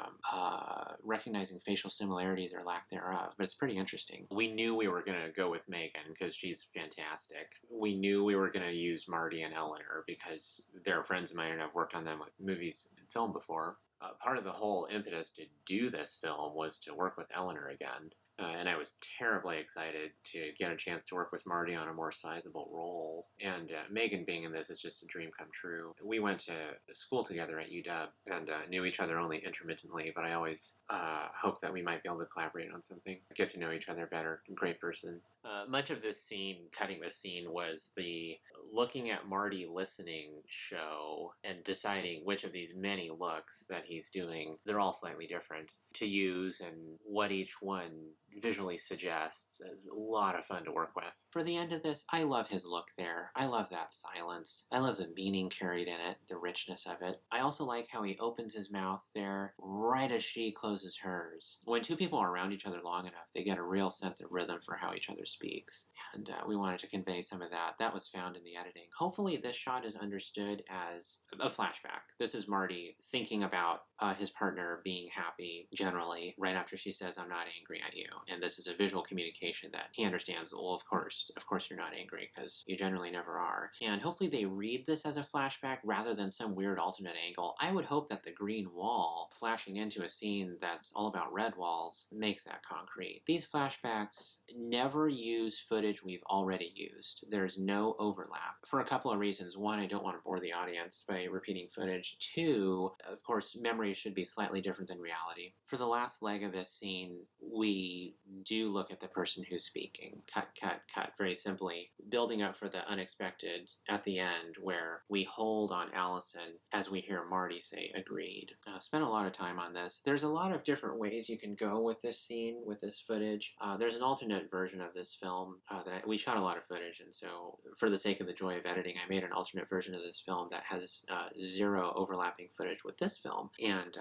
recognizing facial similarities or lack thereof, but it's pretty interesting. We knew we were going to go with Megan because she's fantastic. We knew we were going to use Marty and Eleanor because they're friends of mine and I've worked on them with movies and film before. Part of the whole impetus to do this film was to work with Eleanor again. And I was terribly excited to get a chance to work with Marty on a more sizable role. And Megan being in this is just a dream come true. We went to school together at UW and knew each other only intermittently, but I always hoped that we might be able to collaborate on something, get to know each other better. Great person. Much of this scene, cutting this scene, was the looking at Marty listening show and deciding which of these many looks that he's doing, they're all slightly different, to use and what each one visually suggests. Is a lot of fun to work with. For the end of this, I love his look there. I love that silence. I love the meaning carried in it, the richness of it. I also like how he opens his mouth there right as she closes hers. When two people are around each other long enough, they get a real sense of rhythm for how each other speaks. And we wanted to convey some of that. That was found in the editing. Hopefully this shot is understood as a flashback. This is Marty thinking about his partner being happy generally right after she says, "I'm not angry at you." And this is a visual communication that he understands. Well, of course you're not angry, because you generally never are. And hopefully they read this as a flashback rather than some weird alternate angle. I would hope that the green wall flashing into a scene that's all about red walls makes that concrete. These flashbacks never use footage we've already used. There's no overlap for a couple of reasons. One, I don't want to bore the audience by repeating footage. Two, of course, memories should be slightly different than reality. For the last leg of this scene, we do look at the person who's speaking. Cut, cut, cut, very simply. Building up for the unexpected at the end, where we hold on Allison as we hear Marty say, "Agreed." Spent a lot of time on this. There's a lot of different ways you can go with this scene, with this footage. There's an alternate version of this film we shot a lot of footage, and so for the sake of the joy of editing, I made an alternate version of this film that has zero overlapping footage with this film. And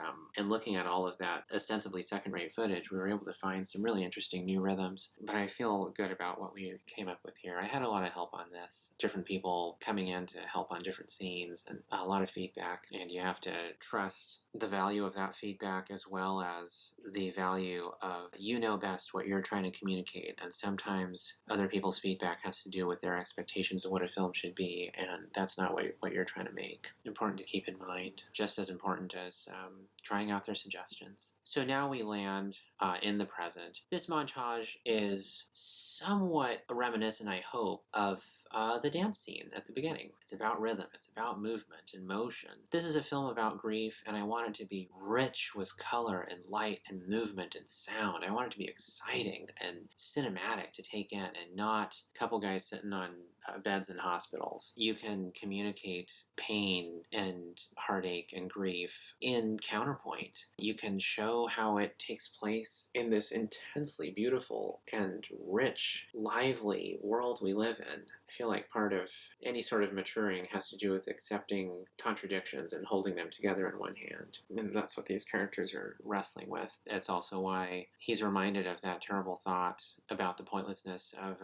looking at all of that ostensibly second-rate footage, we were able to find some really interesting new rhythms. But I feel good about what we came up with here. I had a lot of help on this. Different people coming in to help on different scenes, and a lot of feedback. And you have to trust the value of that feedback as well as the value of you know best what you're trying to communicate. And sometimes other people's feedback has to do with their expectations of what a film should be, and that's not what you're trying to make. Important to keep in mind, just as important as trying out their suggestions. So now we land in the present. This montage is somewhat reminiscent, I hope, of the dance scene at the beginning. It's about rhythm, it's about movement and motion. This is a film about grief, and I want it to be rich with color and light and movement and sound. I want it to be exciting and cinematic to take in, and not a couple guys sitting on beds in hospitals. You can communicate pain and heartache and grief in counterpoint. You can show how it takes place in this intensely beautiful and rich, lively world we live in. I feel like part of any sort of maturing has to do with accepting contradictions and holding them together in one hand. And that's what these characters are wrestling with. It's also why he's reminded of that terrible thought about the pointlessness of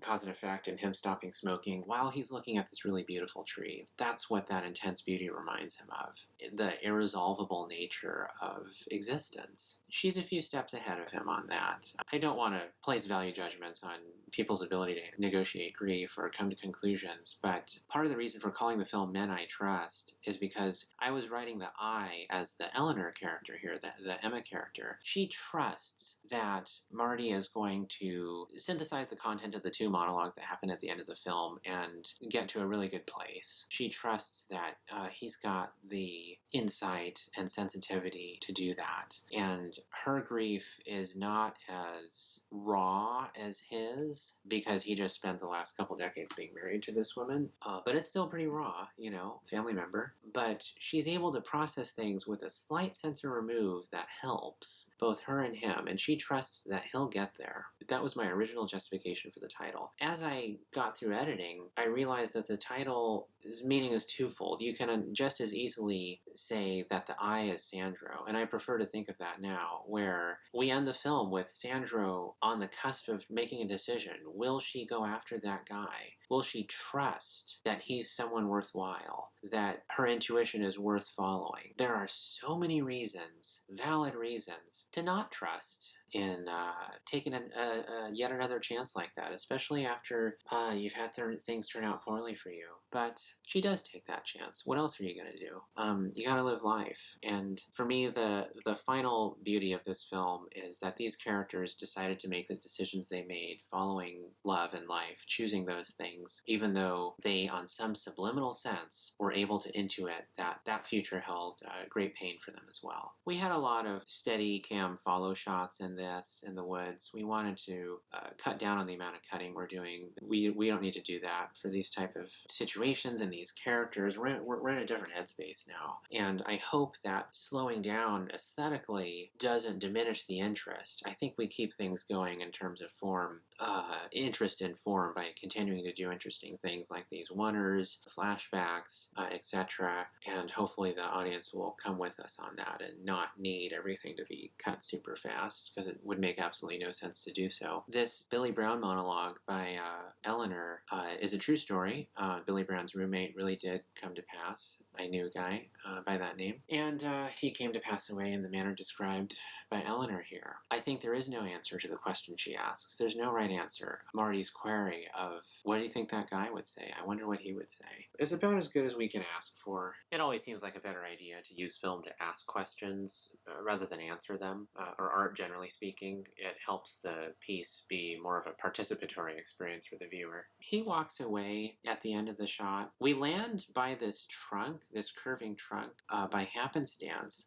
cause and effect and him stopping smoking while he's looking at this really beautiful tree. That's what that intense beauty reminds him of. The irresolvable nature of existence. She's a few steps ahead of him on that. I don't want to place value judgments on people's ability to negotiate grief or come to conclusions, but part of the reason for calling the film Men I Trust is because I was writing the I as the Eleanor character here, the Emma character. She trusts that Marty is going to synthesize the content of the two monologues that happen at the end of the film and get to a really good place. She trusts that he's got the insight and sensitivity to do that. And her grief is not as raw as his, because he just spent the last couple decades being married to this woman. But it's still pretty raw, family member. But she's able to process things with a slight sensor remove that helps both her and him, and she trusts that he'll get there. That was my original justification for the title. As I got through editing, I realized that the title's meaning is twofold. You can just as easily say that the I is Sandro, and I prefer to think of that now, where we end the film with Sandro on the cusp of making a decision. Will she go after that guy? Will she trust that he's someone worthwhile, that her intuition is worth following? There are so many reasons, valid reasons, to not trust in taking yet another chance like that, especially after you've had things turn out poorly for you. But she does take that chance. What else are you going to do? You got to live life. And for me, the final beauty of this film is that these characters decided to make the decisions they made following love and life, choosing those things, even though they, on some subliminal sense, were able to intuit that that future held great pain for them as well. We had a lot of steady cam follow shots in this, in the woods. We wanted to cut down on the amount of cutting we're doing. We don't need to do that for these type of situations and these characters. We're in a different headspace now. And I hope that slowing down aesthetically doesn't diminish the interest. I think we keep things going in terms of form, interest in form, by continuing to do interesting things like these oneers, flashbacks, etc. And hopefully the audience will come with us on that and not need everything to be cut super fast, because it would make absolutely no sense to do so. This Billy Brown monologue by Eleanor is a true story. Billy Brown's roommate really did come to pass. I knew a guy by that name. And he came to pass away in the manner described by Eleanor here. I think there is no answer to the question she asks. There's no right answer. Marty's query of, what do you think that guy would say? I wonder what he would say, is about as good as we can ask for. It always seems like a better idea to use film to ask questions rather than answer them, or art generally speaking. It helps the piece be more of a participatory experience for the viewer. He walks away at the end of the shot. We land by this trunk, this curving trunk, by happenstance.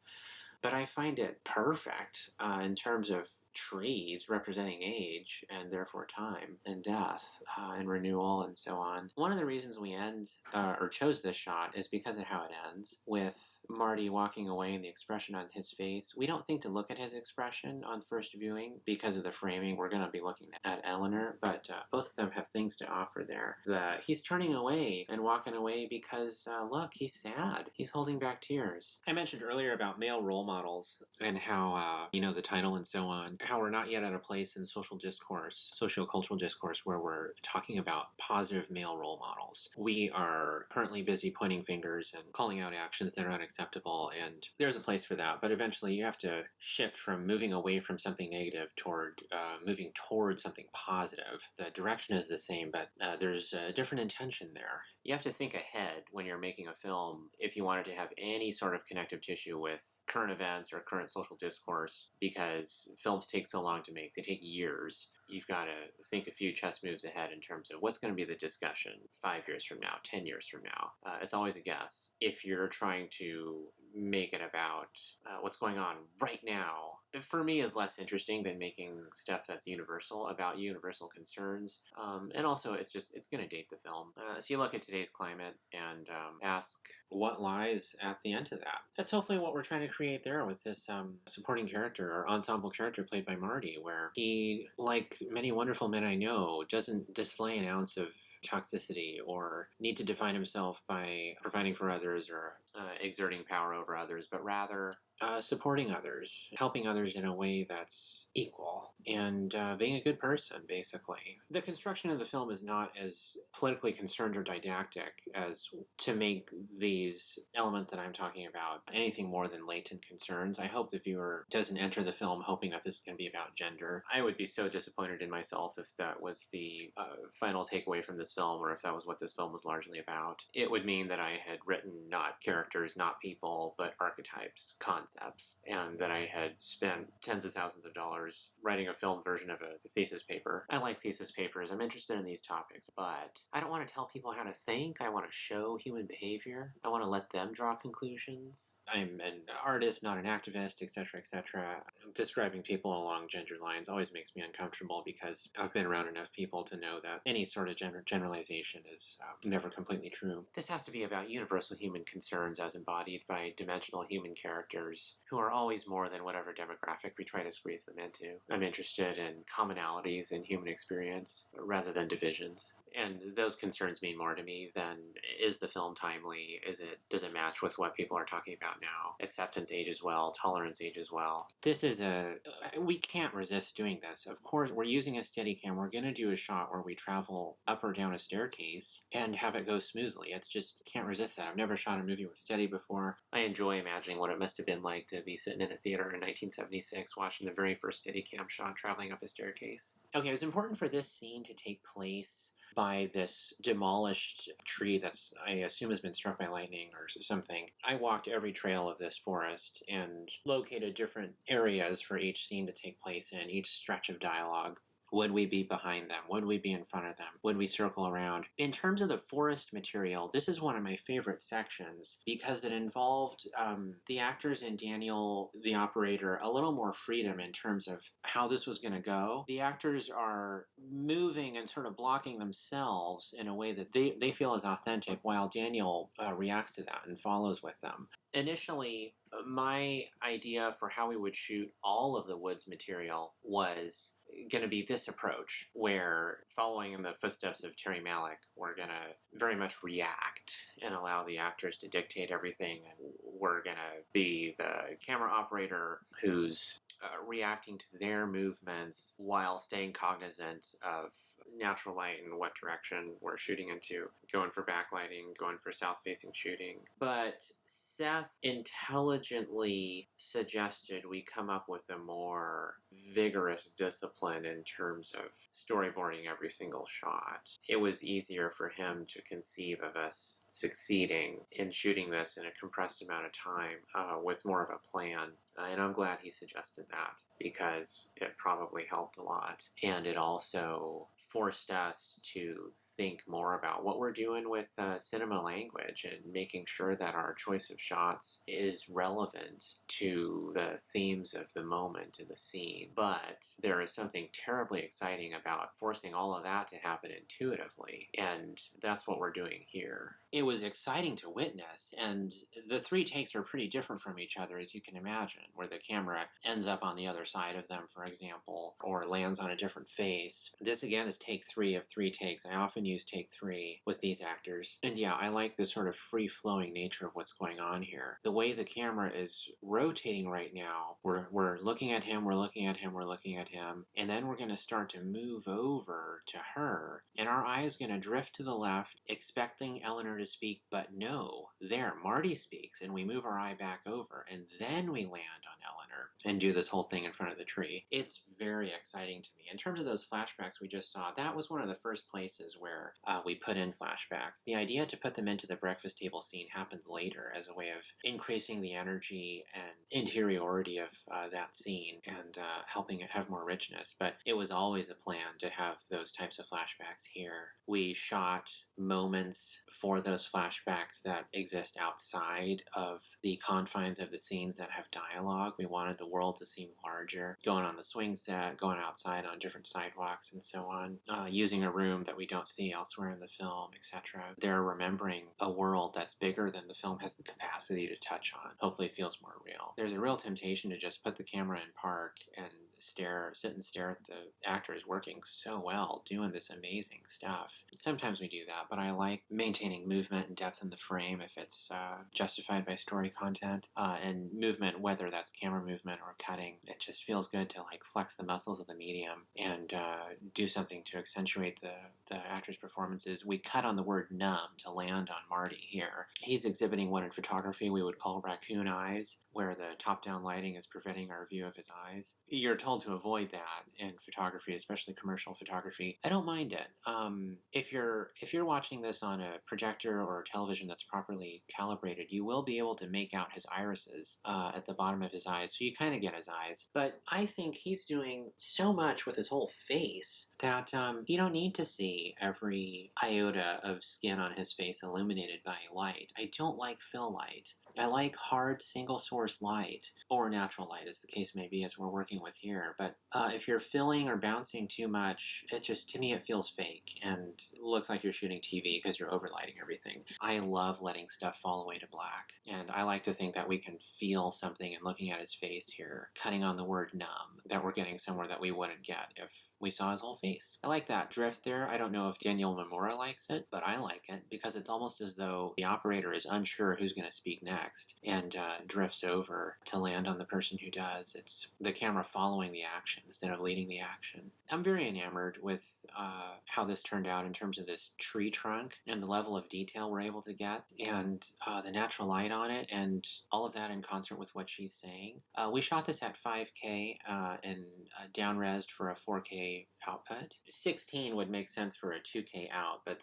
But I find it perfect in terms of trees representing age and therefore time and death and renewal and so on. One of the reasons we end or chose this shot is because of how it ends, with Marty walking away and the expression on his face. We don't think to look at his expression on first viewing because of the framing. We're going to be looking at Eleanor, but both of them have things to offer there. He's turning away and walking away because, look, he's sad. He's holding back tears. I mentioned earlier about male role models and how, the title and so on, how we're not yet at a place in social discourse, sociocultural discourse, where we're talking about positive male role models. We are currently busy pointing fingers and calling out actions that are unacceptable, and there's a place for that, but eventually you have to shift from moving away from something negative toward moving toward something positive. The direction is the same, but there's a different intention there. You have to think ahead when you're making a film if you wanted to have any sort of connective tissue with current events or current social discourse, because films take so long to make. They take years. You've got to think a few chess moves ahead in terms of what's going to be the discussion 5 years from now, 10 years from now. It's always a guess. If you're trying to make it about what's going on right now, for me, is less interesting than making stuff that's universal, about universal concerns. And also, it's going to date the film. So you look at today's climate and ask what lies at the end of that. That's hopefully what we're trying to create there with this supporting character or ensemble character played by Marty, where he, like many wonderful men I know, doesn't display an ounce of toxicity or need to define himself by providing for others or exerting power over others, but rather supporting others, helping others in a way that's equal, and being a good person, basically. The construction of the film is not as politically concerned or didactic as to make these elements that I'm talking about anything more than latent concerns. I hope the viewer doesn't enter the film hoping that this is going to be about gender. I would be so disappointed in myself if that was the final takeaway from this film, or if that was what this film was largely about. It would mean that I had written not characters, not people, but archetypes, concepts, and that I had spent tens of thousands of dollars writing a film version of a thesis paper. I like thesis papers. I'm interested in these topics, but I don't want to tell people how to think. I want to show human behavior. I want to let them draw conclusions. I'm an artist, not an activist, etc., etc. Describing people along gender lines always makes me uncomfortable, because I've been around enough people to know that any sort of generalization is never completely true. This has to be about universal human concerns as embodied by dimensional human characters who are always more than whatever demographic we try to squeeze them into. I'm interested in commonalities in human experience rather than divisions. And those concerns mean more to me than, is the film timely? Does it match with what people are talking about now? Acceptance ages well, tolerance ages well. We can't resist doing this. Of course, we're using a Steadicam. We're going to do a shot where we travel up or down a staircase and have it go smoothly. It's just, can't resist that. I've never shot a movie with Steady before. I enjoy imagining what it must have been like to be sitting in a theater in 1976 watching the very first Steadicam shot traveling up a staircase. Okay, it was important for this scene to take place by this demolished tree that's, I assume, has been struck by lightning or something. I walked every trail of this forest and located different areas for each scene to take place in, each stretch of dialogue. Would we be behind them? Would we be in front of them? Would we circle around? In terms of the forest material, this is one of my favorite sections because it involved the actors and Daniel, the operator, a little more freedom in terms of how this was going to go. The actors are moving and sort of blocking themselves in a way that they feel is authentic, while Daniel reacts to that and follows with them. Initially, my idea for how we would shoot all of the woods material was going to be this approach, where following in the footsteps of Terry Malick, we're going to very much react and allow the actors to dictate everything. And we're going to be the camera operator who's reacting to their movements while staying cognizant of natural light and what direction we're shooting into, going for backlighting, going for south-facing shooting. But Seth intelligently suggested we come up with a more vigorous discipline in terms of storyboarding every single shot. It was easier for him to conceive of us succeeding in shooting this in a compressed amount of time with more of a plan. And I'm glad he suggested that, because it probably helped a lot. And it also forced us to think more about what we're doing with cinema language and making sure that our choice of shots is relevant to the themes of the moment in the scene. But there is something terribly exciting about forcing all of that to happen intuitively, and that's what we're doing here. It was exciting to witness, and the 3 takes are pretty different from each other, as you can imagine, where the camera ends up on the other side of them, for example, or lands on a different face. This, again, is take 3 of 3 takes. I often use take 3 with these actors. And yeah, I like the sort of free-flowing nature of what's going on here. The way the camera is rotating right now, we're looking at him, we're looking at him, we're looking at him, and then we're going to start to move over to her, and our eye is going to drift to the left, expecting Eleanor to speak, but no, there, Marty speaks, and we move our eye back over, and then we land on Eleanor and do this whole thing in front of the tree. It's very exciting to me. In terms of those flashbacks we just saw, that was one of the first places where we put in flashbacks. The idea to put them into the breakfast table scene happened later as a way of increasing the energy and interiority of that scene and helping it have more richness. But it was always a plan to have those types of flashbacks here. We shot moments for those flashbacks that exist outside of the confines of the scenes that have dialogue. We wanted the world to seem larger, going on the swing set, going outside on different sidewalks and so on, using a room that we don't see elsewhere in the film, etc. They're remembering a world that's bigger than the film has the capacity to touch on. Hopefully it feels more real. There's a real temptation to just put the camera in park and sit and stare at the actors working so well, doing this amazing stuff. Sometimes we do that, but I like maintaining movement and depth in the frame if it's justified by story content, and movement, whether that's camera movement or cutting. It just feels good to like flex the muscles of the medium and do something to accentuate the actors' performances. We cut on the word numb to land on Marty here. He's exhibiting what in photography we would call raccoon eyes, where the top-down lighting is preventing our view of his eyes. You're told to avoid that in photography, especially commercial photography. I don't mind it. If you're watching this on a projector or a television that's properly calibrated, you will be able to make out his irises at the bottom of his eyes, so you kind of get his eyes. But I think he's doing so much with his whole face that you don't need to see every iota of skin on his face illuminated by light. I don't like fill light. I like hard single source light, or natural light as the case may be as we're working with here. But if you're filling or bouncing too much, it just, to me, it feels fake and looks like you're shooting TV because you're overlighting everything. I love letting stuff fall away to black. And I like to think that we can feel something in looking at his face here, cutting on the word numb, that we're getting somewhere that we wouldn't get if we saw his whole face. I like that drift there. I don't know if Daniel Memora likes it, but I like it because it's almost as though the operator is unsure who's going to speak next and drifts over to land on the person who does. It's the camera following the action instead of leading the action. I'm very enamored with how this turned out in terms of this tree trunk and the level of detail we're able to get and the natural light on it and all of that in concert with what she's saying. We shot this at 5K and down-resed for a 4K output. 16 would make sense for a 2K out, but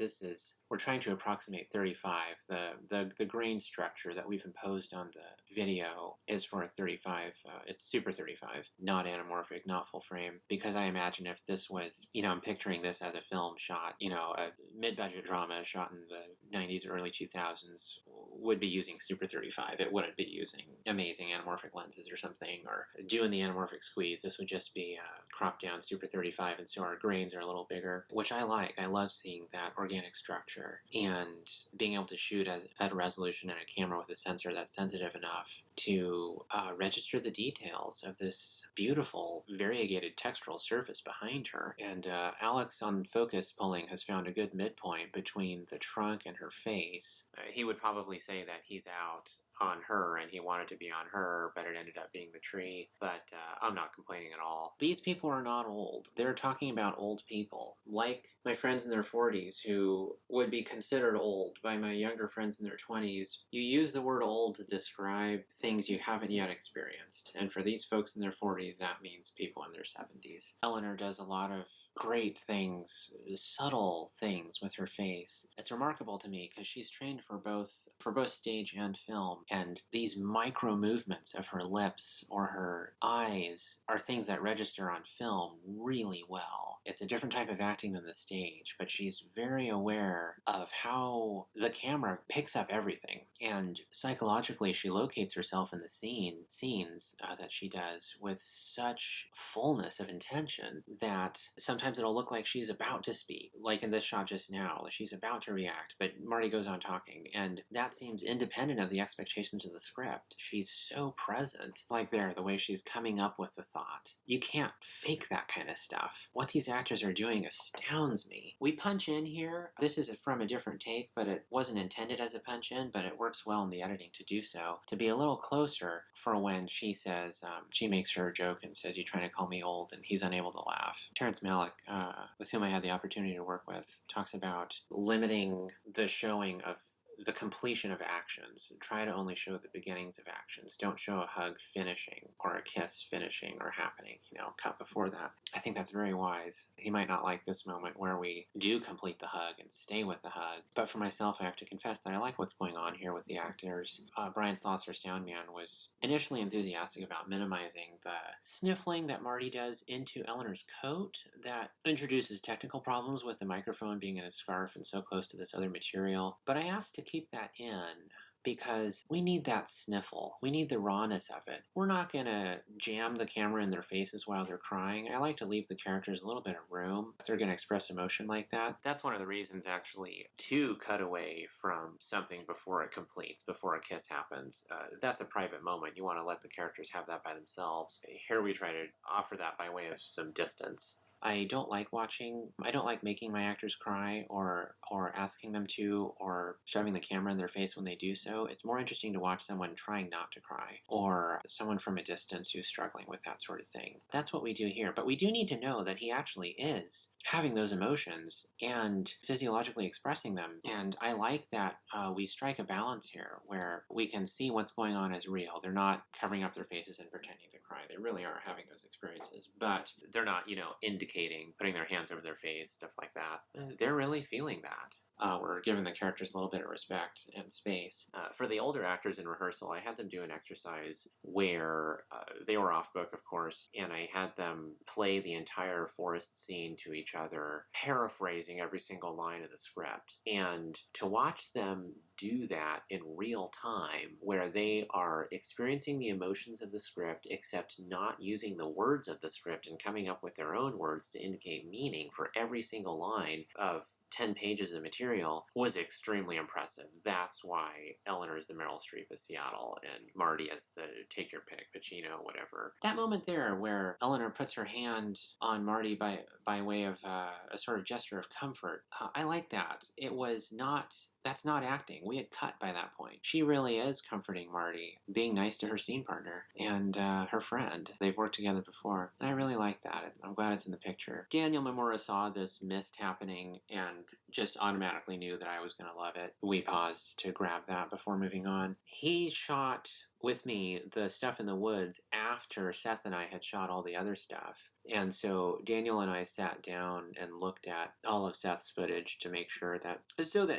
we're trying to approximate 35. The grain structure that we've imposed on the video is for a 35. It's Super 35, not anamorphic, not full frame, because I imagine if this was, I'm picturing this as a film shot, a mid-budget drama shot in the 90s, early 2000s would be using Super 35. It wouldn't be using amazing anamorphic lenses or something, or doing the anamorphic squeeze. This would just be cropped down Super 35, and so our grains are a little bigger, which I like. I love seeing that organic structure and being able to shoot at a resolution and a camera with a sensor that's sensitive enough to register the details of this beautiful variegated textural surface behind her. And Alex on focus pulling has found a good midpoint between the trunk and her face. He would probably say that he's out on her and he wanted to be on her, but it ended up being the tree. But I'm not complaining at all. These people are not old. They're talking about old people, like my friends in their 40s who would be considered old by my younger friends in their 20s. You use the word old to describe things you haven't yet experienced, and for these folks in their 40s, that means people in their 70s. Eleanor does a lot of great things, subtle things with her face. It's remarkable to me because she's trained for both stage and film, and these micro movements of her lips or her eyes are things that register on film really well. It's a different type of acting than the stage, but she's very aware of how the camera picks up everything, and psychologically she locates herself in the scenes that she does with such fullness of intention that sometimes it'll look like she's about to speak, like in this shot just now, she's about to react, but Marty goes on talking, and that seems independent of the expectations of the script. She's so present, like there, the way she's coming up with the thought. You can't fake that kind of stuff. What these actors are doing astounds me. We punch in here. This is from a different take, but it wasn't intended as a punch in, but it works well in the editing to do so, to be a little closer for when she says, she makes her joke and says, "You trying to call me old?" and he's unable to laugh. Terrence Malick, with whom I had the opportunity to work with, talks about limiting the showing of the completion of actions. Try to only show the beginnings of actions. Don't show a hug finishing or a kiss finishing or happening, cut before that. I think that's very wise. He might not like this moment where we do complete the hug and stay with the hug. But for myself, I have to confess that I like what's going on here with the actors. Brian Slosser, Soundman, was initially enthusiastic about minimizing the sniffling that Marty does into Eleanor's coat that introduces technical problems with the microphone being in a scarf and so close to this other material. But I asked to keep that in because we need that sniffle. We need the rawness of it. We're not going to jam the camera in their faces while they're crying. I like to leave the characters a little bit of room if they're going to express emotion like that. That's one of the reasons, actually, to cut away from something before it completes, before a kiss happens. That's a private moment. You want to let the characters have that by themselves. Here we try to offer that by way of some distance. I don't like making my actors cry or asking them to or shoving the camera in their face when they do so. It's more interesting to watch someone trying not to cry or someone from a distance who's struggling with that sort of thing. That's what we do here. But we do need to know that he actually is having those emotions and physiologically expressing them. And I like that we strike a balance here where we can see what's going on as real. They're not covering up their faces and pretending to cry. They really are having those experiences, but they're not, indicating, putting their hands over their face, stuff like that. They're really feeling that. we're giving the characters a little bit of respect and space. For the older actors in rehearsal, I had them do an exercise where they were off book, of course, and I had them play the entire forest scene to each other, paraphrasing every single line of the script. And to watch them do that in real time, where they are experiencing the emotions of the script, except not using the words of the script and coming up with their own words to indicate meaning for every single line of 10 pages of material, was extremely impressive. That's why Eleanor is the Meryl Streep of Seattle and Marty is the take your pick, Pacino, whatever. That moment there where Eleanor puts her hand on Marty by way of a sort of gesture of comfort, I like that. That's not acting. We had cut by that point. She really is comforting Marty, being nice to her scene partner and her friend. They've worked together before. And I really like that. I'm glad it's in the picture. Daniel Mamura saw this mist happening and just automatically knew that I was going to love it. We paused to grab that before moving on. He shot with me the stuff in the woods after Seth and I had shot all the other stuff. And so Daniel and I sat down and looked at all of Seth's footage to make sure that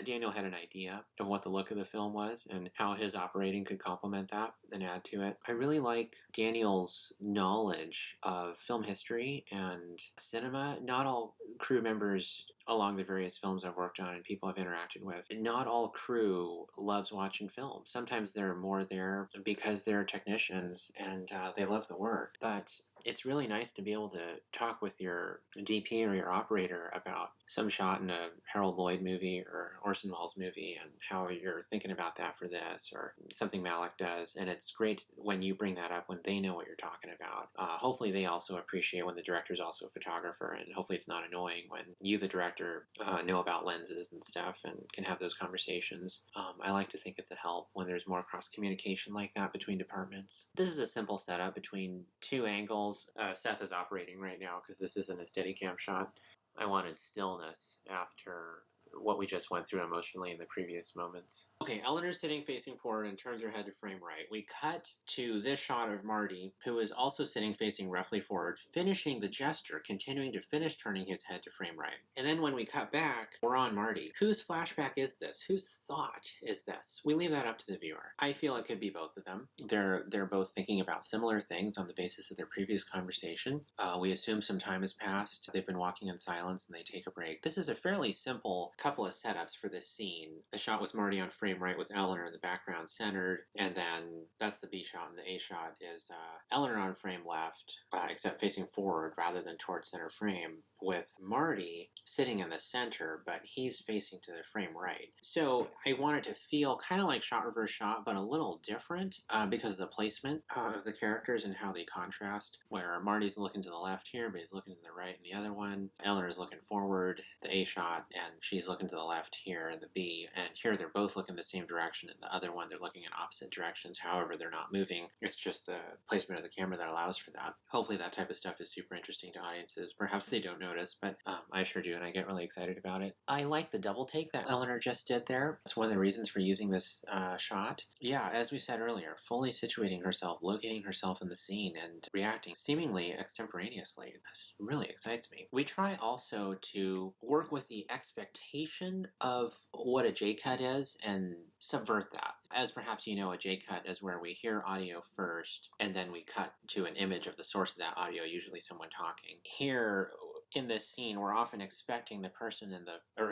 Daniel had an idea of what the look of the film was and how his operating could complement that and add to it. I really like Daniel's knowledge of film history and cinema. Not all crew members along the various films I've worked on and people I've interacted with, not all crew loves watching film. Sometimes they're more there because they're technicians and they love the work. But it's really nice to be able to talk with your DP or your operator about some shot in a Harold Lloyd movie or Orson Welles movie and how you're thinking about that for this, or something Malick does. And it's great when you bring that up when they know what you're talking about. Hopefully they also appreciate when the director's also a photographer, and hopefully it's not annoying when you, the director, know about lenses and stuff and can have those conversations. I like to think it's a help when there's more cross-communication like that between departments. This is a simple setup between two angles. Seth is operating right now because this isn't a Steadicam shot. I wanted stillness after what we just went through emotionally in the previous moments. Okay, Eleanor's sitting facing forward and turns her head to frame right. We cut to this shot of Marty, who is also sitting facing roughly forward, finishing the gesture, continuing to finish turning his head to frame right. And then when we cut back, we're on Marty. Whose flashback is this? Whose thought is this? We leave that up to the viewer. I feel it could be both of them. They're both thinking about similar things on the basis of their previous conversation. We assume some time has passed. They've been walking in silence and they take a break. This is a fairly simple couple of setups for this scene. A shot with Marty on frame right with Eleanor in the background centered, and then that's the B shot, and the A shot is Eleanor on frame left, except facing forward rather than towards center frame, with Marty sitting in the center, but he's facing to the frame right. So I want it to feel kind of like shot reverse shot, but a little different because of the placement of the characters and how they contrast, where Marty's looking to the left here, but he's looking to the right in the other one. Eleanor's looking forward, the A shot, and she's looking to the left here in the B, and here they're both looking the same direction, and the other one they're looking in opposite directions. However, they're not moving. It's just the placement of the camera that allows for that. Hopefully that type of stuff is super interesting to audiences. Perhaps they don't notice, but I sure do, and I get really excited about it. I like the double take that Eleanor just did there. It's one of the reasons for using this shot. Yeah, as we said earlier, fully situating herself, locating herself in the scene, and reacting seemingly extemporaneously. This really excites me. We try also to work with the expectation of what a J-cut is and subvert that. As perhaps you know, a J-cut is where we hear audio first and then we cut to an image of the source of that audio, usually someone talking. Here, in this scene, we're often expecting the person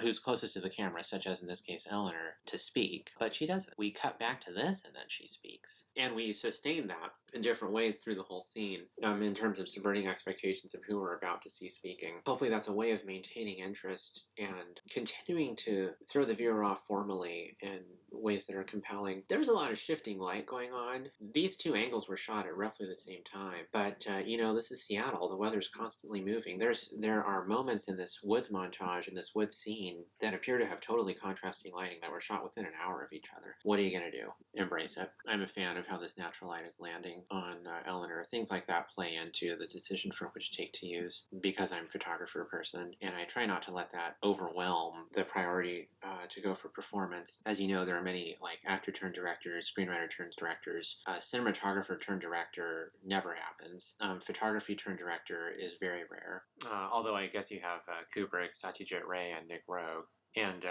who's closest to the camera, such as in this case Eleanor, to speak, but she doesn't. We cut back to this and then she speaks. And we sustain that in different ways through the whole scene, in terms of subverting expectations of who we're about to see speaking. Hopefully that's a way of maintaining interest and continuing to throw the viewer off formally in ways that are compelling. There's a lot of shifting light going on. These two angles were shot at roughly the same time, but this is Seattle. The weather's constantly moving. There are moments in this woods montage, in this woods scene, that appear to have totally contrasting lighting that were shot within an hour of each other. What are you going to do? Embrace it. I'm a fan of how this natural light is landing on Eleanor. Things like that play into the decision for which take to use because I'm a photographer person, and I try not to let that overwhelm the priority to go for performance. As you know, there are many actor turned directors, screenwriter turned directors. Cinematographer turned director never happens. Photography turned director is very rare. Although I guess you have Kubrick, Satyajit Ray, and Nick Rogue. and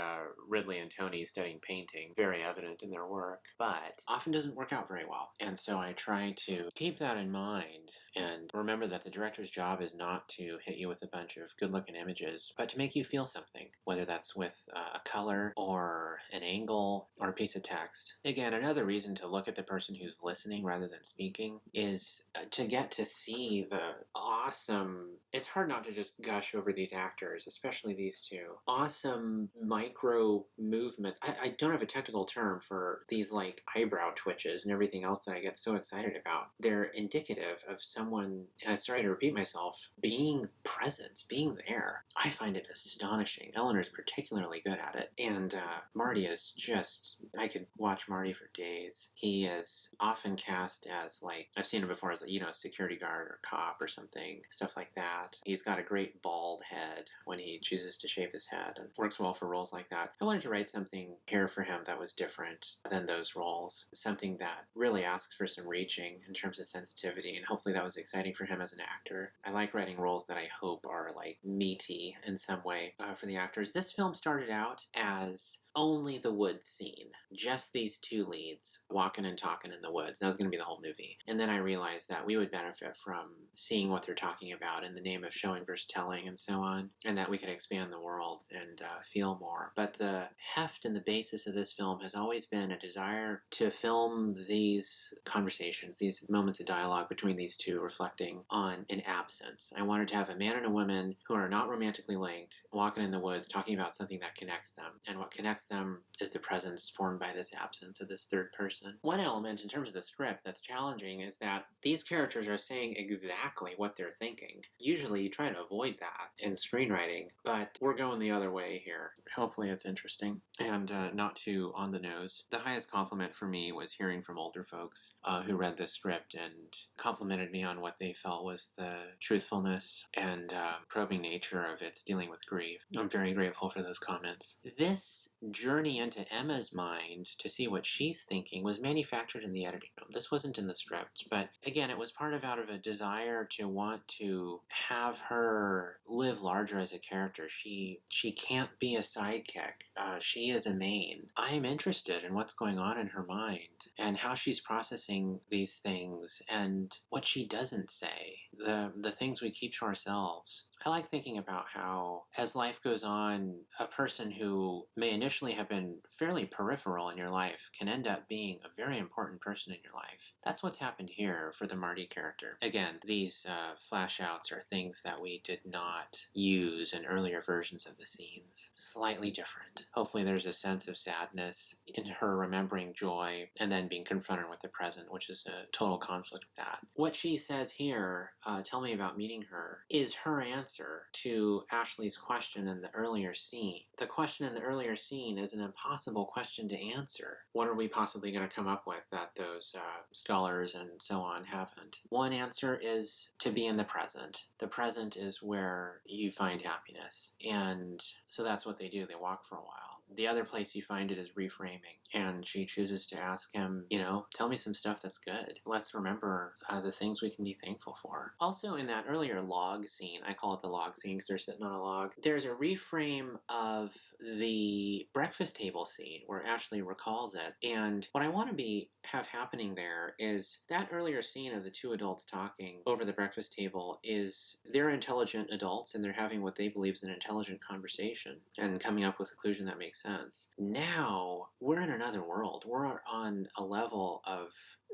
Ridley and Tony studying painting, very evident in their work, but often doesn't work out very well. And so I try to keep that in mind and remember that the director's job is not to hit you with a bunch of good-looking images, but to make you feel something, whether that's with a color or an angle or a piece of text. Again, another reason to look at the person who's listening rather than speaking is to get to see the awesome... It's hard not to just gush over these actors, especially these two. Awesome micro movements. I don't have a technical term for these like eyebrow twitches and everything else that I get so excited about. They're indicative of someone, sorry to repeat myself, being present, being there. I find it astonishing. Eleanor's particularly good at it. And Marty is just... I could watch Marty for days. He is often cast as like... I've seen him before as, you know, security guard or cop or something, stuff like that. He's got a great bald head when he chooses to shave his head and works well for roles like that. I wanted to write something here for him that was different than those roles. Something that really asks for some reaching in terms of sensitivity, and hopefully that was exciting for him as an actor. I like writing roles that I hope are like meaty in some way for the actors. This film started out as only the woods scene. Just these two leads walking and talking in the woods. That was going to be the whole movie. And then I realized that we would benefit from seeing what they're talking about in the name of showing versus telling and so on, and that we could expand the world and feel more. But the heft and the basis of this film has always been a desire to film these conversations, these moments of dialogue between these two reflecting on an absence. I wanted to have a man and a woman who are not romantically linked walking in the woods talking about something that connects them, and what connects them is the presence formed by this absence of this third person. One element in terms of the script that's challenging is that these characters are saying exactly what they're thinking. Usually you try to avoid that in screenwriting, but we're going the other way here. Hopefully it's interesting and not too on the nose. The highest compliment for me was hearing from older folks who read this script and complimented me on what they felt was the truthfulness and probing nature of its dealing with grief. I'm very grateful for those comments. This journey into Emma's mind to see what she's thinking was manufactured in the editing room. This wasn't in the script, but again, it was part of out of a desire to want to have her live larger as a character. She can't be a sidekick. She is a main. I am interested in what's going on in her mind and how she's processing these things and what she doesn't say, the things we keep to ourselves. I like thinking about how, as life goes on, a person who may initially have been fairly peripheral in your life can end up being a very important person in your life. That's what's happened here for the Marty character. Again, these flash outs are things that we did not use in earlier versions of the scenes. Slightly different. Hopefully there's a sense of sadness in her remembering joy and then being confronted with the present, which is a total conflict with that. What she says here, tell me about meeting her, is her answer to Ashley's question in the earlier scene. The question in the earlier scene is an impossible question to answer. What are we possibly going to come up with that those scholars and so on haven't? One answer is to be in the present. The present is where you find happiness. And so that's what they do. They walk for a while. The other place you find it is reframing. And she chooses to ask him, you know, tell me some stuff that's good. Let's remember the things we can be thankful for. Also in that earlier log scene, I call it the log scene because they're sitting on a log, there's a reframe of the breakfast table scene where Ashley recalls it. And what I want to have happening there is that earlier scene of the two adults talking over the breakfast table is they're intelligent adults and they're having what they believe is an intelligent conversation and coming up with a conclusion that makes sense. Now, we're in another world. We're on a level of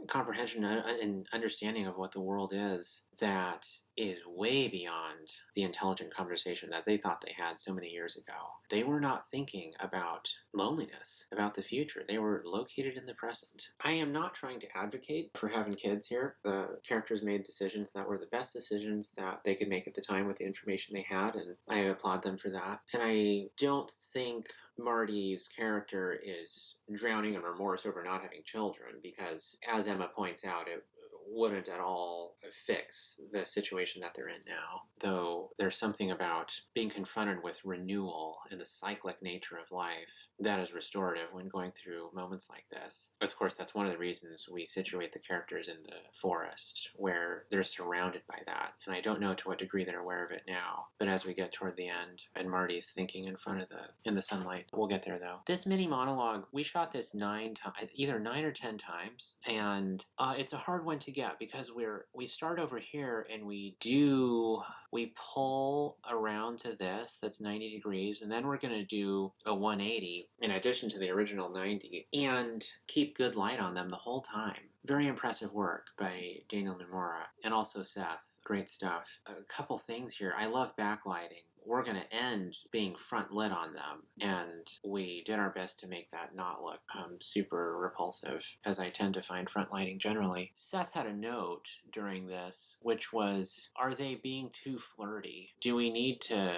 comprehension and understanding of what the world is that is way beyond the intelligent conversation that they thought they had so many years ago. They were not thinking about loneliness, about the future. They were located in the present. I am not trying to advocate for having kids here. The characters made decisions that were the best decisions that they could make at the time with the information they had, and I applaud them for that. And I don't think Marty's character is drowning in remorse over not having children because, as Emma points out, wouldn't at all fix the situation that they're in now, though there's something about being confronted with renewal and the cyclic nature of life that is restorative when going through moments like this. Of course, that's one of the reasons we situate the characters in the forest, where they're surrounded by that. And I don't know to what degree they're aware of it now, but as we get toward the end and Marty's thinking in the sunlight, we'll get there though. This mini monologue, we shot this either 9 or 10 times, and it's a hard one to get because we start over here and we pull around to this that's 90 degrees, and then we're going to do a 180 in addition to the original 90 and keep good light on them the whole time. Very impressive work by Daniel Nomura and also Seth. Great stuff. A couple things here. I love backlighting. We're going to end being front lit on them, and we did our best to make that not look super repulsive, as I tend to find front lighting generally. Seth had a note during this, which was, are they being too flirty? Do we need to,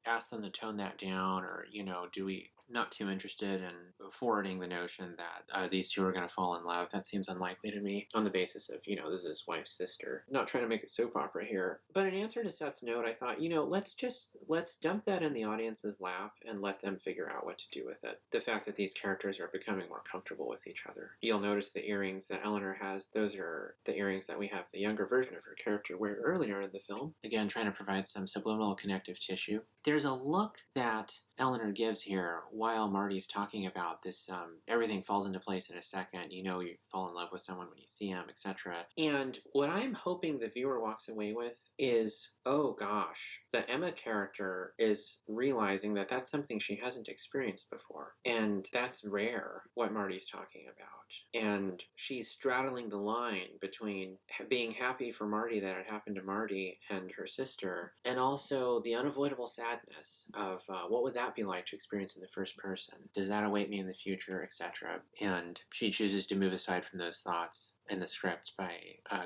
ask them to tone that down, or, do we... Not too interested in forwarding the notion that these two are going to fall in love. That seems unlikely to me on the basis of, this is his wife's sister. Not trying to make a soap opera here. But in answer to Seth's note, I thought, let's dump that in the audience's lap and let them figure out what to do with it. The fact that these characters are becoming more comfortable with each other. You'll notice the earrings that Eleanor has. Those are the earrings that we have the younger version of her character wear earlier in the film. Again, trying to provide some subliminal connective tissue. There's a look that Eleanor gives here while Marty's talking about this, everything falls into place in a second, you fall in love with someone when you see him, etc. And what I'm hoping the viewer walks away with is, oh gosh, the Emma character is realizing that that's something she hasn't experienced before. And that's rare, what Marty's talking about. And she's straddling the line between being happy for Marty that it happened to Marty and her sister, and also the unavoidable sadness of what would that be like to experience in the first person? Does that await me in the future, etc.? And she chooses to move aside from those thoughts in the script by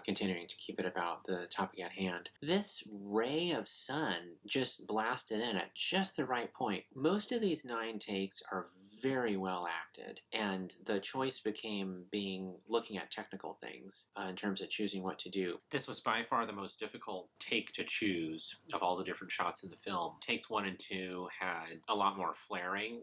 continuing to keep it about the topic at hand. This ray of sun just blasted in at just the right point. Most of these 9 takes are very well acted, and the choice became looking at technical things in terms of choosing what to do. This was by far the most difficult take to choose of all the different shots in the film. Takes 1 and 2 had a lot more flaring.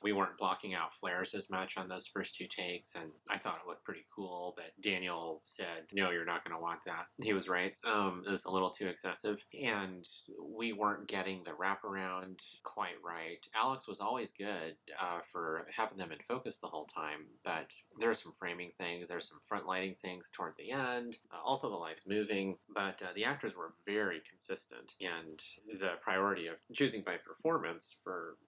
We weren't blocking out flares as much on those first 2 takes, and I thought it looked pretty cool, but Daniel said, no, you're not going to want that. He was right. It was a little too excessive, and we weren't getting the wraparound quite right. Alex was always good for having them in focus the whole time, but there are some framing things, there's some front lighting things toward the end, also the lights moving, but the actors were very consistent, and the priority of choosing by performance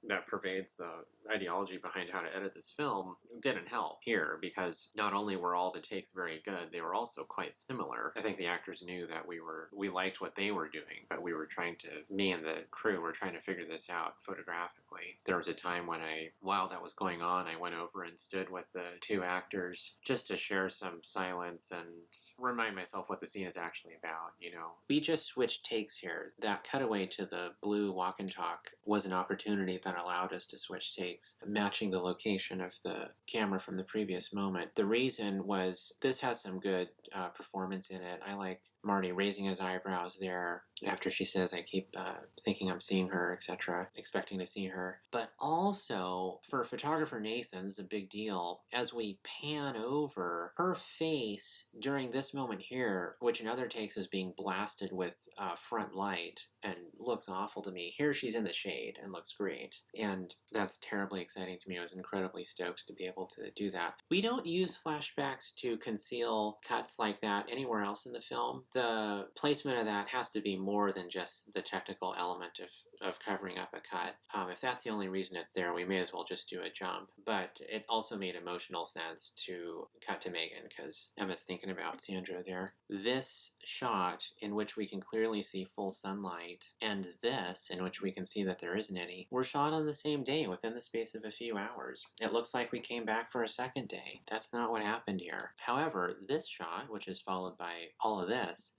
that pervades the ideology behind how to edit this film didn't help here, because not only were all the takes very good, they were also quite similar. I think the actors knew that we liked what they were doing, but me and the crew were trying to figure this out photographically. There was a time when while that was going on, I went over and stood with the 2 actors just to share some silence and remind myself what the scene is actually about, We just switched takes here. That cutaway to the blue walk and talk was an opportunity that allowed us to switch takes, matching the location of the camera from the previous moment. The reason was this has some good performance in it. I like Marty raising his eyebrows there after she says, I keep thinking I'm seeing her, etc., expecting to see her. But also, for photographer Nathan's a big deal, as we pan over, her face during this moment here, which in other takes is being blasted with front light and looks awful to me. Here she's in the shade and looks great. And that's terribly exciting to me. I was incredibly stoked to be able to do that. We don't use flashbacks to conceal cuts like that anywhere else in the film. The placement of that has to be more than just the technical element of covering up a cut. If that's the only reason it's there, we may as well just do a jump. But it also made emotional sense to cut to Megan because Emma's thinking about Sandra there. This shot, in which we can clearly see full sunlight, and this, in which we can see that there isn't any, were shot on the same day within the space of a few hours. It looks like we came back for a second day. That's not what happened here. However, this shot, which is followed by all of this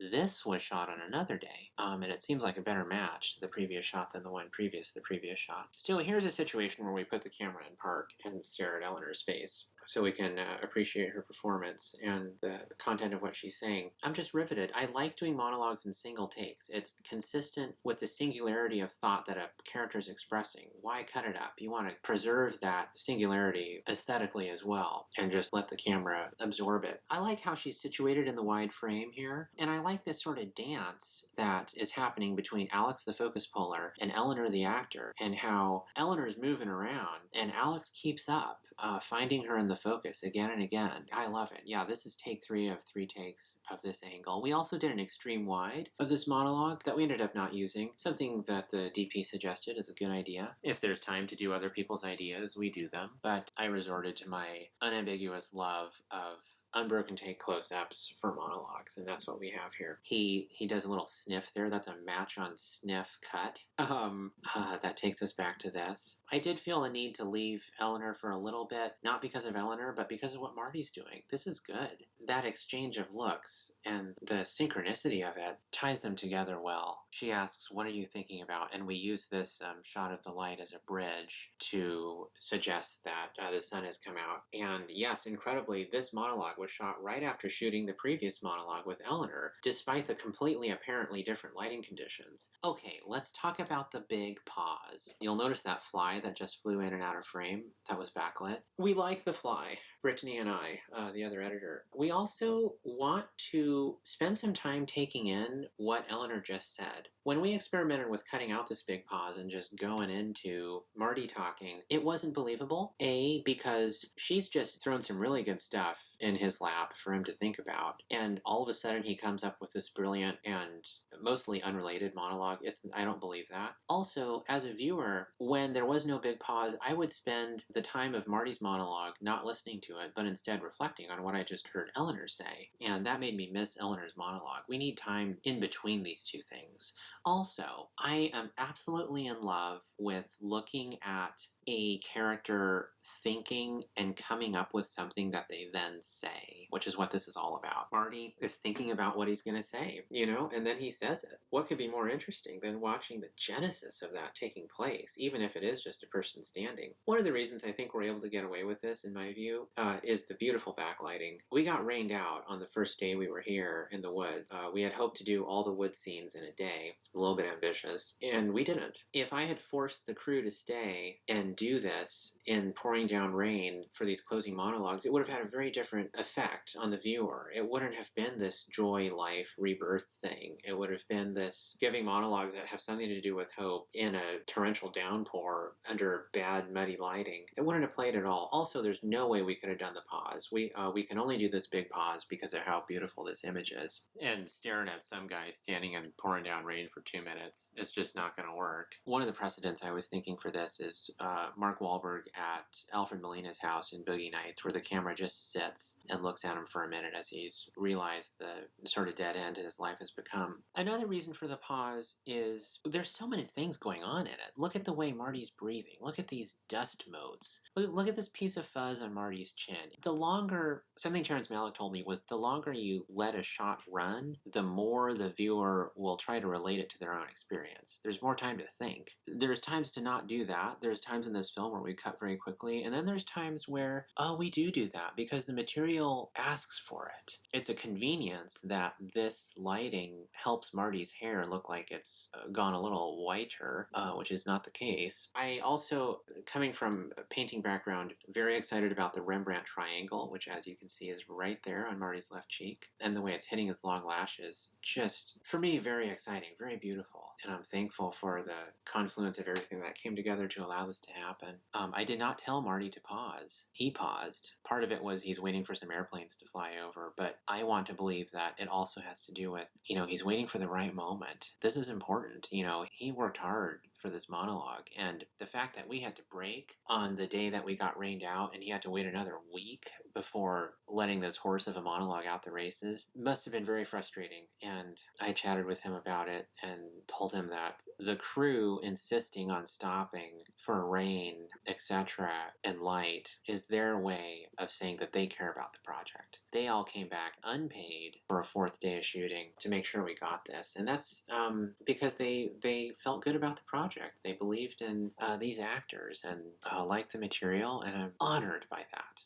was shot on another day. And it seems like a better match to the previous shot than the one previous the previous shot. So here's a situation where we put the camera in park and stare at Eleanor's face. so we can appreciate her performance and the content of what she's saying. I'm just riveted. I like doing monologues in single takes. It's consistent with the singularity of thought that a character is expressing. Why cut it up? You want to preserve that singularity aesthetically as well and just let the camera absorb it. I like how she's situated in the wide frame here, and I like this sort of dance that is happening between Alex the focus puller and Eleanor the actor, and how Eleanor's moving around and Alex keeps up, finding her in the focus again and again. I love it. Yeah, this is take 3 of 3 takes of this angle. We also did an extreme wide of this monologue that we ended up not using, something that the DP suggested is a good idea. If there's time to do other people's ideas, we do them, but I resorted to my unambiguous love of Unbroken take close-ups for monologues, and that's what we have here. He does a little sniff there. That's a match on sniff cut. That takes us back to this. I did feel a need to leave Eleanor for a little bit, not because of Eleanor, but because of what Marty's doing. This is good. That exchange of looks and the synchronicity of it ties them together well. She asks, "What are you thinking about?" And we use this shot of the light as a bridge to suggest that the sun has come out. And yes, incredibly, this monologue was shot right after shooting the previous monologue with Eleanor, despite the completely apparently different lighting conditions. Okay, let's talk about the big pause. You'll notice that fly that just flew in and out of frame that was backlit. We like the fly, Brittany and I, the other editor. We also want to spend some time taking in what Eleanor just said. When we experimented with cutting out this big pause and just going into Marty talking, it wasn't believable. A, because she's just thrown some really good stuff in his lap for him to think about, and all of a sudden he comes up with this brilliant and mostly unrelated monologue. I don't believe that. Also, as a viewer, when there was no big pause, I would spend the time of Marty's monologue not listening to it, but instead reflecting on what I just heard Eleanor say, and that made me miss Eleanor's monologue. We need time in between these two things. Also, I am absolutely in love with looking at a character thinking and coming up with something that they then say, which is what this is all about. Marty is thinking about what he's going to say, and then he says it. What could be more interesting than watching the genesis of that taking place, even if it is just a person standing? One of the reasons I think we're able to get away with this, in my view, is the beautiful backlighting. We got rained out on the first day we were here in the woods. We had hoped to do all the wood scenes in a day, a little bit ambitious, and we didn't. If I had forced the crew to stay and do this in pouring down rain for these closing monologues, it would have had a very different effect on the viewer. It wouldn't have been this joy, life, rebirth thing. It would have been this giving monologues that have something to do with hope in a torrential downpour under bad, muddy lighting. It wouldn't have played at all. Also, there's no way we could have done the pause. We can only do this big pause because of how beautiful this image is. And staring at some guy standing in pouring down rain for 2 minutes, it's just not going to work. One of the precedents I was thinking for this is Mark Wahlberg at Alfred Molina's house in Boogie Nights, where the camera just sits and looks at him for a minute as he's realized the sort of dead end his life has become. Another reason for the pause is there's so many things going on in it. Look at the way Marty's breathing. Look at these dust motes. Look at this piece of fuzz on Marty's chin. Something Terrence Malick told me was the longer you let a shot run, the more the viewer will try to relate it to their own experience. There's more time to think. There's times to not do that. There's times in this film where we cut very quickly, and then there's times where, we do that because the material asks for it. It's a convenience that this lighting helps Marty's hair look like it's gone a little whiter, which is not the case. I also, coming from a painting background, very excited about the Rembrandt triangle, which as you can see is right there on Marty's left cheek, and the way it's hitting his long lashes, just, for me, very exciting, very beautiful, and I'm thankful for the confluence of everything that came together to allow this to happen. I did not tell Marty to pause. He paused. Part of it was he's waiting for some airplanes to fly over, but I want to believe that it also has to do with, he's waiting for the right moment. This is important. He worked hard for this monologue, and the fact that we had to break on the day that we got rained out and he had to wait another week before letting this horse of a monologue out the races must have been very frustrating. And I chatted with him about it and told him that the crew insisting on stopping for rain, etc., and light is their way of saying that they care about the project. They all came back unpaid for a 4th day of shooting to make sure we got this, and that's because they felt good about the project. They believed in these actors and liked the material, and I'm honored by that.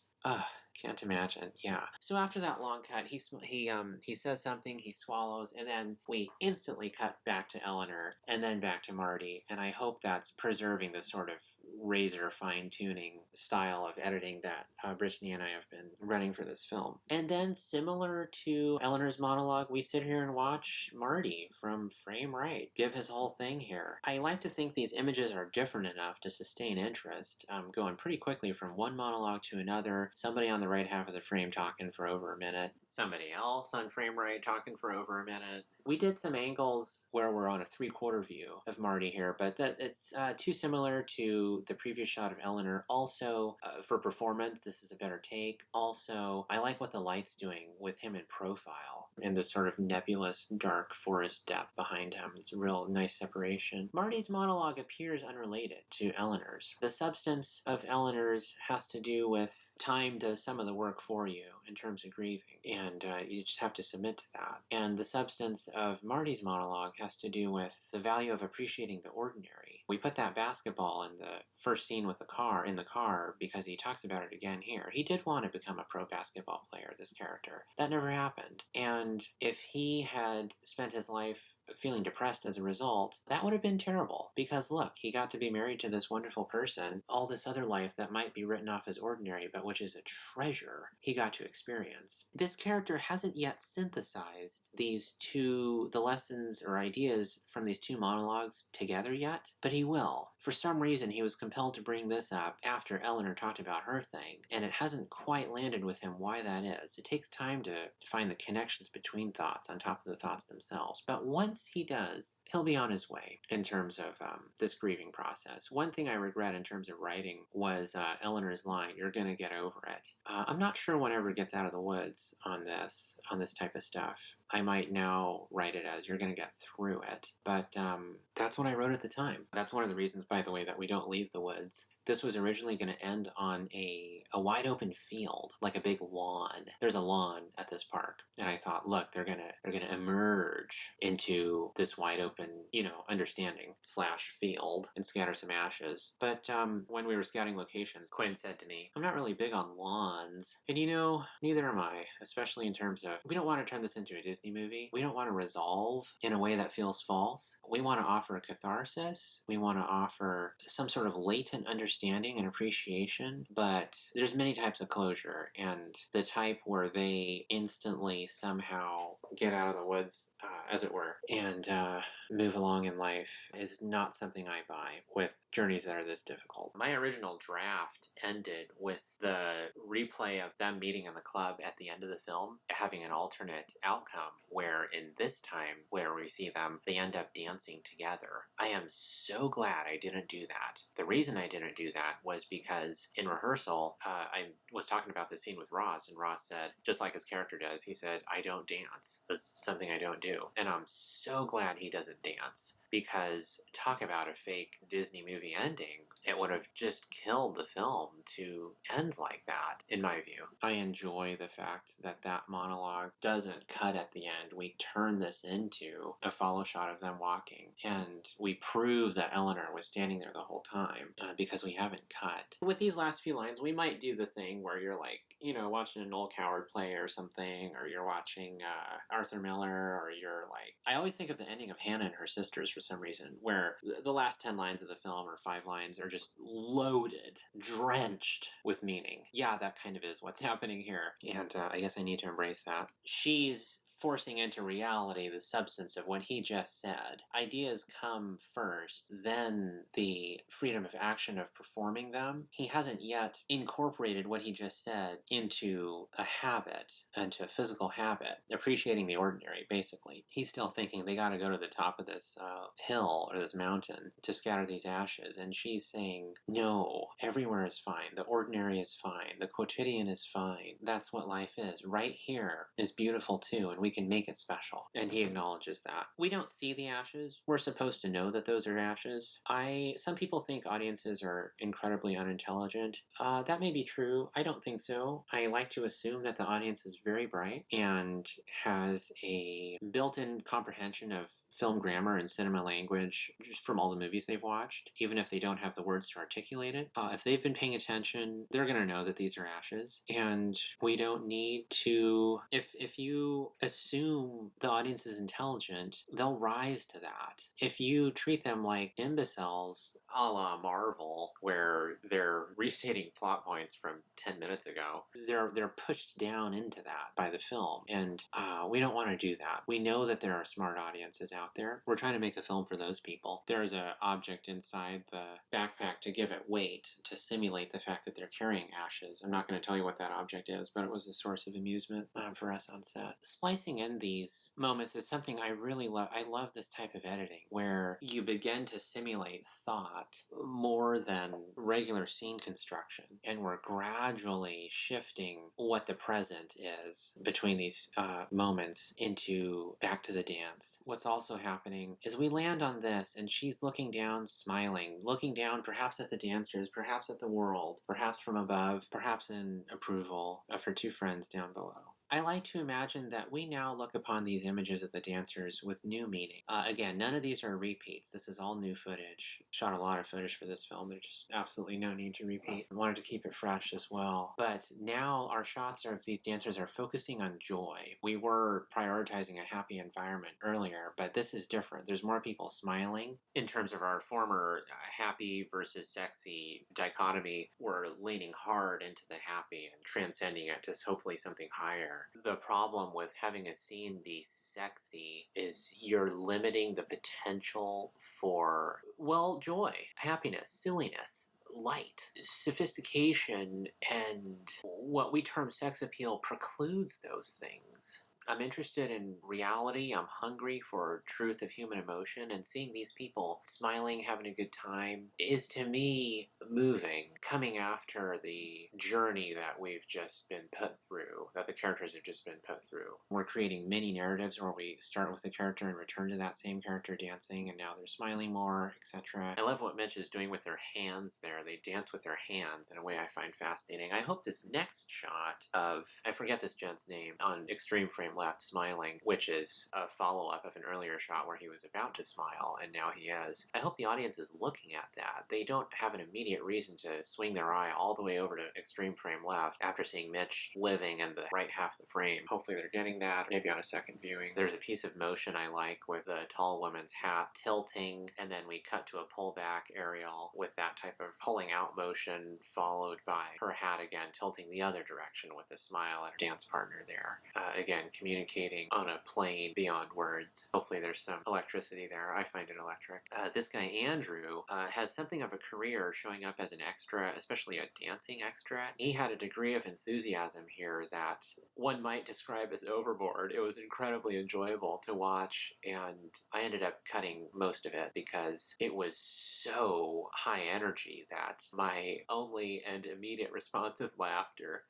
Can't imagine. Yeah. So after that long cut, he says something, he swallows, and then we instantly cut back to Eleanor, and then back to Marty. And I hope that's preserving the sort of razor fine tuning style of editing that Brittany and I have been running for this film. And then, similar to Eleanor's monologue, we sit here and watch Marty from frame right give his whole thing here. I like to think these images are different enough to sustain interest, going pretty quickly from one monologue to another. Somebody on the right half of the frame talking for over a minute, somebody else on frame right talking for over a minute. We did some angles where we're on a 3/4 view of Marty here, but it's too similar to the previous shot of Eleanor. Also, for performance, this is a better take. Also, I like what the light's doing with him in profile and this sort of nebulous, dark forest depth behind him. It's a real nice separation. Marty's monologue appears unrelated to Eleanor's. The substance of Eleanor's has to do with time does some of the work for you in terms of grieving, and you just have to submit to that. And the substance of Marty's monologue has to do with the value of appreciating the ordinary. We put that basketball in the first scene with the car because he talks about it again here. He did want to become a pro basketball player, this character. That never happened. And if he had spent his life feeling depressed as a result, that would have been terrible. Because look, he got to be married to this wonderful person, all this other life that might be written off as ordinary, but which is a treasure he got to experience. This character hasn't yet synthesized the lessons or ideas from these two monologues together yet, but he will. For some reason, he was compelled to bring this up after Eleanor talked about her thing, and it hasn't quite landed with him why that is. It takes time to find the connections between thoughts on top of the thoughts themselves, but once he does, he'll be on his way in terms of this grieving process. One thing I regret in terms of writing was Eleanor's line, "You're gonna get over it." I'm not sure one ever gets out of the woods on this type of stuff. I might now write it as, "You're gonna get through it," but that's what I wrote at the time. That's one of the reasons, by the way, that we don't leave the woods. This was originally going to end on a wide open field, like a big lawn. There's a lawn at this park, and I thought, look, they're gonna emerge into this wide open, understanding / field and scatter some ashes. But when we were scouting locations, Quinn said to me, "I'm not really big on lawns," and neither am I. Especially in terms of, we don't want to turn this into a Disney movie. We don't want to resolve in a way that feels false. We want to offer a catharsis. We want to offer some sort of latent understanding and appreciation, but there's many types of closure, and the type where they instantly somehow get out of the woods, as it were, and move along in life is not something I buy with journeys that are this difficult. My original draft ended with the replay of them meeting in the club at the end of the film having an alternate outcome, where in this time where we see them, they end up dancing together. I am so glad I didn't do that. The reason I didn't do that was because in rehearsal, I was talking about this scene with Ross, and Ross said, just like his character does, he said, "I don't dance. That's something I don't do." And I'm so glad he doesn't dance, because talk about a fake Disney movie ending. It would have just killed the film to end like that, in my view. I enjoy the fact that that monologue doesn't cut at the end. We turn this into a follow shot of them walking, and we prove that Eleanor was standing there the whole time, because we haven't cut. With these last few lines, we might do the thing where you're like, watching a Noel Coward play or something, or you're watching Arthur Miller, or you're like, I always think of the ending of Hannah and Her Sisters for some reason, where the last 10 lines of the film, or 5 lines, are just loaded, drenched with meaning. Yeah, that kind of is what's happening here, and I guess I need to embrace that. She's forcing into reality the substance of what he just said. Ideas come first, then the freedom of action of performing them. He hasn't yet incorporated what he just said into a habit, into a physical habit, appreciating the ordinary, basically. He's still thinking they gotta go to the top of this hill or this mountain to scatter these ashes, and she's saying, no, everywhere is fine. The ordinary is fine. The quotidian is fine. That's what life is. Right here is beautiful too, and we can make it special. And he acknowledges that. We don't see the ashes. We're supposed to know that those are ashes. Some people think audiences are incredibly unintelligent. That may be true. I don't think so. I like to assume that the audience is very bright and has a built-in comprehension of film grammar and cinema language just from all the movies they've watched, even if they don't have the words to articulate it. If they've been paying attention, they're going to know that these are ashes. And we don't need to... If you assume the audience is intelligent, they'll rise to that. If you treat them like imbeciles, a la Marvel, where they're restating plot points from 10 minutes ago, they're pushed down into that by the film. And we don't want to do that. We know that there are smart audiences out there. We're trying to make a film for those people. There's an object inside the backpack to give it weight, to simulate the fact that they're carrying ashes. I'm not going to tell you what that object is, but it was a source of amusement for us on set. Splicing in these moments is something I really love. I love this type of editing where you begin to simulate thought more than regular scene construction, and we're gradually shifting what the present is between these moments into back to the dance. What's also happening is we land on this, and she's looking down, smiling, looking down perhaps at the dancers, perhaps at the world, perhaps from above, perhaps in approval of her two friends down below. I like to imagine that we now look upon these images of the dancers with new meaning. Again, none of these are repeats. This is all new footage. Shot a lot of footage for this film. There's just absolutely no need to repeat. I wanted to keep it fresh as well. But now our shots of these dancers are focusing on joy. We were prioritizing a happy environment earlier, but this is different. There's more people smiling. In terms of our former happy versus sexy dichotomy, we're leaning hard into the happy and transcending it to hopefully something higher. The problem with having a scene be sexy is you're limiting the potential for, well, joy, happiness, silliness, light, sophistication, and what we term sex appeal precludes those things. I'm interested in reality. I'm hungry for truth of human emotion, and seeing these people smiling, having a good time is, to me, moving, coming after the journey that we've just been put through, that the characters have just been put through. We're creating mini narratives where we start with a character and return to that same character dancing, and now they're smiling more, etc. I love what Mitch is doing with their hands there. They dance with their hands in a way I find fascinating. I hope this next shot of, I forget this gent's name, on extreme frame left, smiling, which is a follow-up of an earlier shot where he was about to smile, and now he is. I hope the audience is looking at that. They don't have an immediate reason to swing their eye all the way over to extreme frame left after seeing Mitch living in the right half of the frame. Hopefully they're getting that, maybe on a second viewing. There's a piece of motion I like with the tall woman's hat tilting, and then we cut to a pullback aerial with that type of pulling out motion, followed by her hat again tilting the other direction with a smile at her dance partner there. Again, communicating on a plane beyond words. Hopefully there's some electricity there. I find it electric. This guy, Andrew, has something of a career showing up as an extra, especially a dancing extra. He had a degree of enthusiasm here that one might describe as overboard. It was incredibly enjoyable to watch, and I ended up cutting most of it because it was so high energy that my only and immediate response is laughter.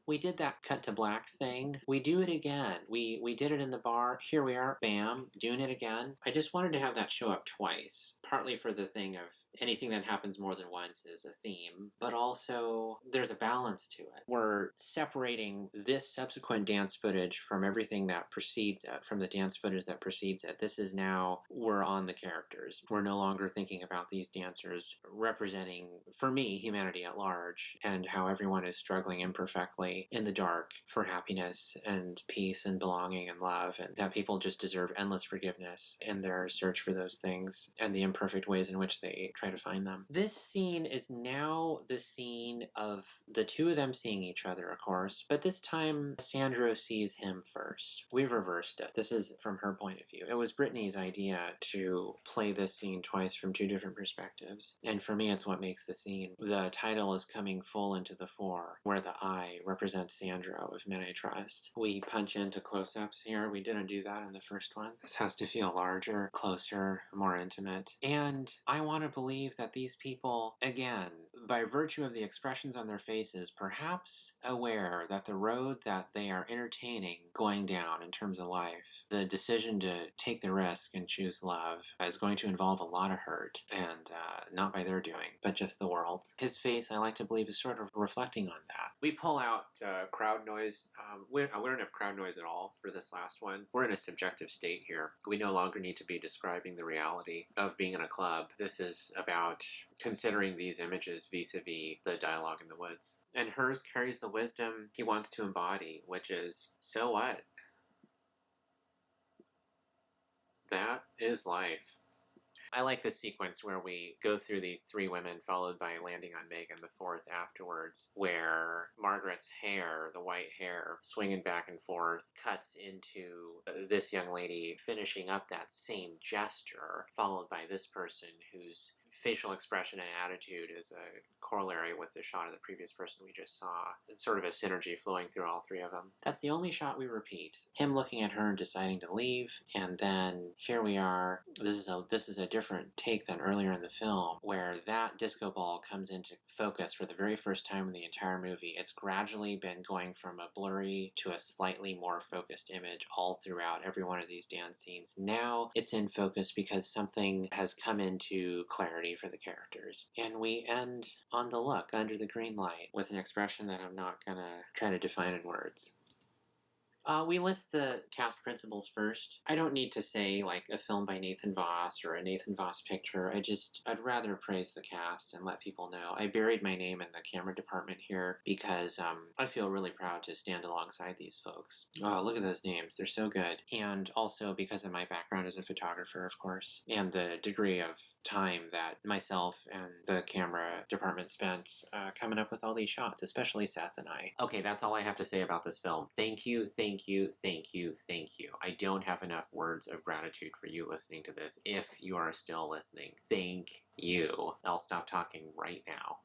We did that cut to black thing. We do it again. We did it in the bar. Here we are. Bam. Doing it again. I just wanted to have that show up twice. Partly for the thing of anything that happens more than once is a theme, but also there's a balance to it. We're separating this subsequent dance footage from everything that precedes it, from the dance footage that precedes it. This is now, we're on the characters. We're no longer thinking about these dancers representing, for me, humanity at large, and how everyone is struggling imperfectly in the dark for happiness and peace and belonging and love, and that people just deserve endless forgiveness in their search for those things and the imperfect ways in which they try to find them. This scene is now the scene of the two of them seeing each other, of course, but this time Sandro sees him first. We've reversed it. This is from her point of view. It was Brittany's idea to play this scene twice from two different perspectives, and for me it's what makes the scene. The title is coming full into the fore, where the I represents Sandro of Men I Trust. We punch into close-ups here. We didn't do that in the first one. This has to feel larger, closer, more intimate, and I want to believe that these people, again, by virtue of the expressions on their faces, perhaps aware that the road that they are entertaining going down in terms of life, the decision to take the risk and choose love, is going to involve a lot of hurt, and not by their doing, but just the world's. His face, I like to believe, is sort of reflecting on that. We pull out crowd noise. We don't have crowd noise at all for this last one. We're in a subjective state here. We no longer need to be describing the reality of being in a club. This is about considering these images vis-a-vis the dialogue in the woods. And hers carries the wisdom he wants to embody, which is, so what? That is life. I like this sequence where we go through these three women followed by landing on Megan the fourth afterwards, where Margaret's hair, the white hair, swinging back and forth, cuts into this young lady finishing up that same gesture, followed by this person whose facial expression and attitude is a corollary with the shot of the previous person we just saw. It's sort of a synergy flowing through all three of them. That's the only shot we repeat. Him looking at her and deciding to leave, and then here we are. This is a different take than earlier in the film, where that disco ball comes into focus for the very first time in the entire movie. It's gradually been going from a blurry to a slightly more focused image all throughout every one of these dance scenes. Now it's in focus because something has come into clarity for the characters. And we end on the look under the green light with an expression that I'm not gonna try to define in words. We list the cast principals first. I don't need to say like a film by Nathan Vass or a Nathan Vass picture. I'd rather praise the cast and let people know. I buried my name in the camera department here because I feel really proud to stand alongside these folks. Oh, look at those names. They're so good. And also because of my background as a photographer, of course, and the degree of time that myself and the camera department spent coming up with all these shots, especially Seth and I. Okay, that's all I have to say about this film. Thank you. I don't have enough words of gratitude for you listening to this. If you are still listening, thank you. I'll stop talking right now.